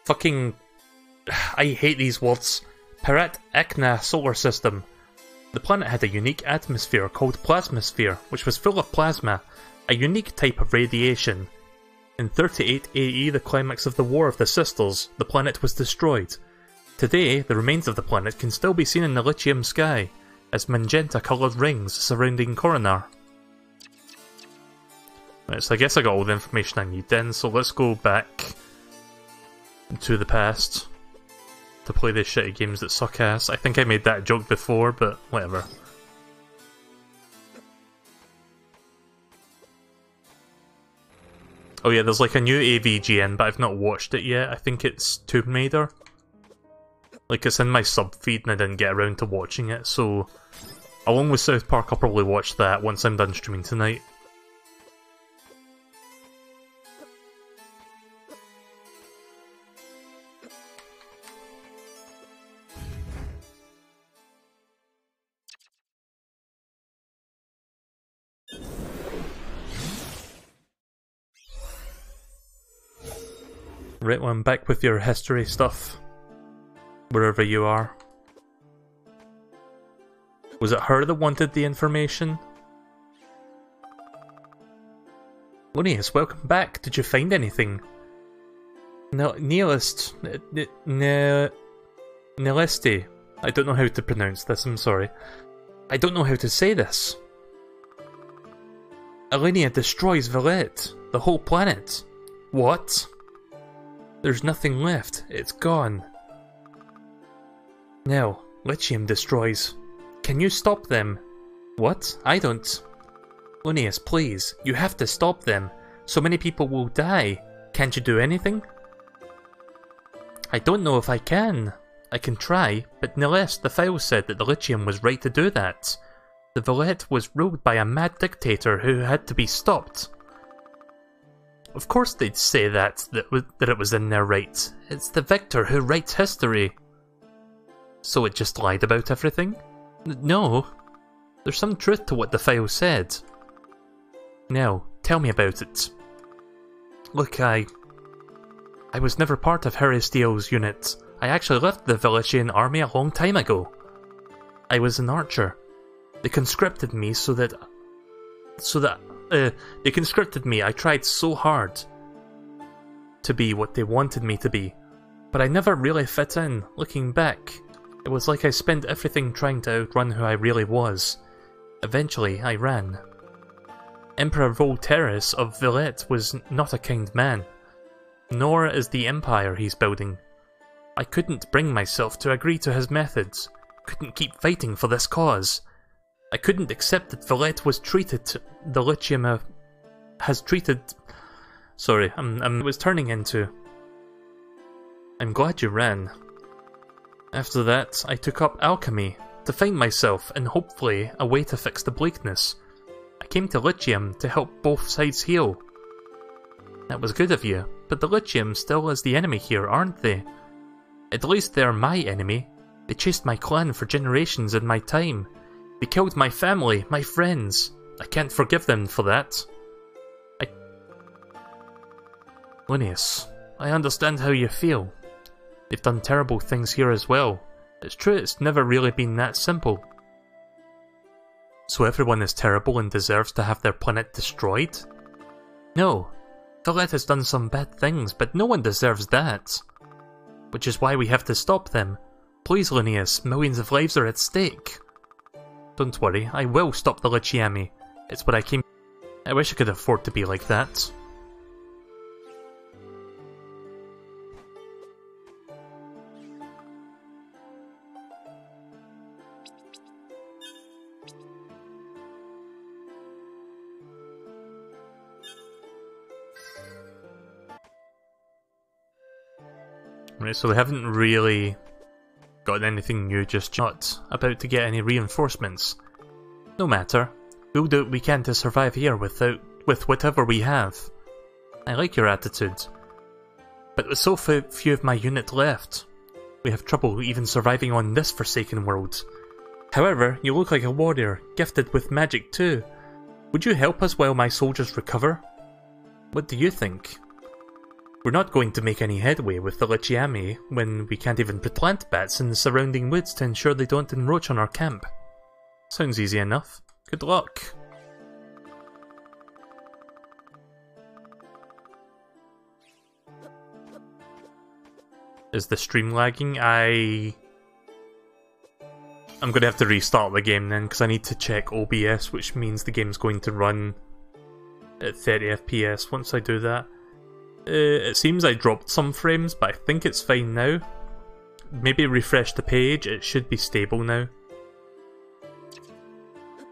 fucking... I hate these words. Parat-Ekna solar system. The planet had a unique atmosphere called plasmasphere, which was full of plasma, a unique type of radiation. In 38 AE, the climax of the War of the Sisters, the planet was destroyed. Today, the remains of the planet can still be seen in the Lithium sky, as magenta-coloured rings surrounding Coronar. Right, so I guess I got all the information I need then, so let's go back to the past to play these shitty games that suck ass. I think I made that joke before, but whatever. Oh yeah, there's like a new AVGN, but I've not watched it yet. I think it's Tomb Raider. Like, it's in my sub feed and I didn't get around to watching it, so along with South Park, I'll probably watch that once I'm done streaming tonight. Right, well, I'm back with your history stuff. Wherever you are. Was it her that wanted the information? Lunius, welcome back. Did you find anything? No, Nihilist. Nihilisti. I don't know how to pronounce this, I'm sorry. I don't know how to say this. Elenia destroys Villette. The whole planet. What? There's nothing left. It's gone. Now, Lithium destroys. Can you stop them? What? I don't. Lunius, please. You have to stop them. So many people will die. Can't you do anything? I don't know if I can. I can try, but Nilest, the file said that the Lithium was right to do that. The Villette was ruled by a mad dictator who had to be stopped. Of course they'd say that it was in their right. It's the victor who writes history. So it just lied about everything? No. There's some truth to what the file said. Now, tell me about it. Look, I was never part of Heristeel's unit. I actually left the Villician army a long time ago. I was an archer. They conscripted me they conscripted me. I tried so hard to be what they wanted me to be, but I never really fit in. Looking back, it was like I spent everything trying to outrun who I really was. Eventually, I ran. Emperor Volterus of Villette was not a kind man, nor is the empire he's building. I couldn't bring myself to agree to his methods, couldn't keep fighting for this cause. I couldn't accept that Villette was treated, the Lycium has treated... Sorry, it was turning into... I'm glad you ran. After that, I took up alchemy, to find myself and hopefully a way to fix the bleakness. I came to Lycium to help both sides heal. That was good of you, but the Lycium still is the enemy here, aren't they? At least they're my enemy. They chased my clan for generations in my time. They killed my family, my friends. I can't forgive them for that. Linnaeus, I understand how you feel. They've done terrible things here as well. It's true it's never really been that simple. So everyone is terrible and deserves to have their planet destroyed? No. Villette has done some bad things, but no one deserves that. Which is why we have to stop them. Please, Linnaeus, millions of lives are at stake. Don't worry, I will stop the Lyciami. It's what I came... I wish I could afford to be like that. Right, so we haven't really got anything new just yet. Not about to get any reinforcements. No matter. We'll do what we can to survive here with whatever we have. I like your attitude. But with so few of my unit left, we have trouble even surviving on this forsaken world. However, you look like a warrior, gifted with magic too. Would you help us while my soldiers recover? What do you think? We're not going to make any headway with the Lyciami when we can't even plant bats in the surrounding woods to ensure they don't encroach on our camp. Sounds easy enough. Good luck. Is the stream lagging? I'm going to have to restart the game then, because I need to check OBS, which means the game's going to run at 30 FPS once I do that. It seems I dropped some frames, but I think it's fine now. Maybe refresh the page, it should be stable now.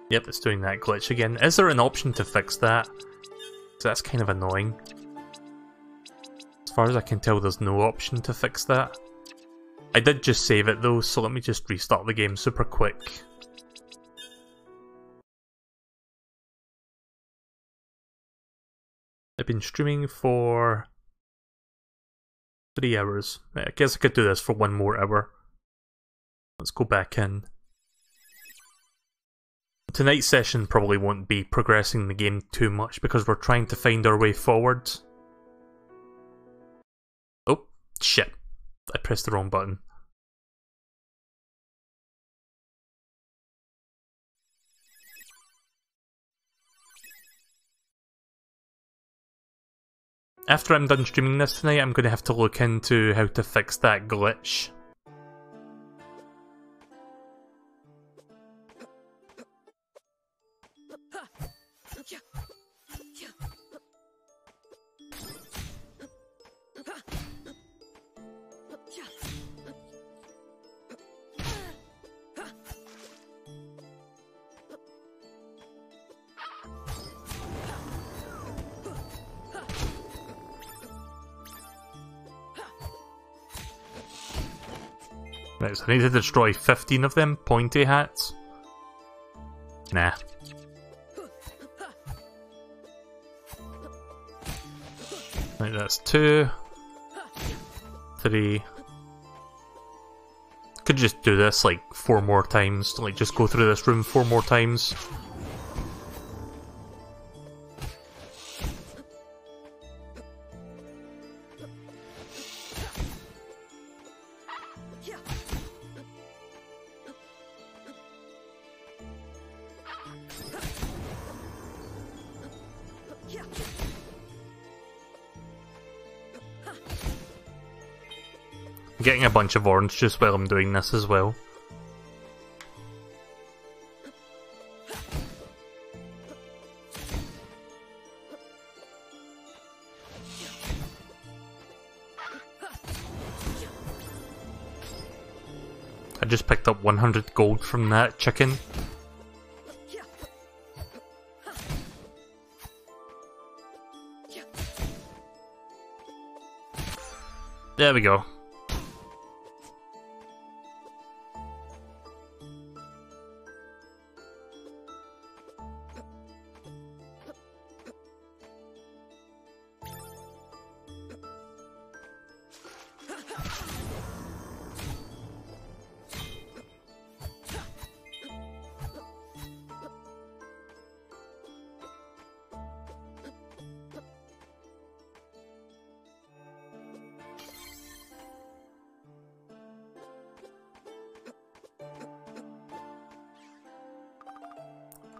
Yep, it's doing that glitch again. Is there an option to fix that? That's kind of annoying. As far as I can tell, there's no option to fix that. I did just save it though, so let me just restart the game super quick. I've been streaming for 3 hours. I guess I could do this for 1 more hour. Let's go back in. Tonight's session probably won't be progressing the game too much because we're trying to find our way forward. Oh, shit. I pressed the wrong button. After I'm done streaming this tonight, I'm going to have to look into how to fix that glitch. Right, so I need to destroy 15 of them pointy hats. Nah. Right, that's 2, 3. Could just do this like 4 more times, like just go through this room 4 more times. I'm getting a bunch of orange juice while I'm doing this as well. I just picked up 100 gold from that chicken. There we go.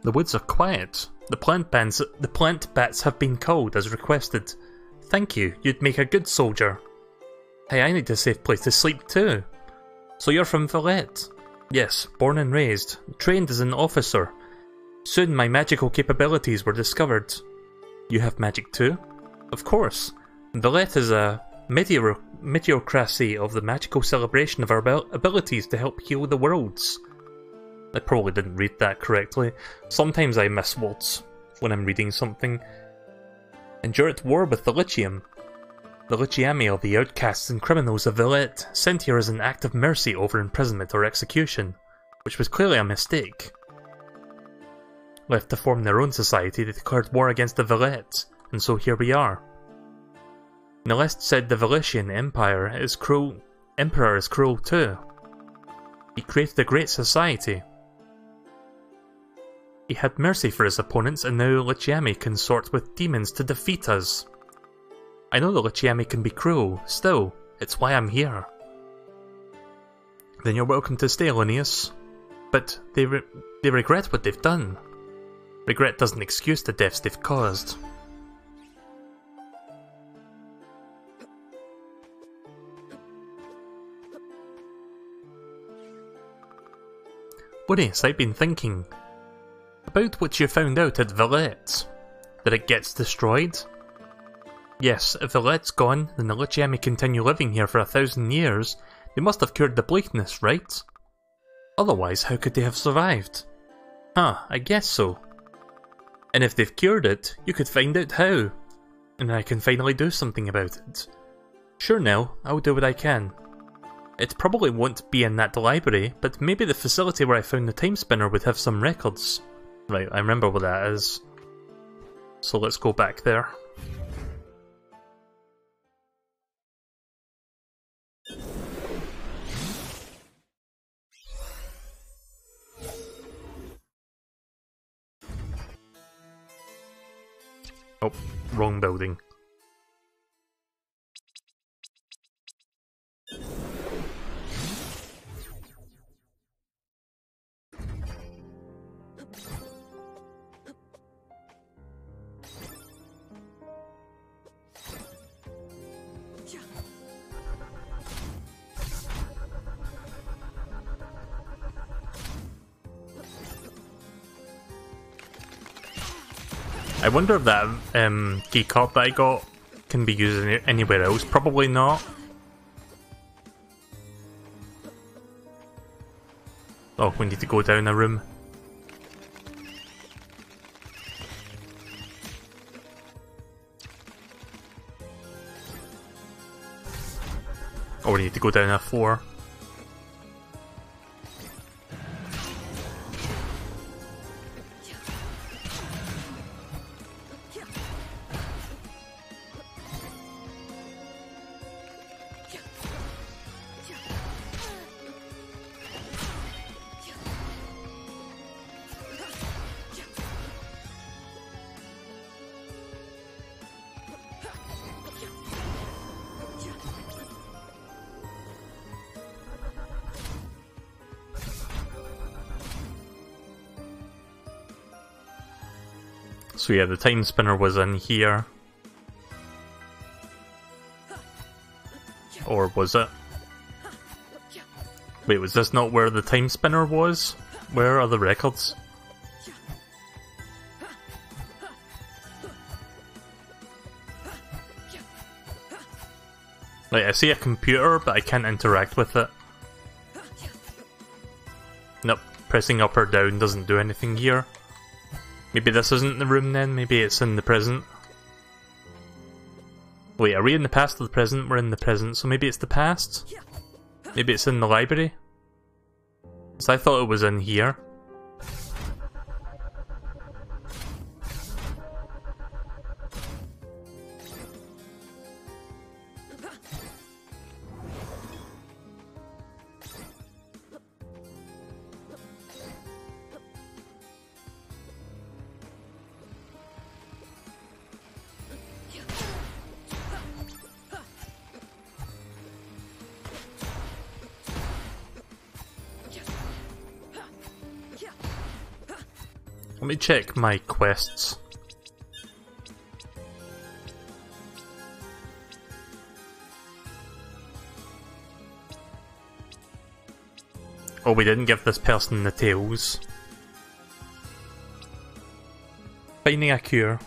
The woods are quiet. The plant bats have been culled as requested. Thank you, you'd make a good soldier. Hey, I need a safe place to sleep too. So you're from Villette? Yes, born and raised. Trained as an officer. Soon my magical capabilities were discovered. You have magic too? Of course. Villette is a meteocracy of the magical celebration of our abilities to help heal the worlds. I probably didn't read that correctly. Sometimes I miss words when I'm reading something. And you're at war with the Lycium. The Lyciami are the outcasts and criminals of Villette, sent here as an act of mercy over imprisonment or execution, which was clearly a mistake. Left to form their own society, they declared war against the Villette, and so here we are. Nalest said the Villetian Emperor is cruel too. He created a great society. He had mercy for his opponents, and now Lyciami consort with demons to defeat us. I know the Lyciami can be cruel, still, it's why I'm here. Then you're welcome to stay, Linnaeus. But they regret what they've done. Regret doesn't excuse the deaths they've caused. Linnaeus, I've been thinking about what you found out at Villette. That it gets destroyed? Yes, if Villette's gone, then the Lyciami continue living here for 1,000 years. They must have cured the bleakness, right? Otherwise, how could they have survived? Huh, I guess so. And if they've cured it, you could find out how. And I can finally do something about it. Sure Nell, I'll do what I can. It probably won't be in that library, but maybe the facility where I found the Timespinner would have some records. Right, I remember what that is. So let's go back there. Oh, wrong building. I wonder if that key card that I got can be used anywhere else. Probably not. Oh, we need to go down a room. Oh, we need to go down a floor. So yeah, the Timespinner was in here. Or was it? Wait, was this not where the Timespinner was? Where are the records? Like, I see a computer, but I can't interact with it. Nope, pressing up or down doesn't do anything here. Maybe this isn't the room then, maybe it's in the present. Wait, are we in the past or the present? We're in the present, so maybe it's the past? Maybe it's in the library? So I thought it was in here. Let me check my quests. Oh, we didn't give this person the tails. Finding a cure.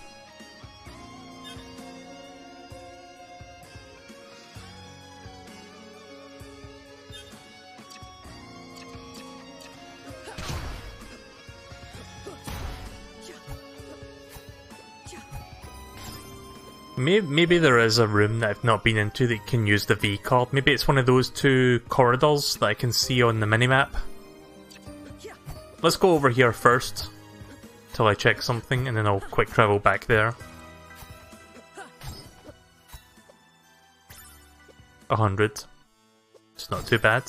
Maybe there is a room that I've not been into that can use the V card. Maybe it's one of those two corridors that I can see on the minimap. Let's go over here first, till I check something, and then I'll quick travel back there. 100. It's not too bad.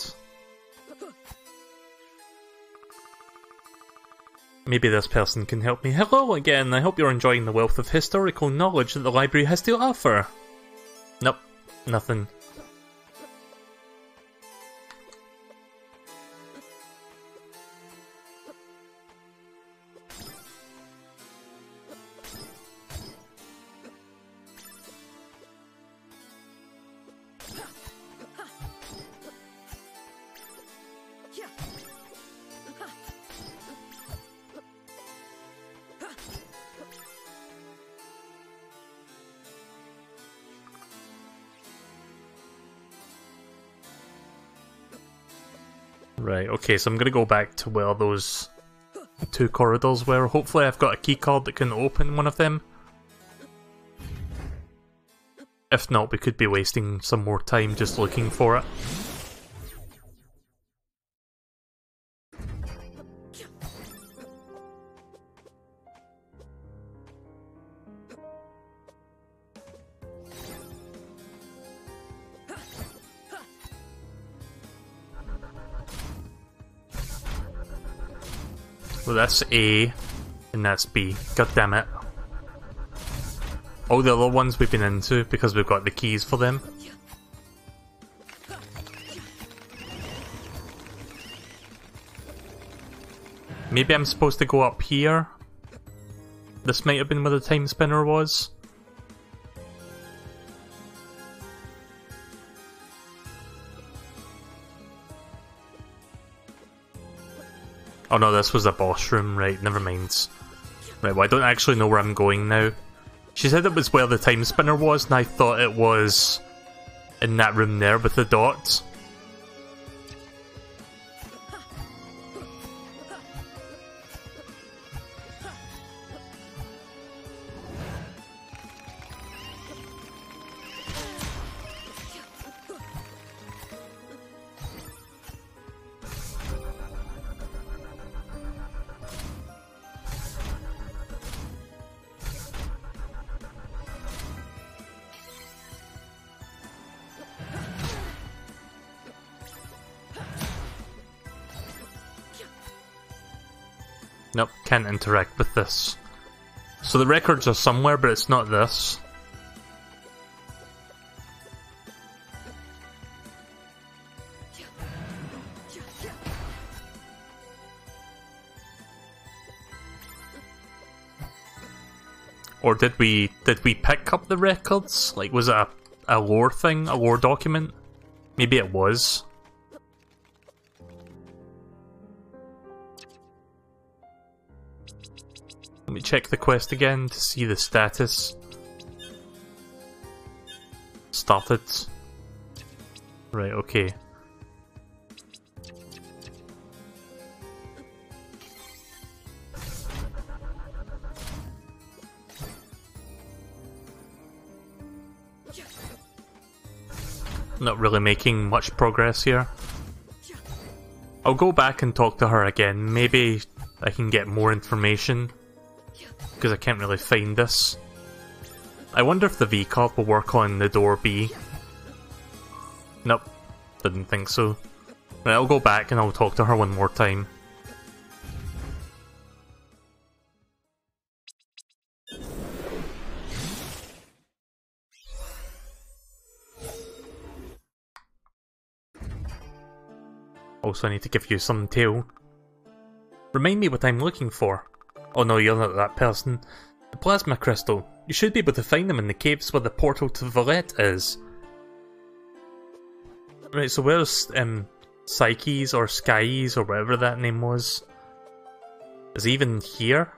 Maybe this person can help me. Hello again, I hope you're enjoying the wealth of historical knowledge that the library has to offer. Nope, nothing. Right, okay, so I'm gonna go back to where those two corridors were. Hopefully I've got a keycard that can open one of them. If not, we could be wasting some more time just looking for it. So that's A, and that's B. God damn it. All the other ones we've been into because we've got the keys for them. Maybe I'm supposed to go up here? This might have been where the Timespinner was. Oh no, this was a boss room, right, never mind. Right, well I don't actually know where I'm going now. She said it was where the Timespinner was, and I thought it was in that room there with the dots. Nope, can't interact with this. So the records are somewhere, but it's not this. Or did we pick up the records? Like, was it a lore thing, a lore document? Maybe it was. Let me check the quest again to see the status. Started. Right, okay. Not really making much progress here. I'll go back and talk to her again. Maybe I can get more information, because I can't really find this. I wonder if the V-Cop will work on the door B. Nope, didn't think so. Right, I'll go back and I'll talk to her one more time. Also, I need to give you some tail. Remind me what I'm looking for. Oh no, you're not that person. The plasma crystal. You should be able to find them in the caves where the portal to Valette is. Right, so where's Psyches or Skies or whatever that name was? Is he even here?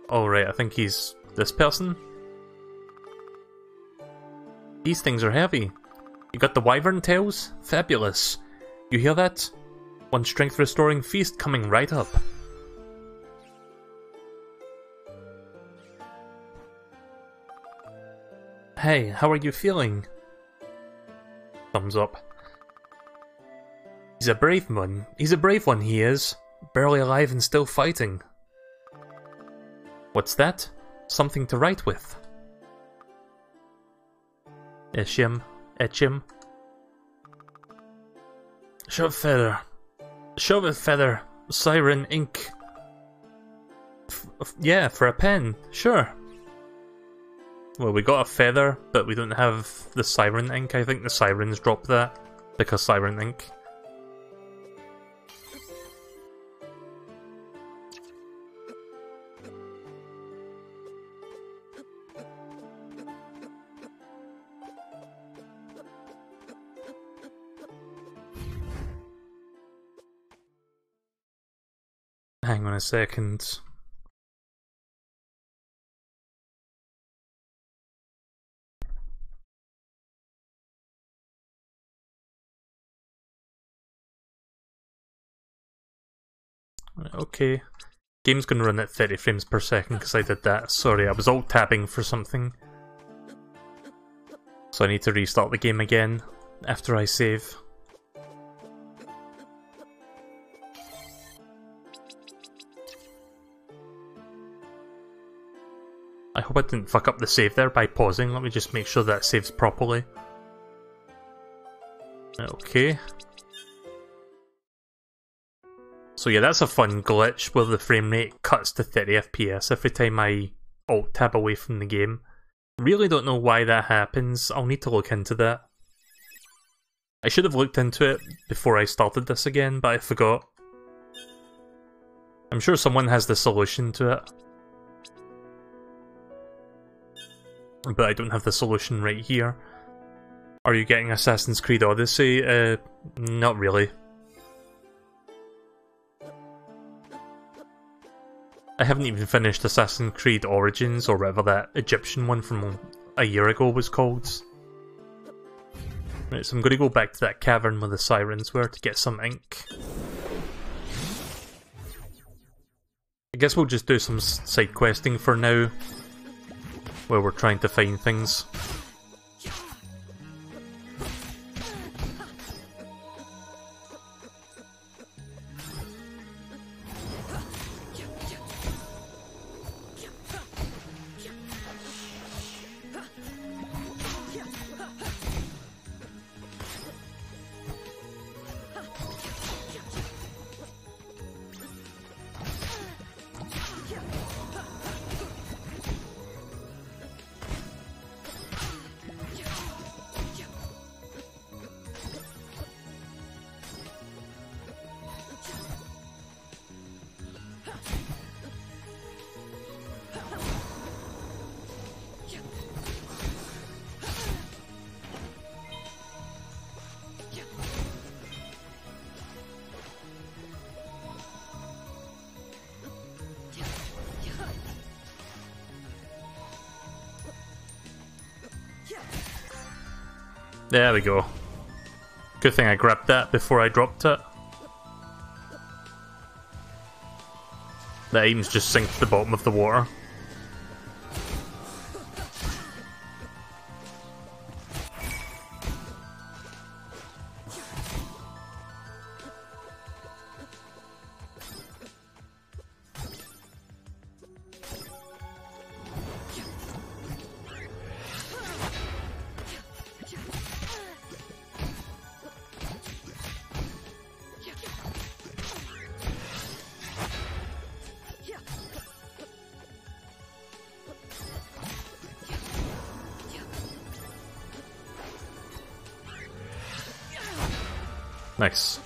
Oh right, I think he's this person. These things are heavy. You got the wyvern tails? Fabulous. You hear that? One strength restoring feast coming right up. Hey, how are you feeling? Thumbs up. He's a brave one. He's a brave one, he is. Barely alive and still fighting. What's that? Something to write with. Etchim. Shove feather. Siren ink. Yeah, for a pen. Sure. Well, we got a feather, but we don't have the siren ink. I think the sirens dropped that because siren ink. Hang on a second. Okay. Game's gonna run at 30 frames per second because I did that. Sorry, I was alt-tabbing for something. So I need to restart the game again after I save. I hope I didn't fuck up the save there by pausing. Let me just make sure that saves properly. Okay. So yeah, that's a fun glitch where the frame rate cuts to 30 FPS every time I alt-tab away from the game. Really don't know why that happens. I'll need to look into that. I should have looked into it before I started this again, but I forgot. I'm sure someone has the solution to it. But I don't have the solution right here. Are you getting Assassin's Creed Odyssey? Not really. I haven't even finished Assassin's Creed Origins, or whatever that Egyptian one from a year ago was called. Right, so I'm going to go back to that cavern where the sirens were to get some ink. I guess we'll just do some side questing for now, where we're trying to find things. There we go. Good thing I grabbed that before I dropped it. The items just sink to the bottom of the water. Nice.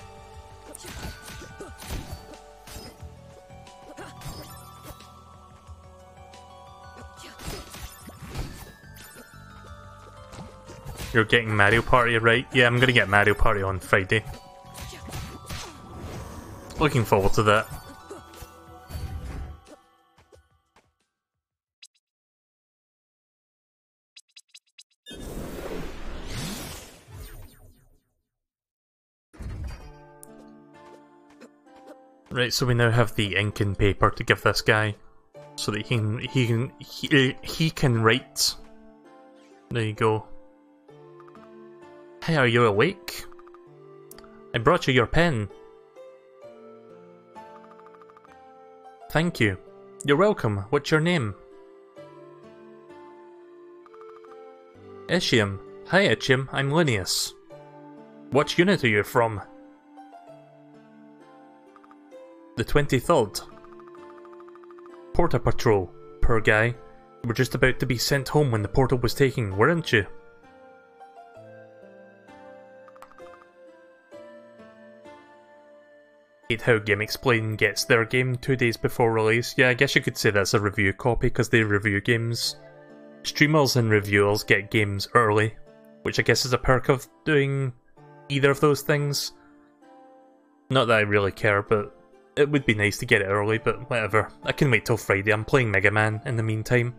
You're getting Mario Party, right? Yeah, I'm gonna get Mario Party on Friday. Looking forward to that. Right, so we now have the ink and paper to give this guy, so that he can write. There you go. Hey, are you awake? I brought you your pen. Thank you. You're welcome. What's your name? Ishium. Hi, Ishium. I'm Linnaeus. What unit are you from? The 23rd. Porter Patrol. Poor guy. You were just about to be sent home when the portal was taken, weren't you? Hate how GameXplain gets their game 2 days before release. Yeah, I guess you could say that's a review copy because they review games. Streamers and reviewers get games early, which I guess is a perk of doing either of those things. Not that I really care, but it would be nice to get it early, but whatever. I can wait till Friday. I'm playing Mega Man in the meantime.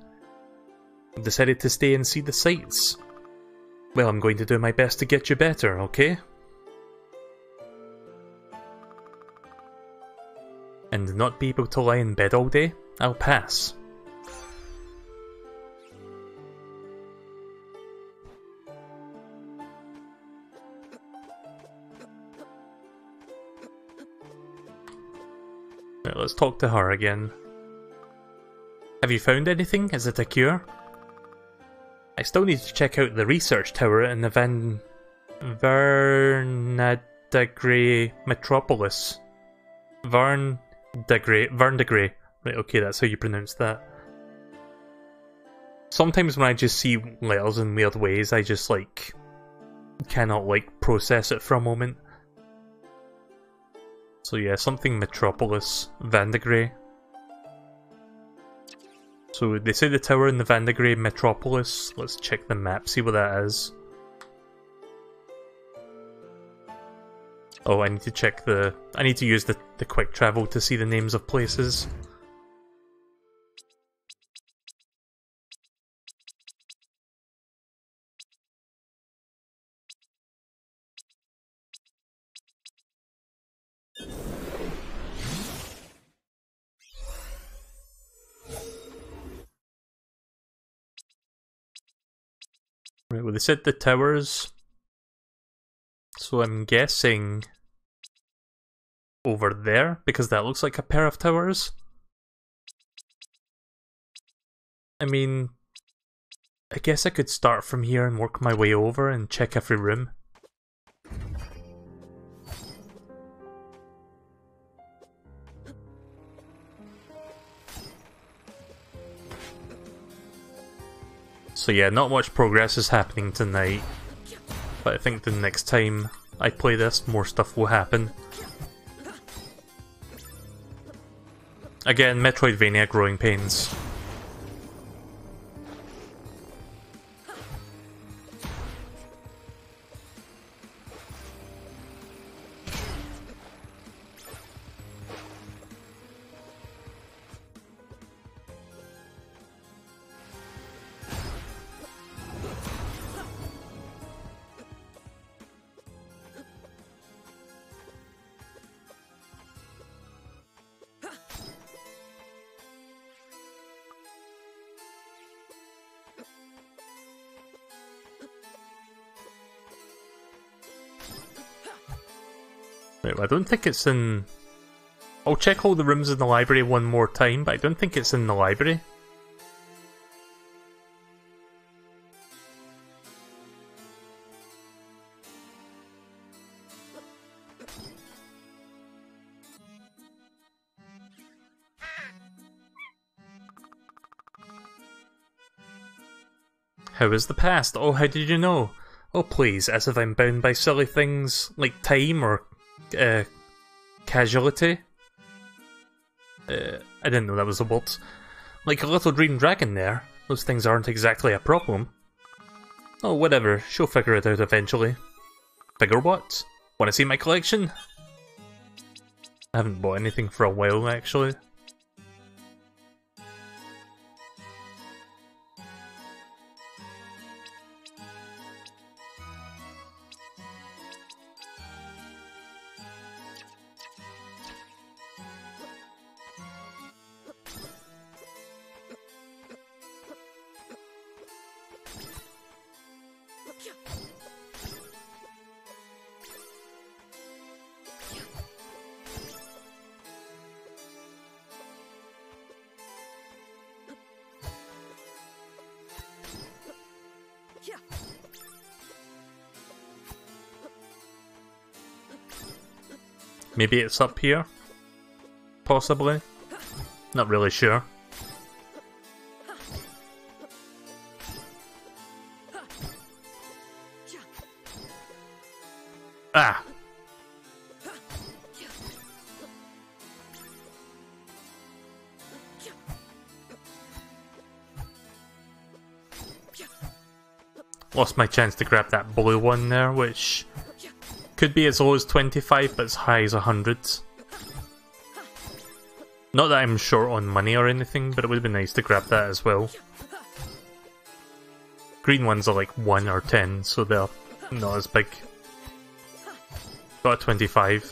I've decided to stay and see the sights. Well, I'm going to do my best to get you better, okay? And not be able to lie in bed all day? I'll pass. Right, let's talk to her again. Have you found anything? Is it a cure? I still need to check out the research tower in the Vernadagre metropolis. Vernadagre. Right, okay, that's how you pronounce that. Sometimes when I just see letters in weird ways, I just cannot process it for a moment. So yeah, something Metropolis, Vandagre. So they say the tower in the Vandagre Metropolis. Let's check the map, see what that is. Oh, I need to check I need to use the quick travel to see the names of places. Right, well they said the towers, so I'm guessing over there, because that looks like a pair of towers. I mean, I guess I could start from here and work my way over and check every room. So yeah, not much progress is happening tonight, but I think the next time I play this, more stuff will happen. Again, Metroidvania growing pains. Right, well, I don't think it's in... I'll check all the rooms in the library one more time, but I don't think it's in the library. How is the past? Oh, how did you know? Oh, please, as if I'm bound by silly things like time or casualty. I didn't know that was a word. Like a little green dragon there. Those things aren't exactly a problem. Oh, whatever. She'll figure it out eventually. Figure what? Want to see my collection? I haven't bought anything for a while, actually. Maybe it's up here? Possibly? Not really sure. Ah! Lost my chance to grab that blue one there, which could be as low as 25, but as high as 100. Not that I'm short on money or anything, but it would be nice to grab that as well. Green ones are like 1 or 10, so they're not as big. Got a 25.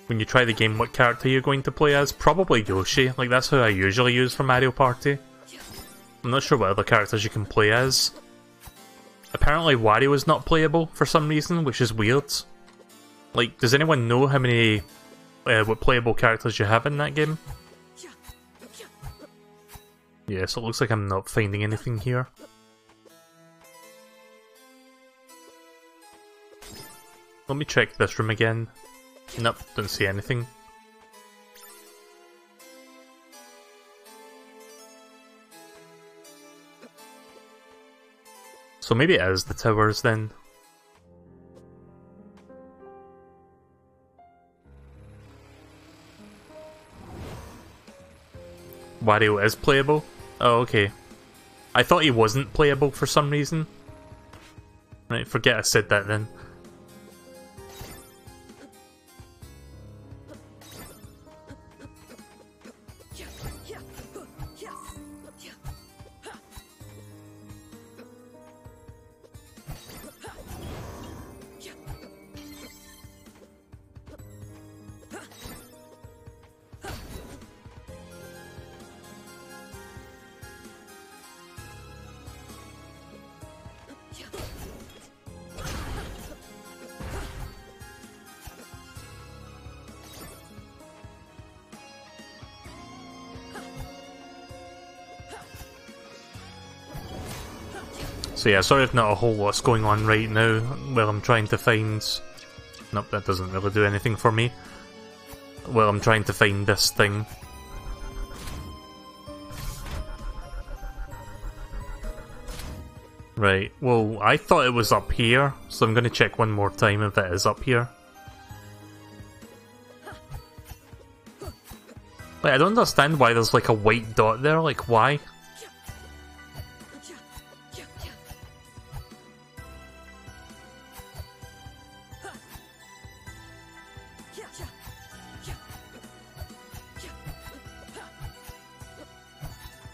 When you try the game, what character you're going to play as? Probably Yoshi, like that's who I usually use for Mario Party. I'm not sure what other characters you can play as. Apparently Wario is not playable for some reason, which is weird. Like, does anyone know how many what playable characters you have in that game? Yeah, so it looks like I'm not finding anything here. Let me check this room again. Nope, don't see anything. So maybe it is the towers then. Wario is playable? Oh, okay. I thought he wasn't playable for some reason. Right, forget I said that then. So yeah, sorry if not a whole lot's going on right now while I'm trying to find... Nope, that doesn't really do anything for me. Well, I'm trying to find this thing. Right, well, I thought it was up here, so I'm going to check one more time if it is up here. Like, I don't understand why there's like a white dot there, like why?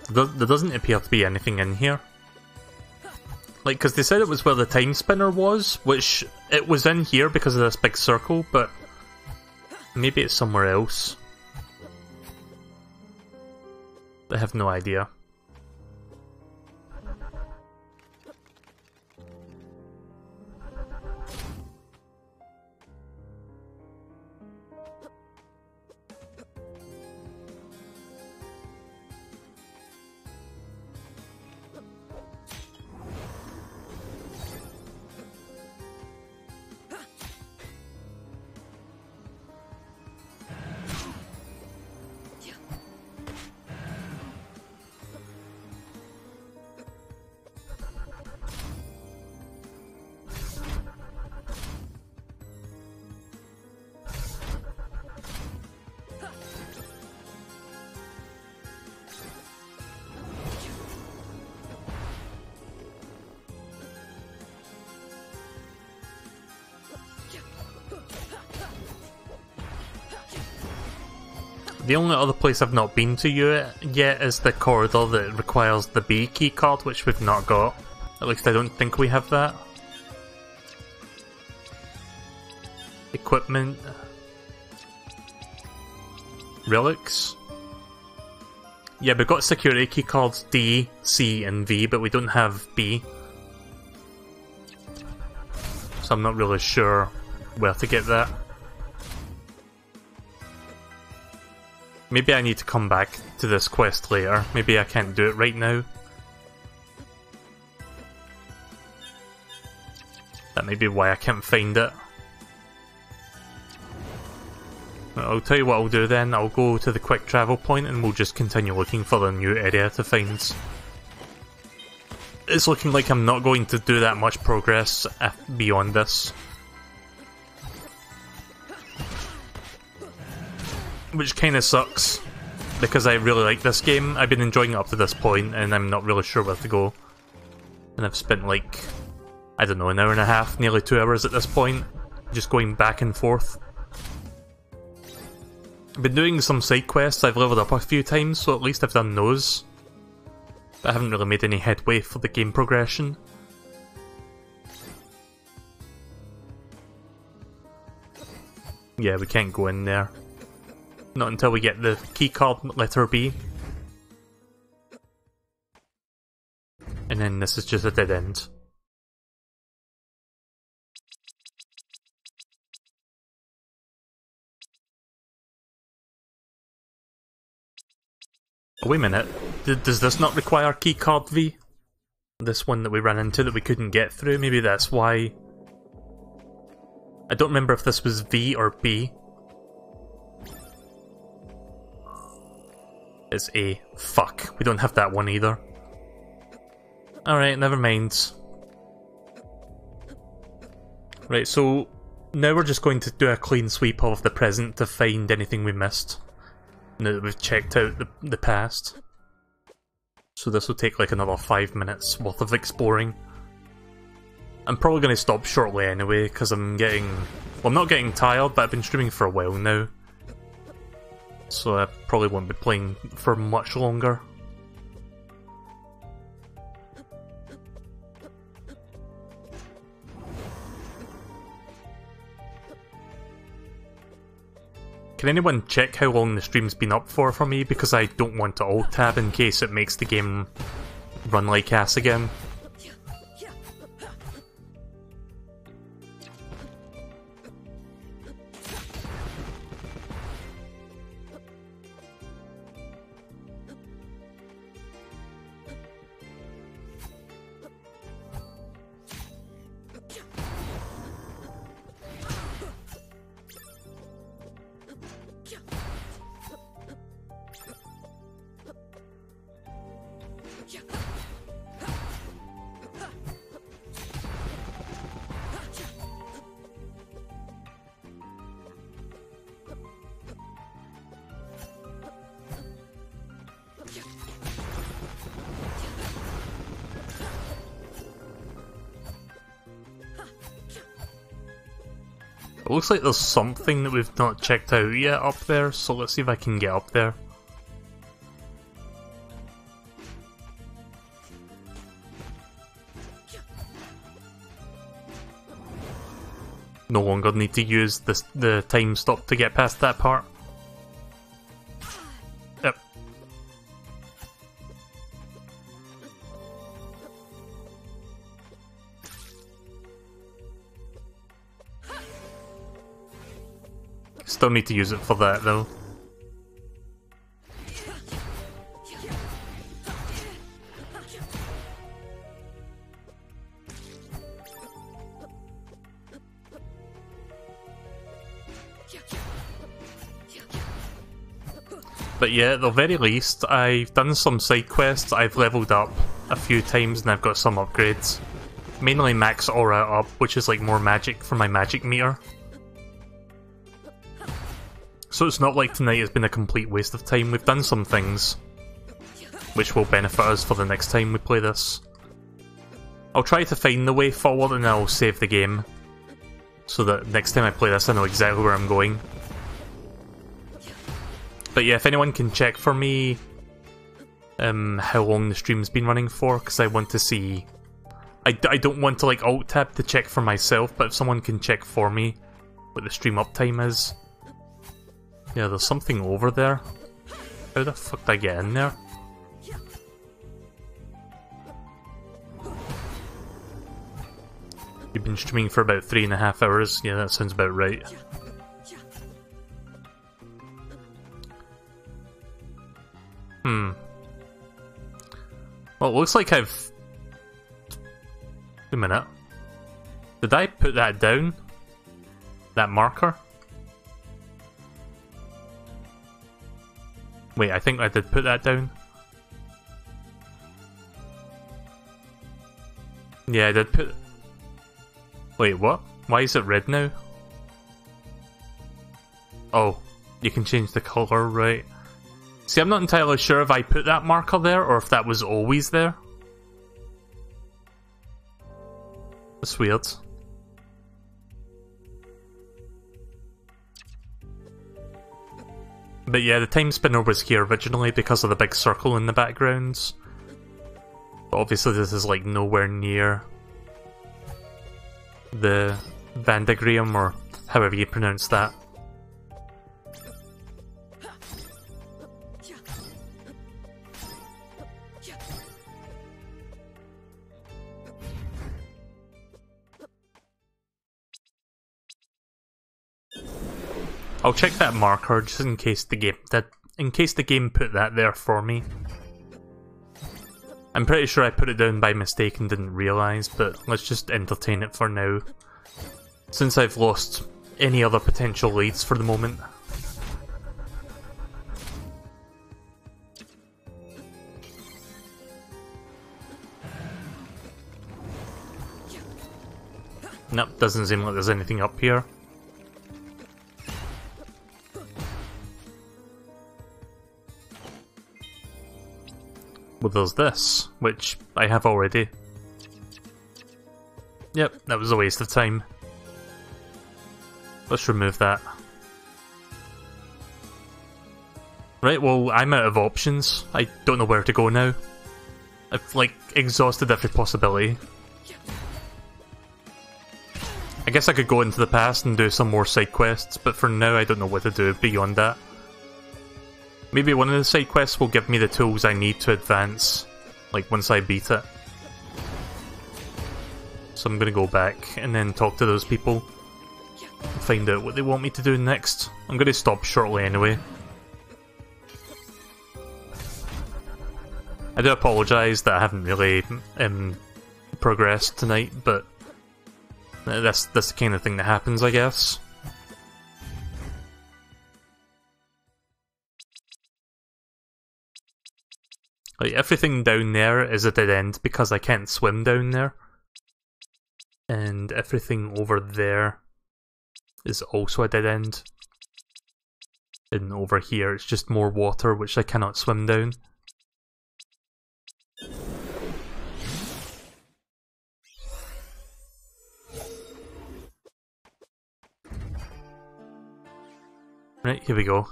There doesn't appear to be anything in here. Like, because they said it was where the Timespinner was, which it was in here because of this big circle, but maybe it's somewhere else. I have no idea. The only other place I've not been to yet is the corridor that requires the B key card, which we've not got. At least I don't think we have that. Equipment. Relics. Yeah, we've got security key cards D, C, and V, but we don't have B. So I'm not really sure where to get that. Maybe I need to come back to this quest later. Maybe I can't do it right now. That may be why I can't find it. I'll tell you what I'll do then. I'll go to the quick travel point and we'll just continue looking for the new area to find. It's looking like I'm not going to do that much progress beyond this. Which kinda sucks, because I really like this game. I've been enjoying it up to this point, and I'm not really sure where to go. And I've spent like, I don't know, an hour and a half, nearly 2 hours at this point, just going back and forth. I've been doing some side quests, I've leveled up a few times, so at least I've done those. But I haven't really made any headway for the game progression. Yeah, we can't go in there. Not until we get the keycard letter B. And then this is just a dead end. Oh, wait a minute. Does this not require keycard V? This one that we ran into that we couldn't get through? Maybe that's why. I don't remember if this was V or B. It's A. Fuck, we don't have that one either. Alright, never mind. Right, so now we're just going to do a clean sweep of the present to find anything we missed. Now that we've checked out the past. So this will take like another 5 minutes worth of exploring. I'm probably going to stop shortly anyway, because I'm getting... Well, I'm not getting tired, but I've been streaming for a while now. So I probably won't be playing for much longer. Can anyone check how long the stream's been up for me? Because I don't want to alt-tab in case it makes the game run like ass again. It looks like there's something that we've not checked out yet up there, so let's see if I can get up there. No longer need to use the time stop to get past that part. Yep. Still need to use it for that though. But yeah, at the very least, I've done some side quests, I've leveled up a few times and I've got some upgrades. Mainly max aura up, which is like more magic for my magic meter. So it's not like tonight has been a complete waste of time. We've done some things which will benefit us for the next time we play this. I'll try to find the way forward and I'll save the game, so that next time I play this I know exactly where I'm going. But yeah, if anyone can check for me how long the stream's been running for, because I want to see... I don't want to like alt-tab to check for myself, but if someone can check for me what the stream uptime is. Yeah, there's something over there. How the fuck did I get in there? You've been streaming for about 3.5 hours. Yeah, that sounds about right. Well, it looks like I've... Wait a minute. Did I put that down? That marker? Wait, I think I did put that down. Yeah, I did put... Wait, what? Why is it red now? Oh, you can change the colour, right? See, I'm not entirely sure if I put that marker there or if that was always there. That's weird. But yeah, the Timespinner was here originally because of the big circle in the background. But obviously this is like nowhere near the Vandagram, or however you pronounce that. I'll check that marker just in case the game put that there for me. I'm pretty sure I put it down by mistake and didn't realise, but let's just entertain it for now, since I've lost any other potential leads for the moment. Nope, doesn't seem like there's anything up here. Well, there's this, which I have already. Yep, that was a waste of time. Let's remove that. Right, well, I'm out of options. I don't know where to go now. I've, like, exhausted every possibility. I guess I could go into the past and do some more side quests, but for now I don't know what to do beyond that. Maybe one of the side quests will give me the tools I need to advance, like once I beat it. So I'm gonna go back and then talk to those people, and find out what they want me to do next. I'm gonna stop shortly anyway. I do apologise that I haven't really progressed tonight, but that's the kind of thing that happens, I guess. Like, everything down there is a dead end because I can't swim down there. And everything over there is also a dead end. And over here it's just more water which I cannot swim down. Right, here we go.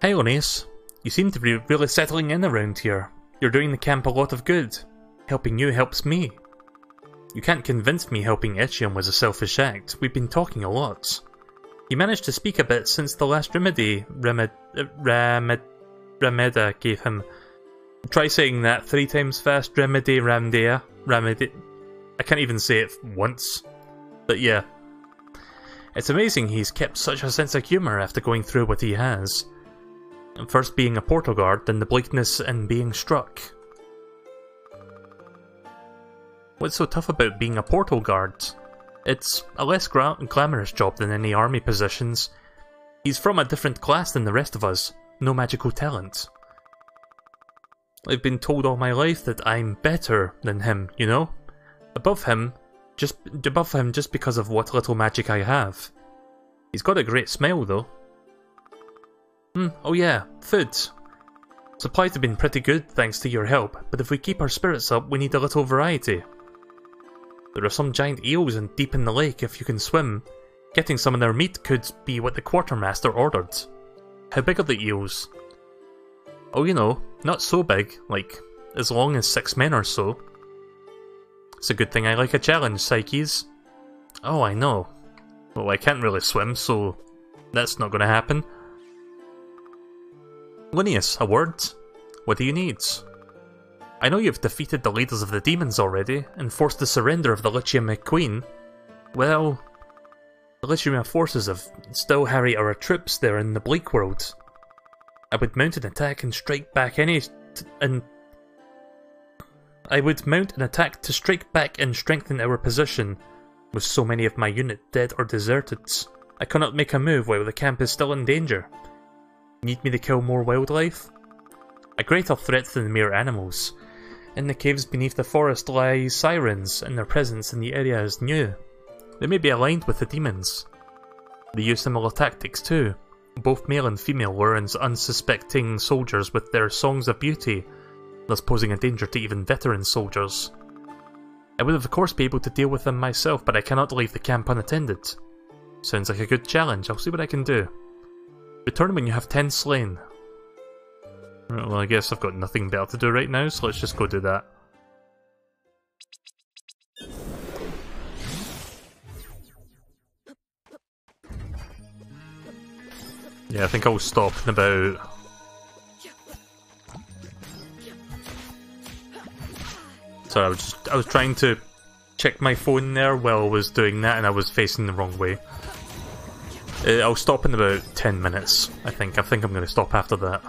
Hi, Linnaeus. You seem to be really settling in around here. You're doing the camp a lot of good. Helping you helps me. You can't convince me helping Echium was a selfish act. We've been talking a lot. He managed to speak a bit since the last remedy Rameda gave him. Try saying that 3 times fast. Remedy. I can't even say it once. But yeah. It's amazing he's kept such a sense of humour after going through what he has. First being a portal guard, then the bleakness and being struck. What's so tough about being a portal guard? It's a less glamorous job than any army positions. He's from a different class than the rest of us. No magical talent. I've been told all my life that I'm better than him, you know? Above him just because of what little magic I have. He's got a great smile though. Oh yeah, food. Supplies have been pretty good thanks to your help, but if we keep our spirits up, we need a little variety. There are some giant eels deep in the lake if you can swim. Getting some of their meat could be what the quartermaster ordered. How big are the eels? Oh, you know, not so big, like, as long as 6 men or so. It's a good thing I like a challenge, Psyches. Oh, I know. Well, I can't really swim, so that's not gonna happen. Linnaeus, a word? What do you need? I know you've defeated the leaders of the demons already, and forced the surrender of the Lichima Queen. Well, the Lichima forces have still harried our troops there in the Bleak World. I would mount an attack and strike back I would mount an attack to strike back and strengthen our position. With so many of my unit dead or deserted, I cannot make a move while the camp is still in danger. Need me to kill more wildlife? A greater threat than mere animals. In the caves beneath the forest lie sirens, and their presence in the area is new. They may be aligned with the demons. They use similar tactics too. Both male and female lure in unsuspecting soldiers with their songs of beauty, thus posing a danger to even veteran soldiers. I would of course be able to deal with them myself, but I cannot leave the camp unattended. Sounds like a good challenge, I'll see what I can do. Return when you have 10 slain. Right, well, I guess I've got nothing better to do right now, so let's just go do that. Yeah, I think I'll stop in about... Sorry, I was trying to check my phone there while I was doing that, and I was facing the wrong way. I'll stop in about 10 minutes, I think. I think I'm going to stop after that.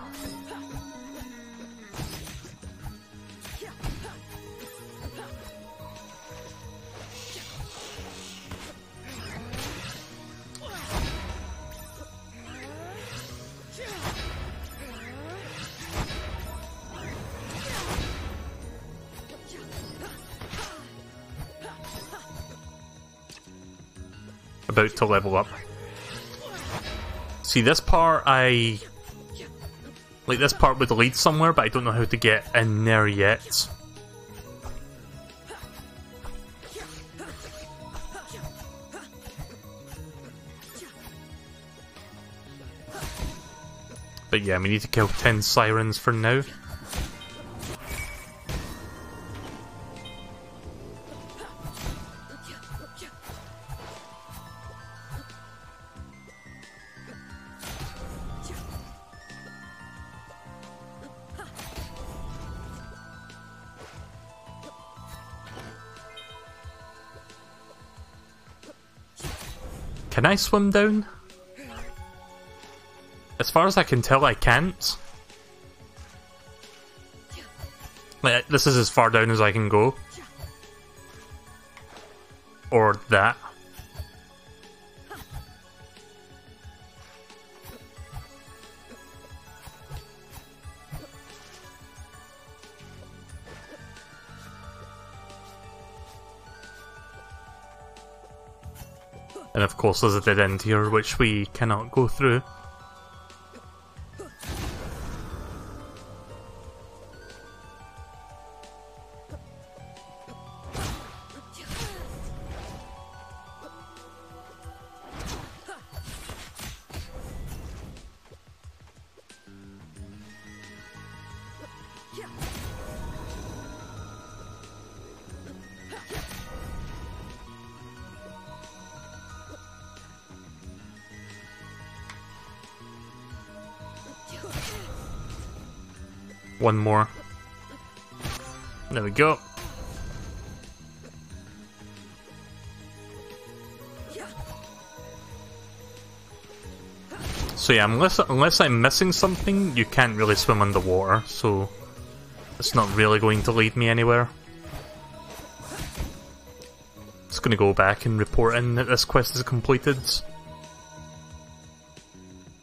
About to level up. See, this part like this part would lead somewhere, but I don't know how to get in there yet. But yeah, we need to kill 10 sirens for now. Can I swim down? As far as I can tell, I can't. Like, this is as far down as I can go. Or that. And of course there's a dead end here which we cannot go through. One more. There we go. So yeah, unless I'm missing something, you can't really swim underwater, so it's not really going to lead me anywhere. Just gonna go back and report in that this quest is completed.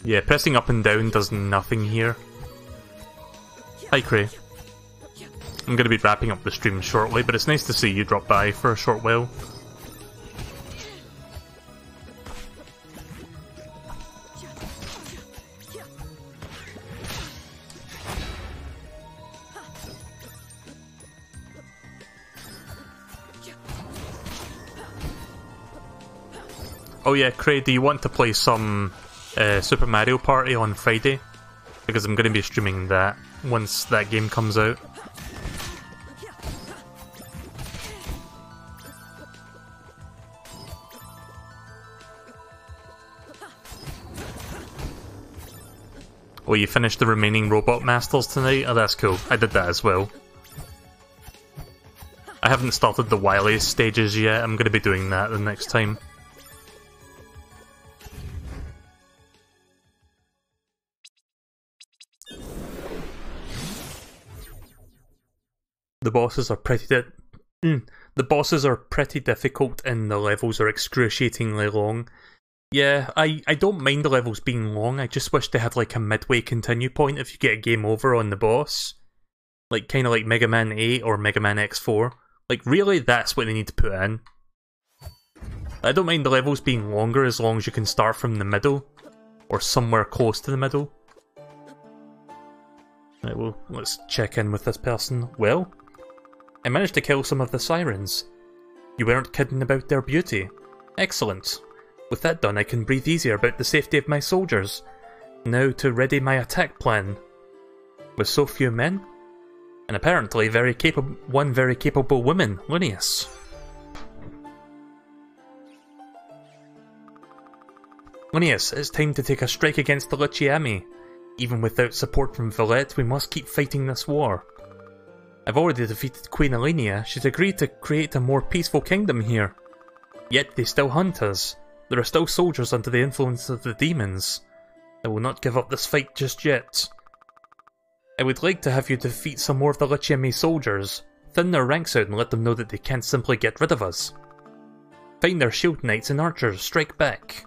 Yeah, pressing up and down does nothing here. Hi Cray. I'm going to be wrapping up the stream shortly, but it's nice to see you drop by for a short while. Oh yeah, Cray, do you want to play some Super Mario Party on Friday, because I'm going to be streaming that once that game comes out. Oh, you finished the remaining Robot Masters tonight? Oh, that's cool. I did that as well. I haven't started the Wily stages yet. I'm going to be doing that the next time. The bosses are pretty difficult and the levels are excruciatingly long. Yeah, I don't mind the levels being long, I just wish they had like a midway continue point if you get a game over on the boss. Like, kinda like Mega Man 8 or Mega Man X4. Like, really, that's what they need to put in. I don't mind the levels being longer as long as you can start from the middle. Or somewhere close to the middle. Right, well, let's check in with this person. Well, I managed to kill some of the sirens. You weren't kidding about their beauty. Excellent. With that done, I can breathe easier about the safety of my soldiers. Now to ready my attack plan. With so few men? And apparently one very capable woman, Linnaeus. Linnaeus, it's time to take a strike against the Lichiami. Even without support from Villette, we must keep fighting this war. I've already defeated Queen Elenia. She's agreed to create a more peaceful kingdom here. Yet they still hunt us. There are still soldiers under the influence of the demons. I will not give up this fight just yet. I would like to have you defeat some more of the Lichiami soldiers. Thin their ranks out and let them know that they can't simply get rid of us. Find their shield knights and archers, strike back.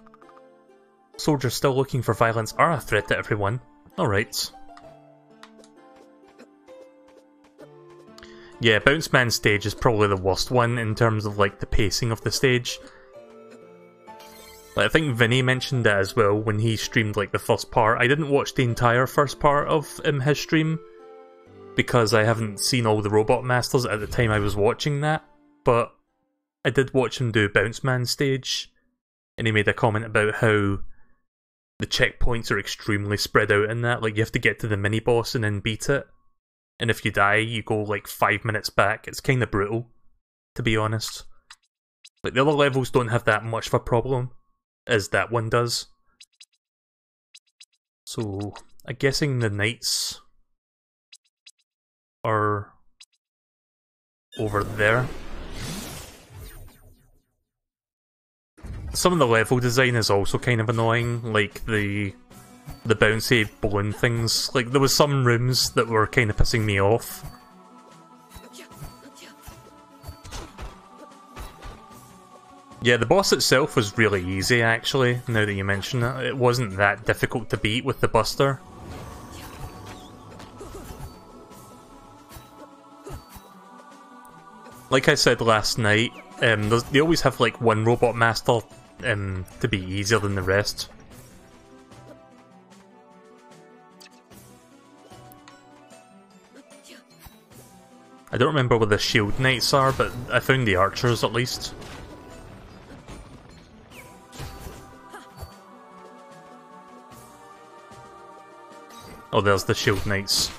Soldiers still looking for violence are a threat to everyone. Alright. Yeah, Bounce Man stage is probably the worst one in terms of like the pacing of the stage. Like, I think Vinny mentioned that as well when he streamed like the first part. I didn't watch the entire first part of his stream because I haven't seen all the Robot Masters at the time I was watching that, but I did watch him do Bounce Man stage, and he made a comment about how the checkpoints are extremely spread out in that. Like, you have to get to the mini-boss and then beat it, and if you die, you go like 5 minutes back. It's kind of brutal, to be honest. Like, the other levels don't have that much of a problem as that one does. So, I'm guessing the knights are over there. Some of the level design is also kind of annoying, like the bouncy balloon things. Like, there was some rooms that were kind of pissing me off. Yeah, the boss itself was really easy, actually, now that you mention it. It wasn't that difficult to beat with the Buster. Like I said last night, they always have like one Robot Master to be easier than the rest. I don't remember where the Shield Knights are, but I found the Archers at least. Oh, there's the Shield Knights.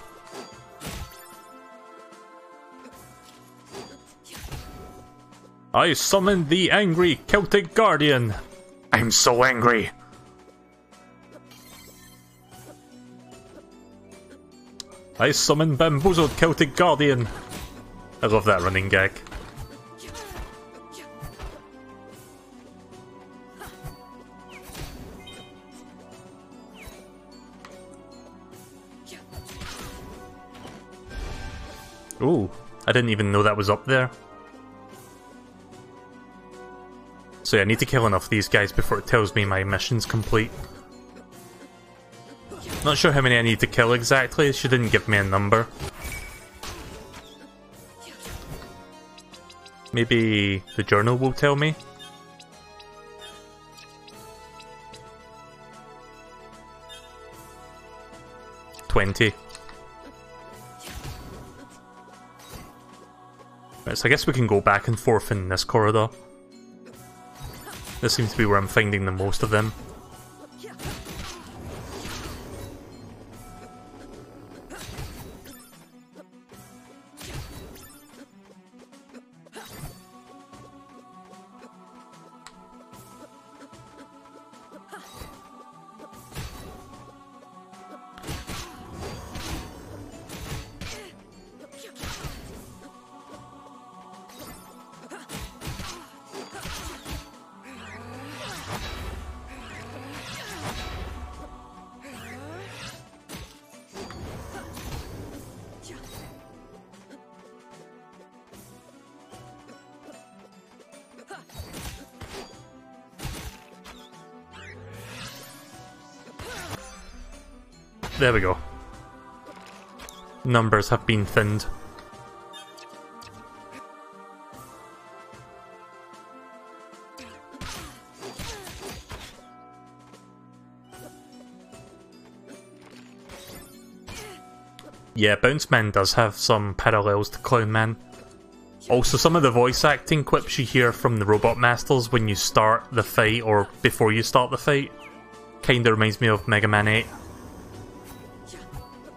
I summoned the angry Celtic Guardian. I'm so angry. I summoned Bamboozled Celtic Guardian. I love that running gag. Ooh, I didn't even know that was up there. So yeah, I need to kill enough of these guys before it tells me my mission's complete. Not sure how many I need to kill exactly, she didn't give me a number. Maybe the journal will tell me? $20. Right, so I guess we can go back and forth in this corridor. This seems to be where I'm finding the most of them. There we go. Numbers have been thinned. Yeah, Bounce Man does have some parallels to Clown Man. Also, some of the voice acting quips you hear from the Robot Masters when you start the fight or before you start the fight kinda reminds me of Mega Man 8.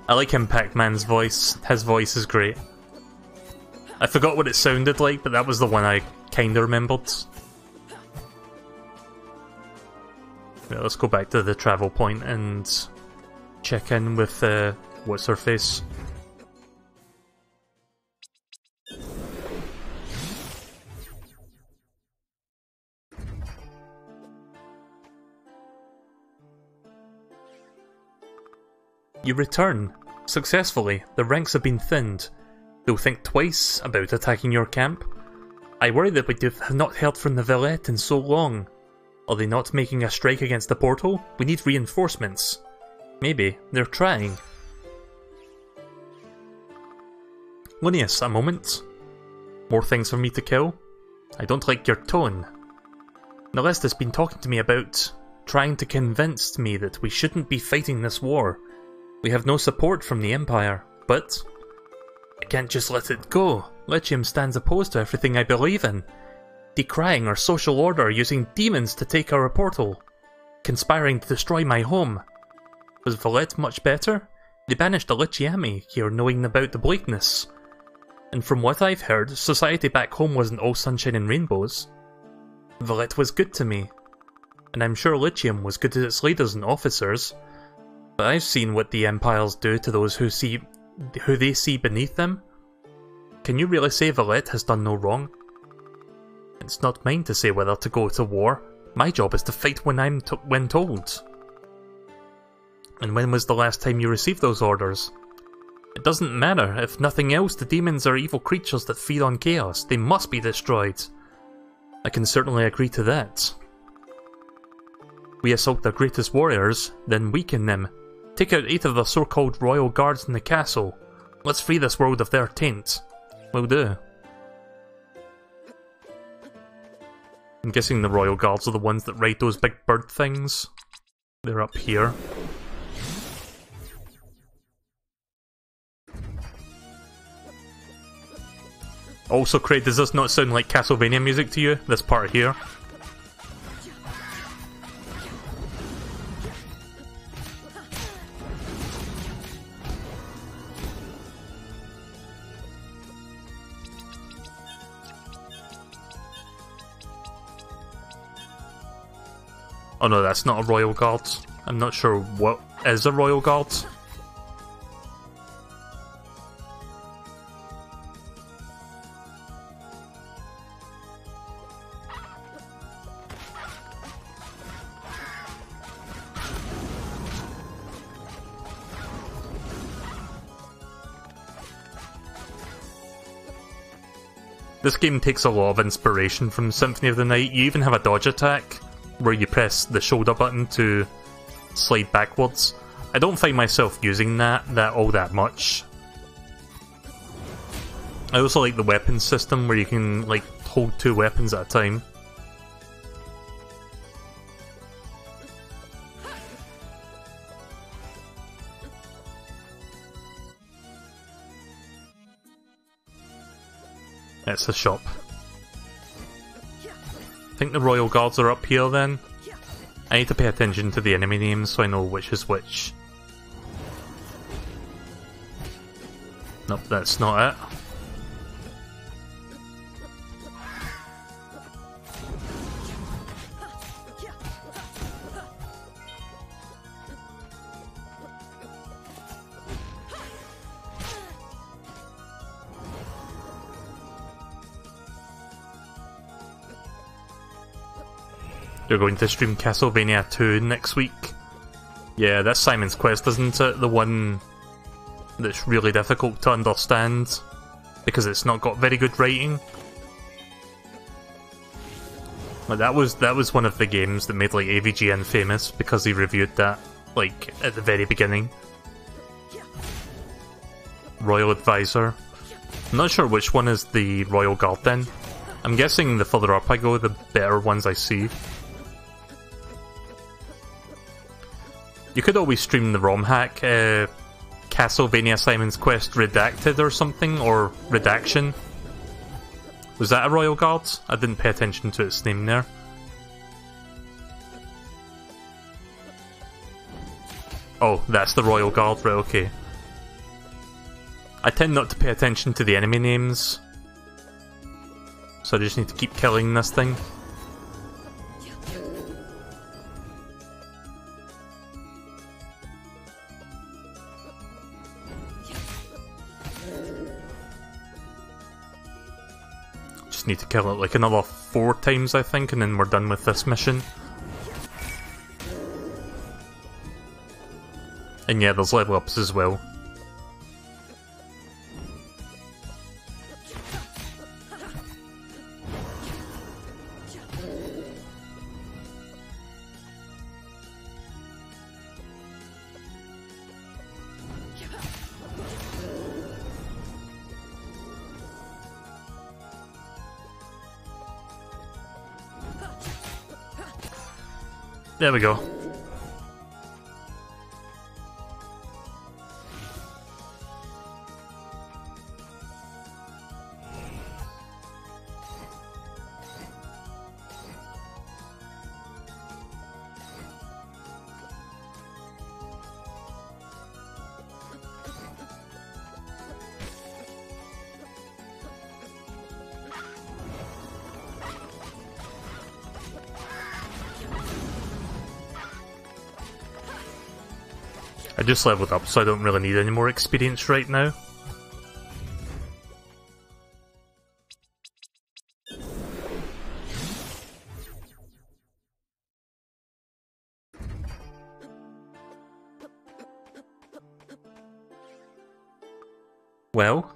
I like Impact Man's voice. His voice is great. I forgot what it sounded like, but that was the one I kinda remembered. Yeah, let's go back to the travel point and check in with what's her face. You return. Successfully. The ranks have been thinned. They'll think twice about attacking your camp. I worry that we have not heard from the Villette in so long. Are they not making a strike against the portal? We need reinforcements. Maybe. They're trying. Linnaeus, a moment. More things for me to kill? I don't like your tone. Nalesta's been talking to me about trying to convince me that we shouldn't be fighting this war. We have no support from the Empire, but I can't just let it go. Lithium stands opposed to everything I believe in, decrying our social order, using demons to take our portal, conspiring to destroy my home. Was Valette much better? They banished the Lichiami here knowing about the bleakness. And from what I've heard, society back home wasn't all sunshine and rainbows. Valette was good to me, and I'm sure Lithium was good to its leaders and officers. But I've seen what the Empires do to those who they see beneath them. Can you really say Valette has done no wrong? It's not mine to say whether to go to war. My job is to fight when when told. And when was the last time you received those orders? It doesn't matter. If nothing else, the demons are evil creatures that feed on chaos. They must be destroyed. I can certainly agree to that. We assault their greatest warriors, then weaken them. Take out 8 of the so-called royal guards in the castle. Let's free this world of their taint. Will do. I'm guessing the royal guards are the ones that ride those big bird things. They're up here. Also, Craig, does this not sound like Castlevania music to you? This part here? Oh no, that's not a royal guard. I'm not sure what is a royal guard. This game takes a lot of inspiration from Symphony of the Night. You even have a dodge attack, where you press the shoulder button to slide backwards. I don't find myself using that all that much. I also like the weapon system where you can like hold 2 weapons at a time. That's the shop. I think the royal guards are up here then. I need to pay attention to the enemy names so I know which is which. Nope, that's not it. You're going to stream Castlevania 2 next week. Yeah, that's Simon's Quest, isn't it? The one that's really difficult to understand because it's not got very good writing. But that was one of the games that made like AVGN famous because he reviewed that like at the very beginning. Royal Advisor. I'm not sure which one is the Royal Guard then. I'm guessing the further up I go, the better ones I see. You could always stream the ROM hack, Castlevania Simon's Quest Redacted or something, or Redaction. Was that a Royal Guard? I didn't pay attention to its name there. Oh, that's the Royal Guard, right, okay. I tend not to pay attention to the enemy names, so I just need to keep killing this thing. Just need to kill it like another 4 times, I think, and then we're done with this mission. And yeah, there's level ups as well. There we go. I just leveled up, so I don't really need any more experience right now. Well,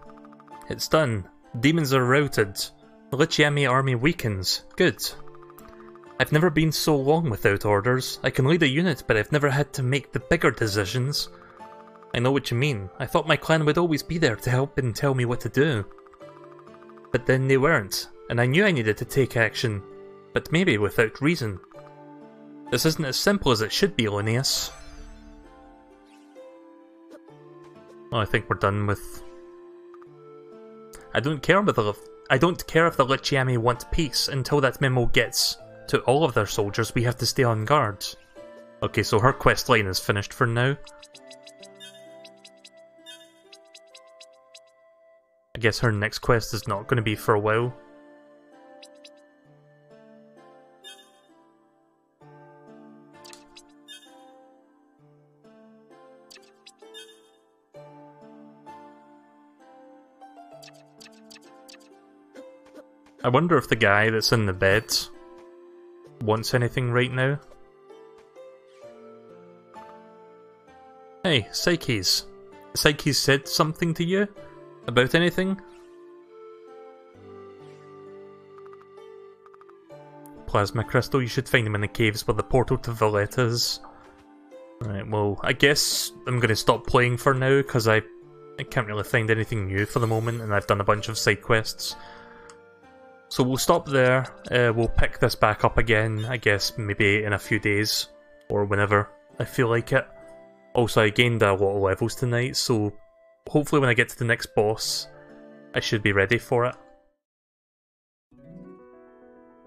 it's done. Demons are routed. The Lichiami army weakens. Good. I've never been so long without orders. I can lead a unit, but I've never had to make the bigger decisions. I know what you mean. I thought my clan would always be there to help and tell me what to do. But then they weren't, and I knew I needed to take action, but maybe without reason. This isn't as simple as it should be, Linnaeus. Oh, I think we're done with... I don't care if the Lichiami want peace until that memo gets to all of their soldiers. We have to stay on guard. Okay, so her quest line is finished for now. I guess her next quest is not going to be for a while. I wonder if the guy that's in the bed wants anything right now. Hey, Psyches. Psyches said something to you? About anything? Plasma Crystal, you should find him in the caves where the portal to Valletta is. Right, well, I guess I'm going to stop playing for now, because I can't really find anything new for the moment, and I've done a bunch of side quests. So we'll stop there, we'll pick this back up again, I guess maybe in a few days, or whenever I feel like it. Also, I gained a lot of levels tonight, so hopefully when I get to the next boss, I should be ready for it.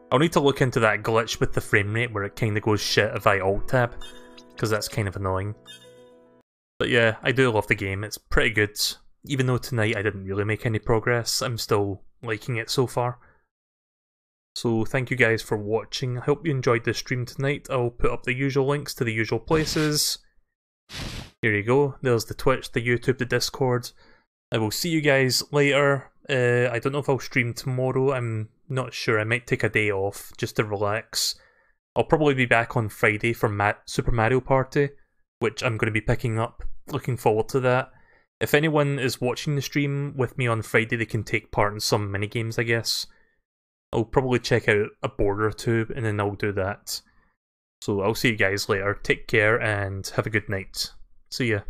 I'll need to look into that glitch with the frame rate where it kinda goes shit if I alt-tab, because that's kind of annoying. But yeah, I do love the game, it's pretty good. Even though tonight I didn't really make any progress, I'm still liking it so far. So thank you guys for watching, I hope you enjoyed this stream tonight. I'll put up the usual links to the usual places. Here you go, there's the Twitch, the YouTube, the Discord. I will see you guys later. I don't know if I'll stream tomorrow, I'm not sure, I might take a day off just to relax. I'll probably be back on Friday for Super Mario Party, which I'm going to be picking up. Looking forward to that. If anyone is watching the stream with me on Friday, they can take part in some minigames, I guess. I'll probably check out a board or two, and then I'll do that. So I'll see you guys later. Take care, and have a good night. See ya.